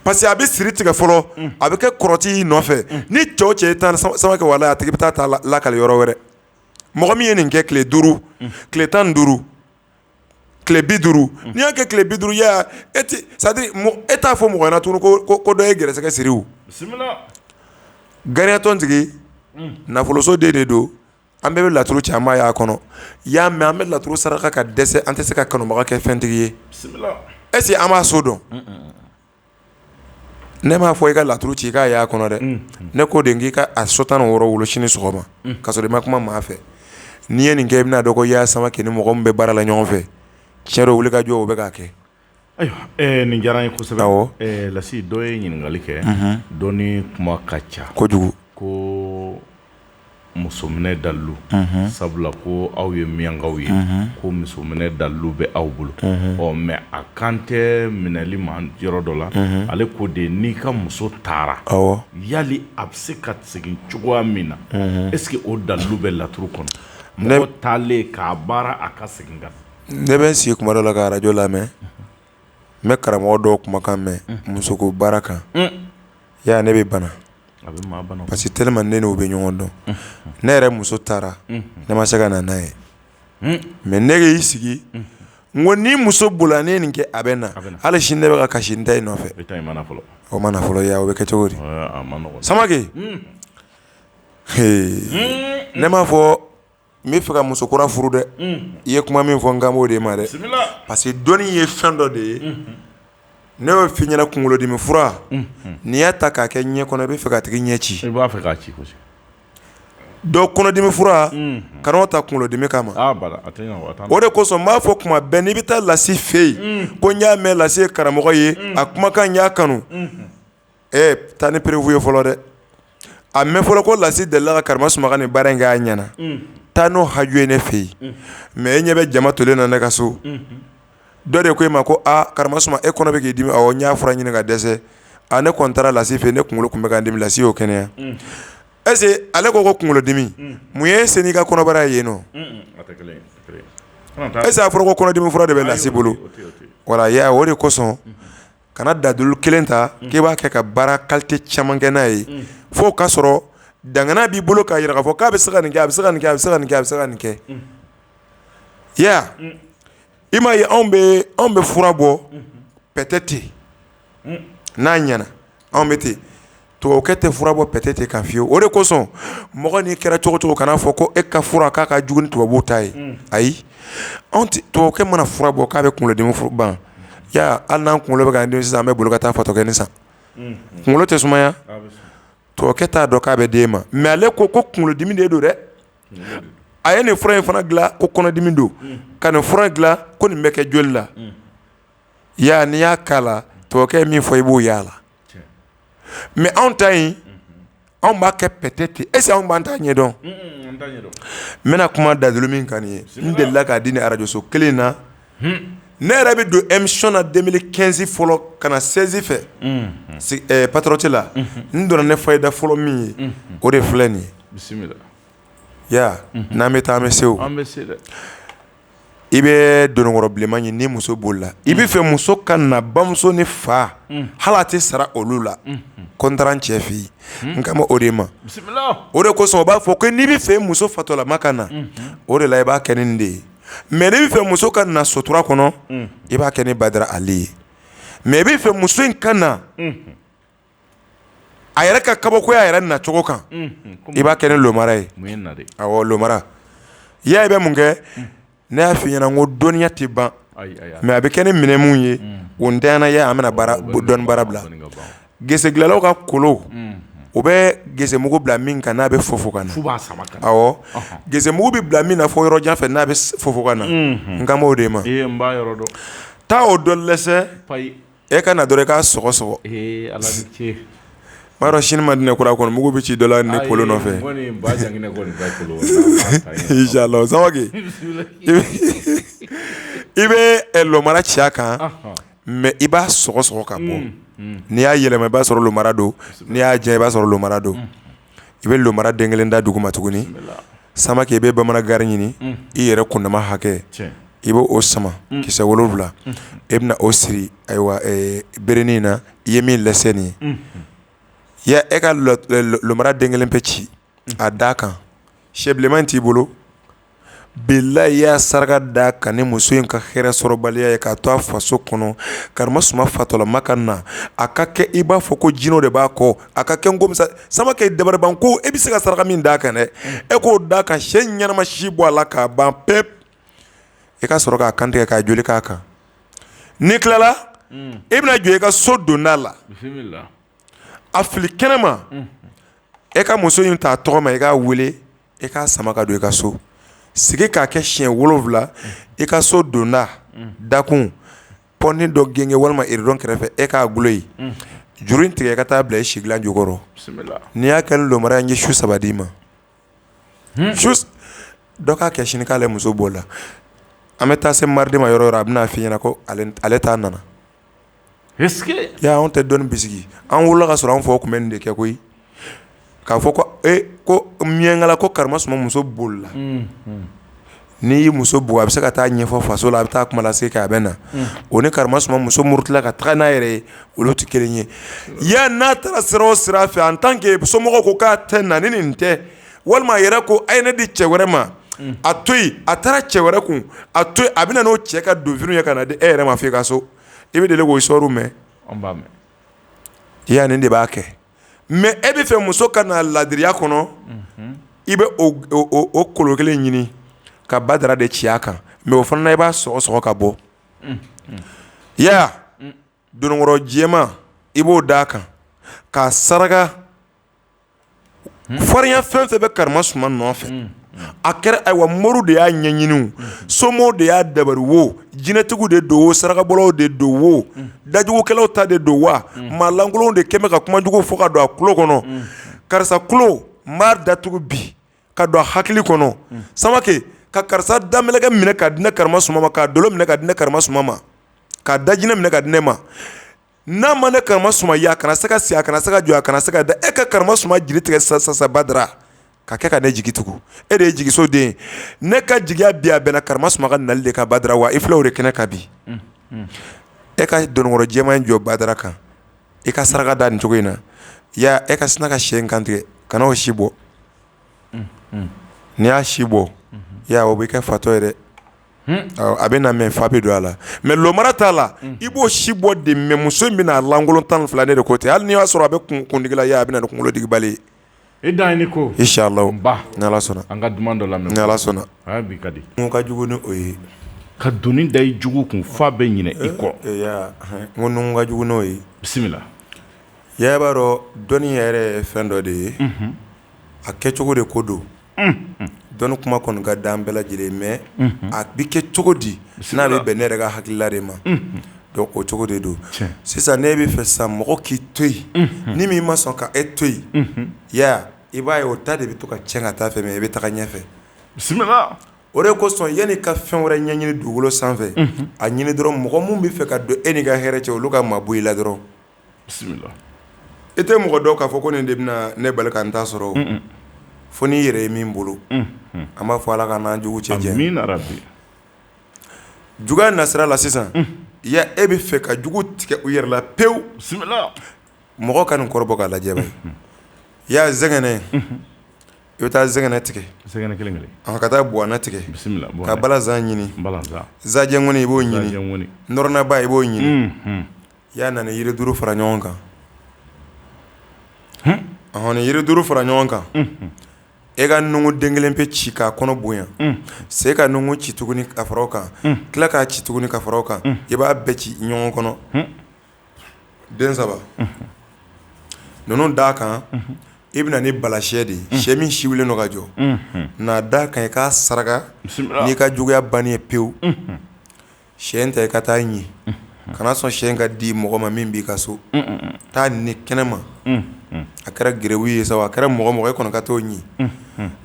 parce que a bɛ siri tigɛ fɔlɔ a bɛ kɛ kɔrɔti i nɔfɛ ni cɛ o cɛ i taa sama kɛ wala a tigi bɛ taa lakali yɔrɔ wɛrɛ mɔgɔ min ye nin kɛ tile 5 tile 15 tile 50 n'i y'a kɛ tile 50 ya e t'a fɔ mɔgɔ ɲɛna tuguni ko dɔ ye gɛrɛsɛgɛ siri o gariya tɔntigi nafoloso den de don an bɛɛ bɛ laturu caman y'a kɔnɔ y'a mɛn an bɛ laturu saraka ka dɛsɛ an tɛ se ka kanubaga kɛ fɛntigi ye est ce que an b'a so dɔn ne m'a fɔ i ka laturu ci i k'a y'a kɔnɔ dɛ ne ko de k'i ka a so 16 wolo sini sɔgɔma ka sɔrɔ i ma kuma maa fɛ n'i ye nin kɛ i bɛna dɔn ko y'a sama kɛ ni mɔgɔ min bɛ baara la ɲɔgɔn fɛ tiɲɛ dɔ wuli ka jɔ o bɛ k'a kɛ ayiwa nin diyara n ye kosɛbɛ Lasi dɔ ye ɲininkali kɛ dɔ ni kuma ka ca kojugu ko musominɛ dalilu sabula ko aw ye miyankaw ye ko musominɛ dalilu bɛ aw bolo mais a kan tɛ minɛli ma yɔrɔ dɔ la ale ko de n'i ka muso taara yali a bɛ se ka segin cogoya min na est ce que o dalilu bɛ laturu kɔnɔ mɔgɔ taalen k'a baara a ka segin ka ne bɛ n sigi kuma dɔ la ka radio lamɛn n bɛ karamɔgɔ dɔw kumakan mɛn musoko baara kan ya ne bɛ bana parce que tellement ne n'u bɛ ɲɔgɔn dɔn ne yɛrɛ muso taara ne ma se ka na n'a ye mais ne y'i sigi n ko ni muso bola ne ye nin kɛ a bɛ na hali sini ne bɛ ka kasi n ta in nɔfɛ o ma na fɔlɔ ya o bɛ kɛ cogo di Samake ne m'a fɔ n bɛ fɛ ka muso kura furu dɛ i ye kuma min fɔ n kan b'o de ma dɛ parce que dɔnni ye fɛn dɔ de ye ne y'o f'i ɲɛna kunkolodimi fura n'i y'a ta k'a kɛ ɲɛ kɔnɔ i bɛ fɛ k'a tigi ɲɛ ci i b'a fɛ k'a ci kosi dɔ kɔnɔdimi fura kan'o ta kunkolodimi kama o de kosɔn n b'a fɔ kuma bɛɛ n'i bɛ taa Lasi fɛ yen ko n y'a mɛn Lasi ye karamɔgɔ ye a kumakan n y'a kanu taa ni prévu ye fɔlɔ dɛ a mɛn fɔlɔ ko Lasi delila ka Karama Sumaga ni baara in kɛ a ɲɛna taa n'o haju ye ne fɛ yen mais e ɲɛ bɛ jama tolen na ne ka so dɔ de ko e ma ko Karama Sumaga e kɔnɔ bɛ k'i dimi awɔ n y'a fura ɲini ka dɛsɛ ne kɔni taara Lasi fɛ ne kunkolo tun bɛ ka n dimi Lasi y'o kɛnɛya est ce que ale ko kunkolodimi mun ye se n'i ka kɔnɔbara ye yen nɔ est ce que a fɔra ko kɔnɔdimi fura de bɛ Lasi bolo voilà ya o de kosɔn kana dadulu kelen ta k'i b'a kɛ ka baara qualité caman kɛ n'a ye fo ka sɔrɔ dangana b'i bolo k'a jira k'a fɔ k'a bɛ se ka nin kɛ a bɛ se ka nin kɛ a bɛ se ka nin kɛ a bɛ se ka nin kɛ ya i m'a ye anw bɛ fura bɔ pɛtɛ ten n'a ɲɛna anw bɛ ten tubabukɛ tɛ fura bɔ pɛtɛ ten kan fiyewu o de kosɔn mɔgɔ n'i kɛra cogo cogo kana fɔ ko e ka fura k'a ka jugu ni tubabuw ta ye ayi tubabukɛ mana fura bɔ k'a bɛ kunkolodimi ban ya hali n'an kunkolo bɛ k'an dimi sisan an bɛ boli ka taa fatɔkɛnin san kunkolo tɛ sumaya tubabukɛ t'a dɔn k'a bɛ d'e ma mais ale ko kunkolodimi de don dɛ a ye nin fura in fana dilan ko kɔnɔdimi don ka nin fura dilan ko nin bɛ kɛ joli la ya n'i y'a k'a la tubabukɛ ye min fɔ i b'o y'a la mais anw ta in anw b'a kɛ pɛtɛ ten est ce que anw b'an ta ɲɛdɔn n bɛna kuma dadulu min kan nin ye n delila k'a di ni radio so kelen na ne yɛrɛ bɛ don émission na 2015 fɔlɔ ka na 16 fɛ Patriote la n donna ne fayida fɔlɔ min ye o de filɛ nin ye ya n'an bɛ taa an bɛ se o i bɛ dononkɔrɔ bilenman ɲini ni muso bolila i bɛ fɛ muso ka na bamuso ni fa hali a tɛ sara olu la ko n taara n cɛ fɛ yen n kan bɛ o de ma o de kosɔn o b'a fɔ ko n'i bɛ fɛ muso fatɔlama ka na o de la i b'a kɛ ni nin de ye mais n'i bɛ fɛ muso ka na sutura kɔnɔ i b'a kɛ ni Badara Ali ye mais i bɛ fɛ muso in ka na a yɛrɛ ka kabakoya yɛrɛ na cogo kan i b'a kɛ ni Lomara ye awɔ Lomara ya i bɛ mun kɛ ne y'a f'i ɲɛna n ko dɔnniya tɛ ban mais a bɛ kɛ ni minɛ mun ye o ntanyana ya an bɛna dɔnni baara bila gese dilanlaw ka kolo o bɛ gesemugu bila min kan n'a bɛ fofo ka na awɔ gesemugu bɛ bila min na fɔ yɔrɔ jan fɛ n'a bɛ fofo ka na n kan b'o de ma taa o dɔ lɛsɛ e ka na dɔrɔn i k'a sɔgɔsɔgɔ m'a dɔn sini ma di ne kura kɔnɔ mugu bɛ ci dɔ la ne polo nɔfɛ inshallah Samake i bɛ Lomara ci a kan mais i b'a sɔgɔsɔgɔ ka bɔ n'i y'a yɛlɛma i b'a sɔrɔ Lomara don n'i y'a jan i b'a sɔrɔ Lomara don i bɛ Lomara den kelen da dugu ma tuguni samake i bɛ bamanangari ɲini i yɛrɛ kundama hakɛ i bɛ o sama kisɛ 7 i bɛna o siri ayiwa berenin na i ye min lɛsɛ nin ye ya e ka lomara den kelen pe ci a da kan sɛ bilenman t'i bolo bilahi i y'a saraka da kan ni muso in ka hɛrɛ sɔrɔbaliya ye k'a to a faso kɔnɔ karimasuma fatɔlama ka na a ka kɛ i b'a fɔ ko jinɛw de b'a kɔ a ka kɛ nkomisa Samake dabariban ko e bɛ se ka saraka min d'a kan dɛ e k'o d'a kan sɛ ɲɛnama si bɔ a la k'a ban pep i ka sɔrɔ k'a kantigɛ k'a joli k'a kan n'i tilala i bɛna jɔ i ka so donda la a fili kɛnɛma e ka muso in t'a tɔgɔ ma i k'a wele i k'a sama ka don i ka so sigi k'a kɛ siɲɛ 7 i ka so donda dakun pɔnni dɔ genge walima iridɔn kɛrɛfɛ e k'a gulo ye juru in tigɛ i ka taa bila i sigilan jukɔrɔ n'i y'a kɛ ni lomara n ye su 3 d'i ma su dɔ k'a kɛ sini k'ale muso b'o la an bɛ taa se mardi ma yɔrɔ o yɔrɔ a bɛna f'i ɲɛna ko ale t'a nana ya anw tɛ dɔnni bisigi an wolola ka sɔrɔ an faw tun bɛ nin de kɛ koyi k'a fɔ ko ko miyankala ko karimasuma muso bolila n'i y'i muso bugɔ a bɛ se ka taa ɲɛfɔ faso la a bɛ taa kuma lase k'a bɛ na o ni karimasuma muso murutila ka taga n'a yɛrɛ ye olu tɛ kelen ye ya n'a taara sira o sira fɛ en tant que somɔgɔw ko k'a tɛ na ni nin tɛ walima a yɛrɛ ko a ye ne di cɛ wɛrɛ ma a to yen a taara cɛ wɛrɛ kun a to yen a bɛ na n'o cɛ ka donfiniw ye ka na di e yɛrɛ ma f'i ka so i bɛ deli k'o histoire mɛn ya nin de b'a kɛ mais e bɛ fɛ muso ka na ladiriya kɔnɔ i bɛ o kolo kelen ɲini ka badara de ci a kan mais o fana i b'a sɔgɔ ka bɔ ya donkɔrɔ jɛman i b'o d'a kan k'a saraka farinya fɛn fɛn bɛ karimasuma nɔfɛ a kɛra ayiwa moriw de y'a ɲɛɲini somɔgɔw de y'a dabari wo jinɛtigiw de don wo sarakabɔlaw de don wo dajugukɛlaw ta de don wa maa lankolonw de kɛmɛ ka kumajugu fɔ ka don a tulo kɔnɔ karisa tulo maa datugu bi ka don a hakili kɔnɔ Samake ka karisa damelɛkɛ minɛ ka di ne karimasuma ma k'a dolo minɛ ka di ne karimasuma ma k'a da jinɛ minɛ ka di ne ma n'a ma ne karimasuma ye a kana se ka si a kana se ka jɔ a kana se ka da e ka karimasuma jiri tigɛ sasa badara ka kɛ ka ne jigi tugu e de ye jigiso den ne ka jigiya bi a bɛnna karimasuma ka nali de ka badara wa i filɛ o de kɛnɛ ka bi e ka donkɔrɔ jɛman in jɔ badara kan i ka saraka da nin cogo in na ya e ka sina ka sɛ in kantigɛ kana o si bɔ n'i y'a si bɔ ya o bɛ kɛ fatɔ ye dɛ a bɛ na mɛn fa bɛ don a la mais lomara t'a la i b'o si bɔ de mais muso in bɛna lankolon 12 ne de ko ten hali n'i y'a sɔrɔ a bɛ kundigi la ya a bɛ na ni kunkolo digibali ye i dan ye ni ko inshallah ni Ala sɔnna an ka duman dɔ lamɛn ni Ala sɔnna bi ka di n ka jugu ni o ye ka doni da i jugu kun fa bɛ ɲinɛ i kɔ n ko n ka jugu n'o ye bisimila ya b'a dɔn dɔnni yɛrɛ ye fɛn dɔ de ye a kɛcogo de ko don dɔnni kuma kɔni ka d'an bɛɛ lajɛlen mais a bɛ kɛ cogo di n'a bɛ bɛn ne yɛrɛ ka hakilila de ma donc o cogo de don sisan ne bɛ fɛ sisan mɔgɔ k'i to yen ni min ma sɔn ka e to yen ya i b'a ye o ta de bɛ to ka tiɲɛ ka taa fɛ mais i bɛ taga ɲɛfɛ bisimila o de kosɔn yanni ka fɛn wɛrɛ ɲɛɲini dugukolo sanfɛ a ɲini dɔrɔn mɔgɔ mun bɛ fɛ ka don e ni ka hɛrɛ cɛ olu ka maa bɔ i la dɔrɔn bisimila i tɛ mɔgɔ dɔn k'a fɔ ko nin de bɛna ne bali ka n ta sɔrɔ o fo n'i yɛrɛ ye min bolo an b'a fɔ Ala ka n'an jugu cɛ jɛ amiina rabi juguya nasira la sisan ya e bɛ fɛ ka jugu tigɛ u yɛrɛ la pewu bisimila mɔgɔ ka nin kɔrɔbɔ k'a lajɛ bani ya zɛngɛnɛ i bɛ taa zɛngɛnɛ tigɛ zɛngɛnɛ kelen ka taa buwana tigɛ bisimila ka balazan ɲini zajɛngɔni i b'o ɲini nɔrɔnaba i b'o ɲini ya na ni yiri 5 fara ɲɔgɔn kan ni yiri 5 fara ɲɔgɔn kan e ka nungu den kelen pe ci k'a kɔnɔ bonya se ka nungu ci tuguni ka fara o kan tila k'a ci tuguni ka fara o kan i b'a bɛɛ ci ɲɔgɔn kɔnɔ den 3 ninnu d'a kan i bɛna ni balasɛ de ye sɛ min siwilen don ka jɔ n'a d'a kan i k'a saraka n'i ka juguya banni ye pewu sɛ in ta i ka taa ɲi kana sɔn sɛ in ka di mɔgɔ ma min b'i ka so taa ni kɛnɛma a kɛra gerewu ye sa a kɛra mɔgɔ e kɔnɔ ka t'o ɲi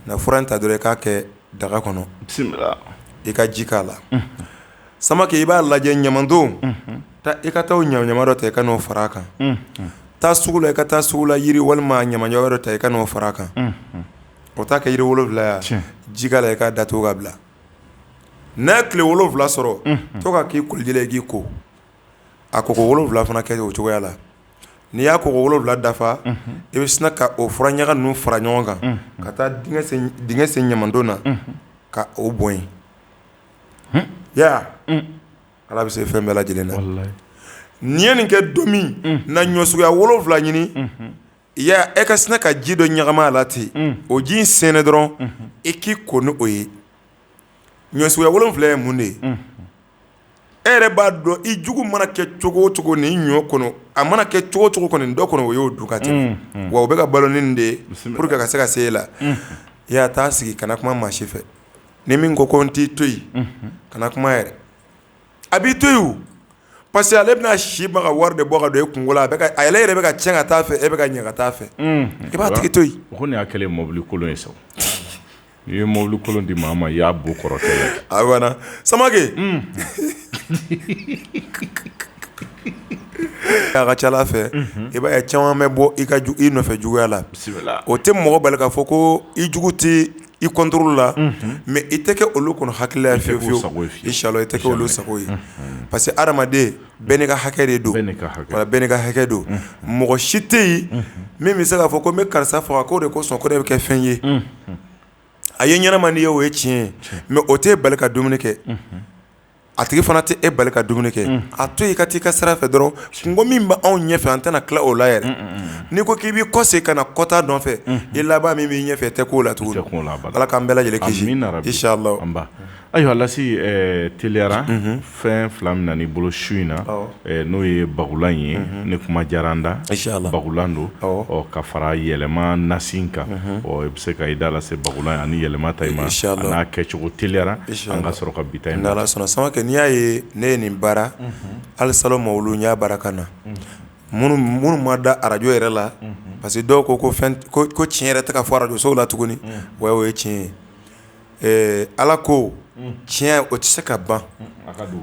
na fura in ta dɔrɔn i k'a kɛ daga kɔnɔ i ka ji k'a la Samake i b'a lajɛ ɲamandon i ka taa o ɲama dɔ ta i ka n'o fara a kan taa sugu la i ka taa sugu la yiri walima ɲama dɔ ta i ka n'o fara a kan o ta kɛ yiri 7 ya ji k'a la i k'a datugu ka bila n'a tile 7 sɔrɔ to ka k'i koliji la i k'i ko a koko 7 fana kɛ o cogoya la n'i y'a koko 7 dafa i bɛ sina ka o fura ɲaga ninnu fara ɲɔgɔn kan ka taa dingɛ sen ɲamandon na ka o bɔn ya ala bɛ se fɛn bɛɛ lajɛlen na n'i ye nin kɛ don min na ɲɔ suguya 7 ɲini ya e ka sina ka ji dɔ ɲagama a la ten o ji in sɛnɛ dɔrɔn i k'i ko ni o ye ɲɔ suguya 7 ye mun de ye e yɛrɛ b'a dɔn i jugu mana kɛ cogo o cogo nin ɲɔ kɔnɔ a mana kɛ cogo o cogo kɔni dɔ kɔnɔ o y'o dun ka tɛmɛ wa o bɛ ka balo nin de ye pour que ka se ka se e la i y'a taa sigi kana kuma maa si fɛ ni min ko n t'i to yen kana kuma yɛrɛ a b'i to yen parce que ale bɛna si ma ka wari de bɔ ka don e kungo la a yɛrɛ yɛrɛ bɛ ka tiɲɛ ka taa fɛ e bɛ ka ɲɛ ka taa fɛ i b'a tigi to yen o ko nin y'a kɛlen mobili kolon ye sa n'i ye mobili kolon di maa ma i y'a bo kɔrɔtɛ la a banna Samake a ka ca Ala fɛ i b'a ye caman bɛ bɔ i nɔfɛ juguya la o tɛ mɔgɔ bali k'a fɔ ko i jugu tɛ i contrôle la mais i tɛ kɛ olu kɔnɔ hakilila fiyewu fiyewu inchallah i tɛ kɛ olu sago ye parce que adamaden bɛɛ n'i ka hakɛ de don wala bɛɛ n'i ka hakɛ don mɔgɔ si tɛ yen min bɛ se k'a fɔ ko n bɛ karisa faga k'o de kosɔn ko de bɛ kɛ fɛn ye a ye ɲɛnama n'i ye o ye tiɲɛ ye mais o t'e bali ka dumuni kɛ a tigi fana tɛ e bali ka dumuni kɛ a to i ka t'i ka sira fɛ dɔrɔn kungo min bɛ anw ɲɛfɛ an tɛna tila o la yɛrɛ n'i ko k'i b'i kɔse ka na kɔta nɔfɛ i laban min b'i ɲɛfɛ tɛ k'o la tuguni Ala k'an bɛɛ lajɛlen kisi inchallah ayiwa Lasi teliyara fɛn 2 min na n'i bolo su in na n'o ye bagulan ye ni kuma diyara an da bagulan don ka fara yɛlɛma nasin kan i bɛ se ka i da lase bagulan ani yɛlɛma ta i ma a n'a kɛcogo teliyara an ka sɔrɔ ka bi ta in na n'Ala sɔnna Samake n'i y'a ye ne ye nin baara hali salon ma olu n y'a baara ka na minnu ma da arajo yɛrɛ la parce que dɔw ko tiɲɛ yɛrɛ tɛ ka fɔ arajo sow la tuguni wa o ye tiɲɛ ye Ala ko tiɲɛ o tɛ se ka ban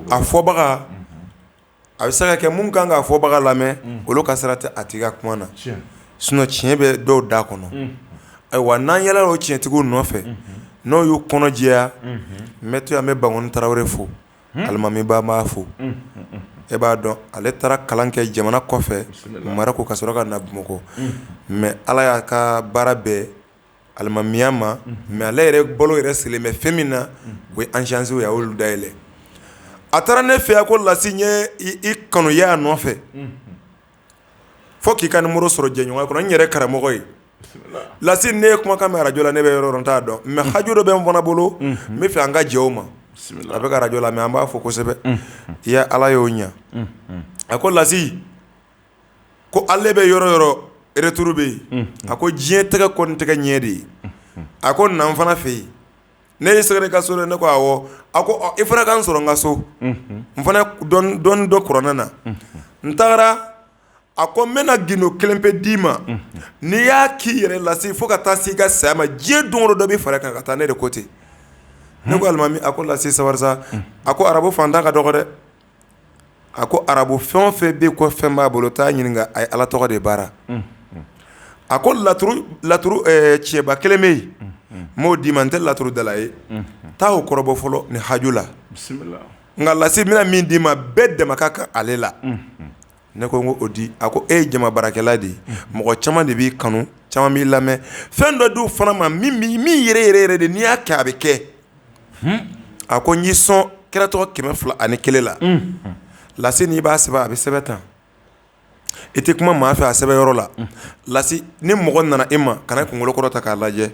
a fɔbaga a bɛ se ka kɛ mun kan k'a fɔbaga lamɛn olu ka sira tɛ a tigi ka kuma na sinon tiɲɛ bɛ dɔw da kɔnɔ ayiwa n'an yɛlɛla o tiɲɛtigiw nɔfɛ n'o y'u kɔnɔ jɛya n bɛ to yan n bɛ Bankɔni Tarawele fo alimami ba n b'a fo e b'a dɔn ale taara kalan kɛ jamana kɔfɛ Marako ka sɔrɔ ka na Bamakɔ mais Ala y'a ka baara bɛɛ alimamiya ma mais ale yɛrɛ balo yɛrɛ sigilen bɛ fɛn min na o ye agence ye a y'olu dayɛlɛ a taara ne fɛ yan ko Lasi n ye i kanuya a nɔfɛ fo k'i ka numéro sɔrɔ jɛɲɔgɔnya kɔnɔ n yɛrɛ karamɔgɔ ye Lasi ne ye kumakan mɛn arajo la ne bɛ yɔrɔ n t'a dɔn mais hajo dɔ bɛ n fana bolo n bɛ fɛ an ka jɛ o ma a bɛ ka arajo la mais an b'a fɔ kosɛbɛ i ya Ala y'o ɲa a ko Lasi ko ale bɛ yɔrɔ yɔrɔ retour bɛ yen a ko diɲɛ tɛgɛ kɔni tɛgɛ ɲɛ de ye a ko na n fana fɛ yen ne y'i sɛgɛrɛ i ka so dɛ ne ko awɔ a ko i fana ka n sɔrɔ n ka so n fana dɔɔni dɔ kuranɛ na n tagara a ko n bɛna gindo 1 pe d'i ma n'i y'a k'i yɛrɛ Lasi fo ka taa se i ka saya ma diɲɛ don o don dɔ bɛ fara kan ka taa ne de ko ten ne ko alimami a ko Lasi sabari sa a ko arabu fantan ka dɔgɔ dɛ a ko arabu fɛn o fɛn bɛ yen ko fɛn b'a bolo taa ɲininka a ye Ala tɔgɔ de baara a ko laturu cɛba 1 bɛ yen n m'o d'i ma n tɛ laturu dala ye taa o kɔrɔbɔ fɔlɔ ni hajo la nka Lasi bɛna min d'i ma bɛɛ dɛmɛ ka kan ale la ne ko n ko o di a ko e ye jama baarakɛla de ye mɔgɔ caman de b'i kanu caman b'i lamɛn fɛn dɔ d'u fana ma min yɛrɛ de n'i y'a kɛ a bɛ kɛ a ko n y'i sɔn kira tɔgɔ 201 la Lasi n'i b'a sɛbɛn a bɛ sɛbɛn tan i tɛ kuma maa fɛ a sɛbɛn yɔrɔ la Lasi ni mɔgɔ nana i ma kana kunkolo kɔrɔ ta k'a lajɛ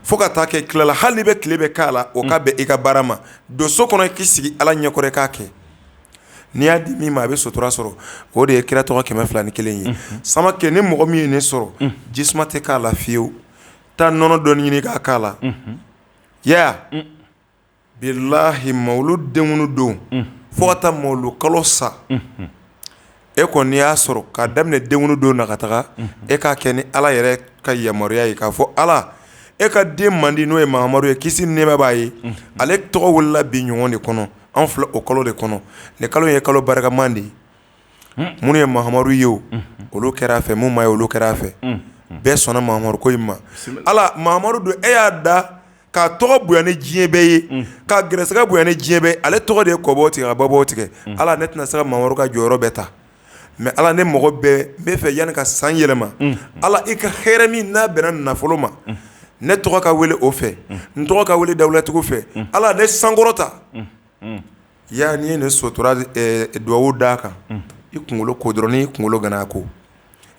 fo ka taa kɛ tilala hali ni bɛ tile bɛ k'a la o ka bɛn i ka baara ma don so kɔnɔ i k'i sigi Ala ɲɛkɔrɔ i k'a kɛ n'i y'a di min ma a bɛ sutura sɔrɔ o de ye kira tɔgɔ 201 ye Samake ni mɔgɔ min ye ne sɔrɔ jisuma tɛ k'a la fiyewu taa nɔnɔ dɔɔni ɲini k'a k'a la ya bilahi mawulud denwulu don fo ka taa mawulud kalo sa e kɔni y'a sɔrɔ k'a daminɛ denwulu don na ka taga e k'a kɛ ni Ala yɛrɛ ka yamaruya ye k'a fɔ Ala e ka den mandi n'o ye Mahamadu ye kisi ni nɛɛma b'a ye ale tɔgɔ wolola bi ɲɔgɔn de kɔnɔ an filɛ o kalo de kɔnɔ ni kalo ye kalo barikaman de ye minnu ye Mahamadu ye o olu kɛra a fɛ mun ma ye olu kɛra a fɛ bɛɛ sɔnna Mahamadu ko in ma ala Mahamadu don e y'a da k'a tɔgɔ bonya ni diɲɛ bɛɛ ye k'a gɛrɛsɛgɛ bonya ni diɲɛ bɛɛ ale tɔgɔ de ye kɔbɔ tigɛ ka babɔ tigɛ ala ne tɛna se ka Mahamadu ka jɔyɔrɔ bɛɛ ta mais ala ne mɔgɔ bɛɛ n bɛ fɛ yanni ka san yɛlɛma ala i ka hɛrɛ min n'a bɛnna nafolo ma ne tɔgɔ ka wele o fɛ n tɔgɔ ka wele dawulatigiw fɛ ala ne sankɔrɔta ya n'i ye ne sotora duwawu d'a kan i kunkolo ko dɔrɔn n'i kunkolo gana ko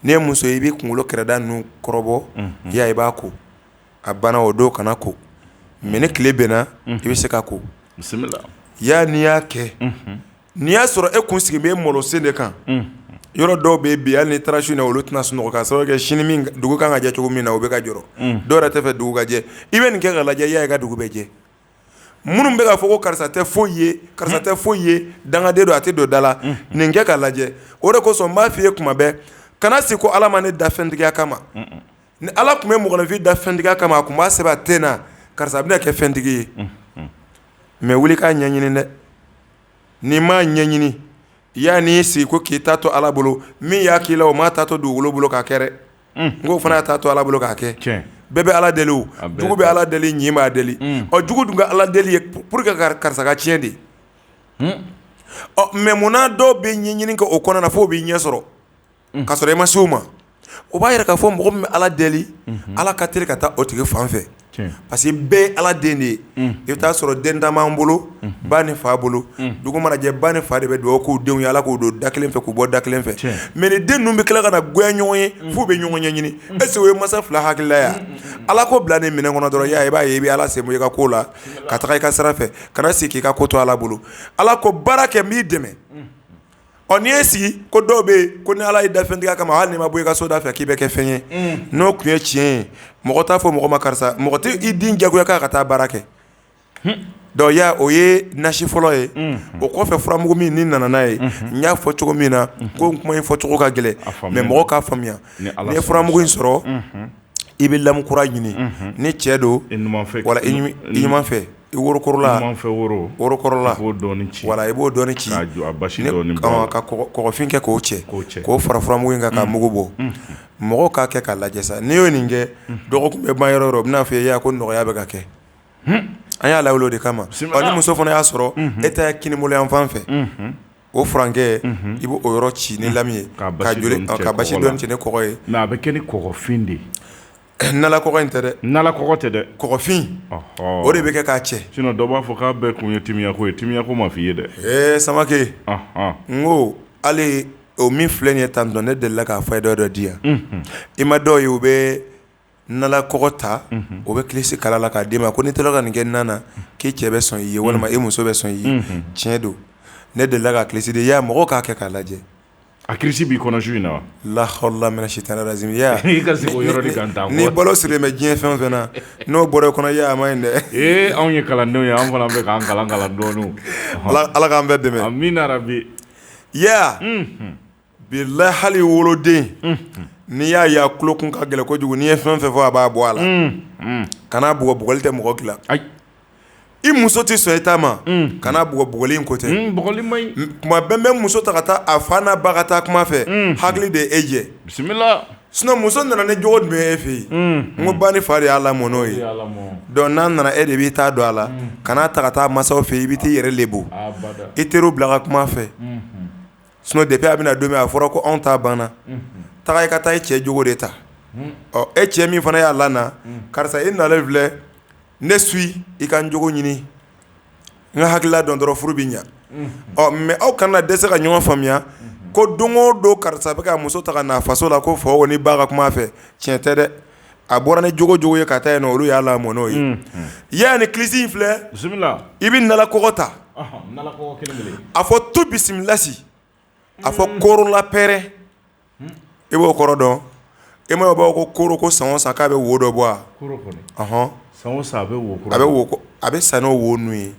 n'i ye muso ye i b'i kunkolo kɛrɛda ninnu kɔrɔbɔ ya i b'a ko a banna o don kana ko mais ni tile bɛnna i bɛ se ka ko ya n'i y'a kɛ n'i y'a sɔrɔ e kun sigi bɛ malo sen de kan yɔrɔ dɔw bɛ bi hali ni taara su in na olu tɛna sunɔgɔ k'a sababu kɛ sini min dugu kan ka jɛ cogo min na o bɛ ka jɔrɔ dɔw yɛrɛ tɛ fɛ dugu ka jɛ i bɛ nin kɛ ka lajɛ ya i ka dugu bɛ jɛ minnu bɛ ka fɔ ko karisa tɛ foyi ye karisa tɛ foyi ye dangaden don a tɛ don da la nin kɛ ka lajɛ o de kosɔn n b'a f'i ye kuma bɛɛ kana sigi ko ala ma ne da fɛntigiya kama ni ala tun bɛ mɔgɔninfin da fɛntigiya kama a tun b'a sɛbɛn a ten na karisa bɛna kɛ fɛntigi ye mais wuli k'a ɲɛɲini dɛ n'i m'a ɲɛɲini ya n'i sigi ko k'i ta to ala bolo min y'a k'i la o m'a ta to dugukolo bolo k'a kɛ dɛ n ko fana y'a ta to ala bolo k'a kɛ bɛɛ bɛ ala deli o jugu bɛ ala deli ɲi b'a deli ɔ jugu dun ka ala deli ye pour que karisa ka tiɲɛ de ɔ mais munna dɔw bɛ ɲɛɲini kɛ o kɔnɔna na fo b'i ɲɛ sɔrɔ ka sɔrɔ i ma se o ma o b'a yɛrɛ k'a fɔ mɔgɔ min bɛ ala deli ala ka teli ka taa o tigi fan fɛ parce que bɛɛ ye ala den de ye i bɛ taa sɔrɔ den dama an bolo ba ni fa bolo dugu mana jɛ ba ni fa de bɛ dugawu k'u denw ye ala k'u don da kelen fɛ k'u bɔ da kelen fɛ mais ni den ninnu bɛ tila ka na goya ɲɔgɔn ye f'u bɛ ɲɔgɔn ɲɛɲini est-ce que o ye masa fila hakilila ya ala ko bila nin minɛn kɔnɔ dɔrɔn i b'a ye i bɛ ala senbɔ i ka ko la ka taga i ka sira fɛ kana sigi k'i ka ko to ala bolo ala ko baara kɛ n b'i dɛmɛ ɔ n'i ye sigi ko dɔw bɛ yen ko ni ala y'i da fɛntigiya kama hali n'i ma bɔ i ka so da fɛ k'i bɛ kɛ fɛn ye n'o tun ye tiɲɛ ye mɔgɔ t'a fɔ mɔgɔ ma karisa mɔgɔ tɛ i den jagoya k'a ka taa baara kɛ donc ya o ye nasi fɔlɔ ye o kɔfɛ furamugu min ni nana n'a ye n y'a fɔ cogo min na ko kuma in fɔ cogo ka gɛlɛn mais mɔgɔ k'a faamuya n'i ye furamugu in sɔrɔ i bɛ lamu kura ɲini ni cɛ don wala i ɲuman fɛ i worokɔrɔla worokɔrɔla wala i b'o dɔɔni ci ka kɔgɔfin kɛ k'o cɛ k'o fara furamugu in kan ka mugu bɔ mɔgɔw k'a kɛ k'a lajɛ sa n'i y'o nin kɛ dɔgɔkun bɛ ban yɔrɔ o yɔrɔ u bɛna fɔ i ye ko nɔgɔya bɛ ka kɛ an y'a lawuli o de kama ɔ ni muso fana y'a sɔrɔ e ta ye kinibolo yan fan fɛ o furankɛ i b'o yɔrɔ ci ni lami ye ka basi dɔɔni ci ni kɔgɔ ye mais a bɛ kɛ ni kɔgɔfin de nala kɔgɔ in tɛ dɛ nala kɔgɔ tɛ dɛ kɔgɔfin o de bɛ kɛ k'a cɛ sinon dɔ b'a fɔ k'a bɛɛ kun ye timiyako ye timiyako ma f'i ye dɛ Samake n ko hali o min filɛ nin ye tan tɔ ne delila k'a fɔ ye dɔ di yan i ma dɔw ye u bɛ nala kɔgɔ ta o bɛ kilisi kala la k'a d'i ma ko n'i taara ka nin kɛ nan na k'i cɛ bɛ sɔn i ye walima i muso bɛ sɔn i ye tiɲɛ don ne delila ka kilisi de ya mɔgɔw k'a kɛ k'a lajɛ a kirisi b'i kɔnɔ su in na wa la hawla mina shaitanir rajim ya i ka se k'o yɔrɔ de kan tan ni balo sirilen bɛ diɲɛ fɛn o fɛn na n'o bɔra i kɔnɔ ya a ma ɲi dɛ anw ye kalandenw ye an fana bɛ k'an kalan dɔɔnin ala k'an bɛɛ dɛmɛ amina rabi ya bilahi hali woloden n'i y'a ye a tulo kun ka gɛlɛn kojugu n'i ye fɛn fɛn fɔ a b'a bɔ a la kana bugɔ bugɔli tɛ mɔgɔ dilan i muso tɛ sɔn i ta ma kana bugɔ bugɔli in ko tɛ bugɔli ma ɲi kuma bɛɛ bɛ muso ta ka taa a fa n'a ba ka taa kuma fɛ hakili de ye e jɛ bisimila sinon muso nana ni jogo jumɛn ye e fɛ yen n ko ba ni fa de y'a lamɔ n'o ye donc n'a nana e de b'i ta don a la kana ta ka taa masaw fɛ i bɛ t'i yɛrɛ lebu i teriw bila ka kuma fɛ sinon depuis a bɛna don min a fɔra ko anw ta banna taga i ka taa i cɛ jogo de ta ɔ e cɛ min fana y'a lana karisa i nalen filɛ ne suis i ka n jogo ɲini n ka hakilila dɔn dɔrɔn furu bɛ ɲa ɔ mais aw kana dɛsɛ ka ɲɔgɔn faamuya ko don o don karisa bɛ ka muso ta ka na faso la ko fɔ ni ba ka kuma fɛ tiɲɛ tɛ dɛ a bɔra ni jogo jogo ye ka taa yen nɔ olu y'a lamɔ n'o ye ya ni kilisi in filɛ i bɛ nala kɔgɔ ta a fɔ tu bisimilasi a fɔ korola pɛrɛ i b'o kɔrɔ dɔn i ma b'a ko koro ko san o san k'a bɛ wo dɔ bɔ a san o san a bɛ wo a bɛ san n'o wo ninnu ye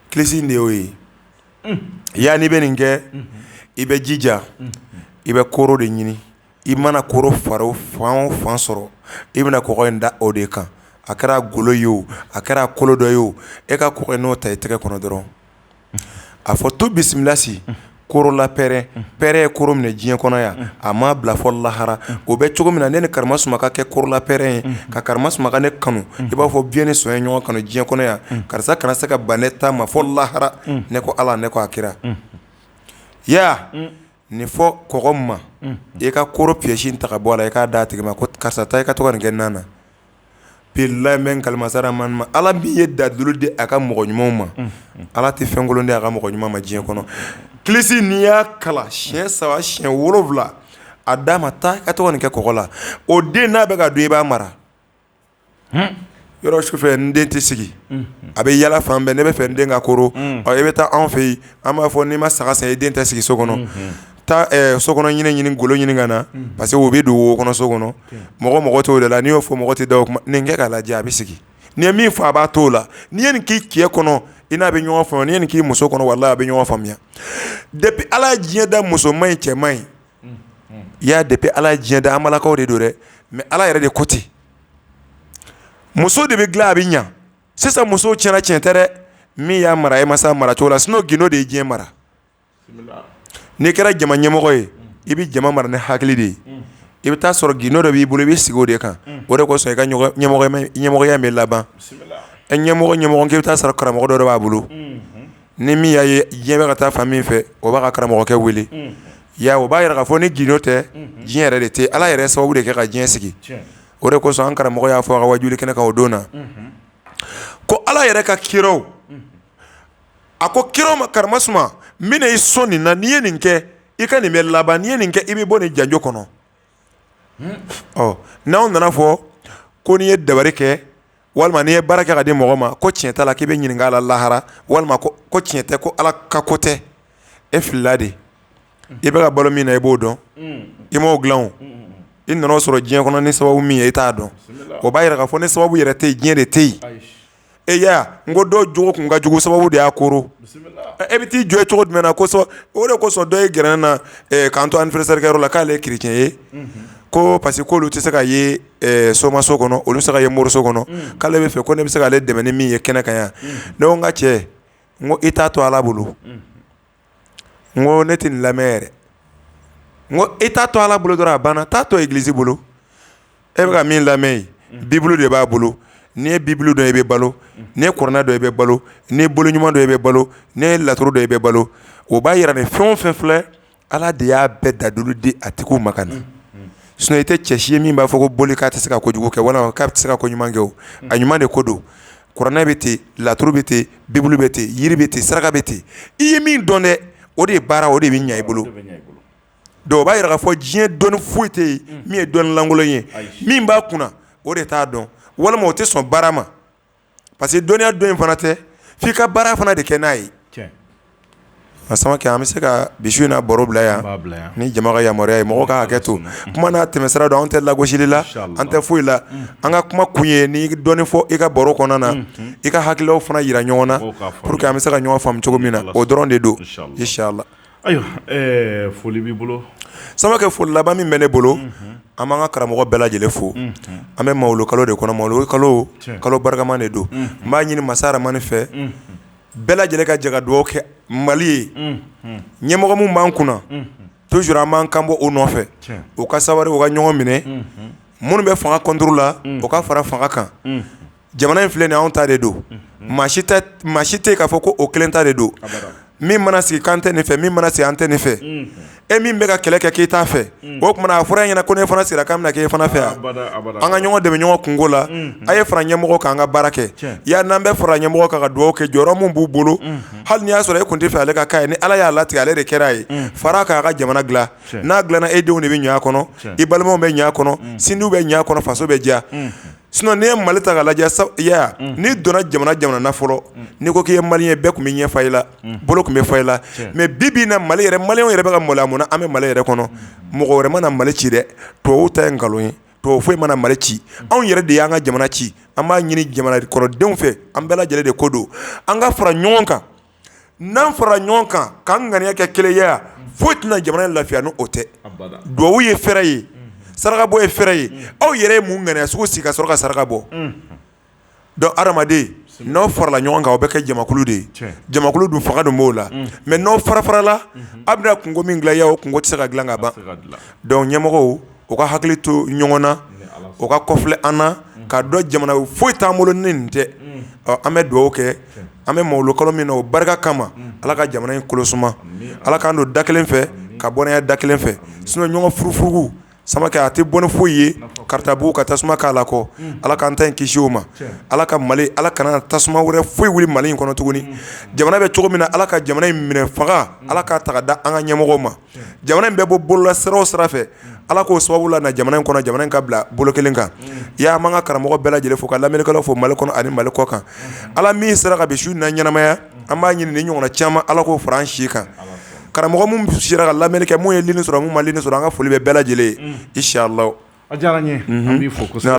kilisi in de y'o ye ya n'i bɛ nin kɛ i bɛ jija i bɛ koro de ɲini i mana koro faro fan o fan sɔrɔ i bɛna kɔgɔ in da o de kan a kɛra golo ye o a kɛra kolo dɔ ye o e ka kɔgɔ in n'o ta i tɛgɛ kɔnɔ dɔrɔn a fɔ tu bisimilasi koro la pɛrɛn pɛrɛn ye koro minɛ diɲɛ kɔnɔ yan a ma bila fɔ lahara o bɛ cogo min na ne ni Karimasuma ka kɛ koro la pɛrɛn ye ka Karimasuma ka ne kanu i b'a fɔ biɲɛ ni sɔn ye ɲɔgɔn kanu diɲɛ kɔnɔ yan karisa kana se ka ban ne ta ma fɔ lahara ne ko Ala ne ko a kira nin fɔ kɔgɔ ma i ka koro piège ta ka bɔ a la i k'a d'a tigi ma ko karisa ta i ka to ka nin kɛ nan na billahi mɛ kalimasara man ma Ala min ye dadulu di a ka mɔgɔ ɲumanw ma Ala tɛ fɛnkolon di a ka mɔgɔ ɲuman ma diɲɛ kɔnɔ kilisi n'i y'a kala siɲɛ 3 siɲɛ 7 a d'a ma taa i ka to ka nin kɛ kɔgɔ la o den n'a bɛ ka don i b'a mara yɔrɔ sufɛ n den tɛ sigi a bɛ yala fan bɛɛ ne bɛ fɛ n den ka koro i bɛ taa anw fɛ yen an b'a fɔ n'i ma saga san i den tɛ sigi so kɔnɔ taa so kɔnɔ ɲini golo ɲini ka na parce que o bɛ don wo kɔnɔ so kɔnɔ mɔgɔ t'o de la n'i y'o fɔ mɔgɔ tɛ da o kuma nin kɛ k'a lajɛ a bɛ sigi n'i ye min fɔ a b'a t'o la n'i ye nin k'i cɛ kɔnɔ i n'a bɛ ɲɔgɔn faamuya n'i ye nin k'i muso kɔnɔ walahi a bɛ ɲɔgɔn faamuya depuis Ala ye diɲɛ da muso man ɲi cɛ man ɲi depuis Ala ye diɲɛ da an balakaw de don dɛ mais Ala yɛrɛ de ko ten muso de bɛ dilan a bɛ ɲa sisan musow tiɲɛna tiɲɛ tɛ dɛ min y'a mara e ma s'a mara cogo la sinon gindo de ye diɲɛ mara n'i kɛra jama ɲɛmɔgɔ ye i bɛ jama mara ni hakili de ye i bɛ taa sɔrɔ gindo dɔ b'i bolo i bɛ sigi o de kan o de kosɔn i ka ɲɛmɔgɔya bɛ laban ɲɛmɔgɔ k'i bɛ taa sɔrɔ karamɔgɔ dɔ b'a bolo ni min y'a ye diɲɛ bɛ ka taa fan min fɛ o b'a ka karamɔgɔkɛ wele o b'a yira k'a fɔ ni gindo tɛ diɲɛ yɛrɛ de tɛ Ala yɛrɛ sababu de kɛ ka diɲɛ sigi o de kosɔn an karamɔgɔ y'a fɔ a ka wajuli kɛnɛ kan o don na ko Ala yɛrɛ ka kiraw a ko kiraw ma Karimasuma n bɛna i sɔn nin na n'i ye nin kɛ i ka nin bɛ laban n'i ye nin kɛ i bɛ bɔ nin janjo kɔnɔ n'aw nana fɔ ko n'i ye dabari kɛ walima n'i ye baara kɛ ka di mɔgɔ ma ko tiɲɛ t'a la k'i bɛ ɲininka a la lahara walima ko tiɲɛ tɛ ko Ala ka ko tɛ e filila de i bɛ ka balo min na i b'o dɔn i m'o dilan o i nana sɔrɔ diɲɛ kɔnɔ ni sababu min ye i t'a dɔn o b'a yira k'a fɔ ni sababu yɛrɛ tɛ yen diɲɛ de tɛ yen n ko dɔw jogo kun ka jugu sababu de y'a koro e bɛ t'i jɔ cogo jumɛn na o de kosɔn dɔ ye gɛrɛ na k'an to anniversaire kɛyɔrɔ la k'ale ye chrétien ye ko parce que k'olu tɛ se ka ye somaso kɔnɔ olu tɛ se ka ye moriso kɔnɔ k'ale bɛ fɛ ko ne bɛ se k'ale dɛmɛ ni min ye kɛnɛ kan yan ne ko n ka cɛ n ko i t'a to Ala bolo n ko ne tɛ nin lamɛn yɛrɛ n ko i t'a to Ala bolo dɔrɔn a banna t'a to église bolo e bɛ ka min lamɛn yen Bible de b'a bolo n'i ye Bible dɔn i bɛ balo n'i ye kuranɛ dɔn i bɛ balo n'i ye bolo ɲuman dɔn i bɛ balo n'i ye laturu dɔn i bɛ balo o b'a yira nin fɛn o fɛn filɛ Ala de y'a bɛɛ dadulu di a tigiw ma ka na sinon i tɛ cɛ si ye min b'a fɔ ko boli k'a tɛ se ka kojugu kɛ walima k'a tɛ se ka ko ɲuman kɛ o a ɲuman de ko don kuranɛ bɛ ten laturu bɛ ten Bible bɛ ten yiri bɛ ten saraka bɛ ten i ye min dɔn dɛ o de ye baara o de bɛ ɲɛ i bolo donc o b'a yira k'a fɔ diɲɛ dɔnni foyi tɛ yen min ye dɔnni lankolon ye min b'a kunna o de t'a dɔn walima o tɛ sɔn baara ma parce que dɔnniya dɔn in fana tɛ f'i ka baara fana de kɛ n'a ye Samakɛ an bɛ se ka bisu in na baro bila yan ni jama ka yamaruya ye mɔgɔ ka hakɛ to kuma n'a tɛmɛsira don an tɛ lagosili la an tɛ foyi la an ka kuma kun ye ni dɔnni fɔ i ka baro kɔnɔna na i ka hakililaw fana yira ɲɔgɔn na pour que an bɛ se ka ɲɔgɔn faamu cogo min na o dɔrɔn de don inshallah ayiwa foli b'i bolo Samakɛ foli laban min bɛ ne bolo an b'an ka karamɔgɔ bɛɛ lajɛlen fo an bɛ mawulu kalo de kɔnɔ mawulu kalo barikama de don n b'a ɲini masa Aramani fɛ bɛɛ lajɛlen ka jɛ ka dugawu kɛ Mali ye ɲɛmɔgɔ mun b'an kunna toujours an b'an kanbɔ o nɔfɛ u ka sabari u ka ɲɔgɔn minɛ minnu bɛ fanga contre la u ka fara fanga kan jamana in filɛ nin anw ta de don maa si tɛ k'a fɔ ko o kelen ta de don min mana sigi kan tɛ nin fɛ min mana sigi an tɛ nin fɛ e min bɛ ka kɛlɛ kɛ k'i t'a fɛ o tuma a fɔra ɲɛna ko ne fana sigira k'an bɛna k'e fana fɛ yan an ka ɲɔgɔn dɛmɛ ɲɔgɔn kungo la a ye fara ɲɛmɔgɔ kan an ka baara kɛ n'an bɛ fara ɲɛmɔgɔ kan ka dugawu kɛ jɔyɔrɔ min b'u bolo hali n'i y'a sɔrɔ e kun tɛ fɛ ale ka k'a ye ni Ala y'a latigɛ ale de kɛra a ye fara kan a ka jamana dilan n'a dilanna e denw de bɛ ɲɛ a kɔnɔ i balimaw bɛ ɲɛ a kɔnɔ sindiw bɛ ɲɛ a kɔnɔ faso bɛ diya sinon n'i ye Mali ta k'a lajɛ n'i donna jamana na fɔlɔ n'i ko k'i ye Maliyɛn bɛɛ tun bɛ ɲɛ fa i la bolo tun bɛ fa i la mais bi bi in na Maliyɛnw yɛrɛ bɛ ka maloya mun na an bɛ Mali yɛrɛ kɔnɔ mɔgɔ wɛrɛ mana Mali ci dɛ tubabuw ta ye nkalon ye tubabu foyi mana Mali ci anw yɛrɛ de y'an ka jamana ci an b'a ɲini jamana kɔrɔdenw fɛ an bɛɛ lajɛlen de ko don an ka fara ɲɔgɔn kan n'an fara ɲɔgɔn kan k'an ŋaniya kɛ kelen ye foyi tɛna jamana in lafiya ni o tɛ dubabu ye fɛrɛ ye saraka bɔ ye fɛrɛ ye aw yɛrɛ ye mun ŋaniya sugu sigi ka sɔrɔ ka saraka bɔ donc adamaden n'aw farala ɲɔgɔn kan o bɛ kɛ jamakulu de ye jamakulu dun fanga dun b'o la mais n'aw fara-farala a bɛna kungo min dilan o kungo tɛ se ka dilan ka ban donc ɲɛmɔgɔw u ka hakili to ɲɔgɔn na u ka kɔfilɛ an na k'a dɔn jamana foyi t'an bolo ni nin tɛ an bɛ dugawu kɛ an bɛ Mawulu kalo min na o barika kama Ala ka jamana in kolosuma Ala k'an don da kelen fɛ ka bɔnɛya da kelen fɛ sinon ɲɔgɔn furufurugu Samakɛ a tɛ bɔ ni foyi ye karitabugu ka tasuma k'a la kɔ Ala k'an ta in kisi o ma Ala ka Mali Ala kana tasuma wɛrɛ foyi wuli Mali in kɔnɔ tuguni jamana bɛ cogo min na Ala ka jamana in minɛ fanga Ala k'a ta ka da an ka ɲɛmɔgɔw ma jamana in bɛ bɔ bolola sira o sira fɛ Ala k'o sababu la na jamana in kɔnɔ jamana in ka bila bolo kelen kan y'a man ka karamɔgɔ bɛɛ lajɛlen fo ka lamɛnnikɛlaw fo Mali kɔnɔ ani Mali kɔ kan Ala min sera ka bi su na ɲɛnamaya an b'a ɲini ni ɲɔgɔnna caman Ala k'o fara an si kan karamɔgɔ mun sera ka lamɛnni kɛ mun ye lini sɔrɔ mun ma lini sɔrɔ an ka foli bɛ bɛɛ lajɛlen ye inshallah a diyara n ye an b'i fo kosɛbɛ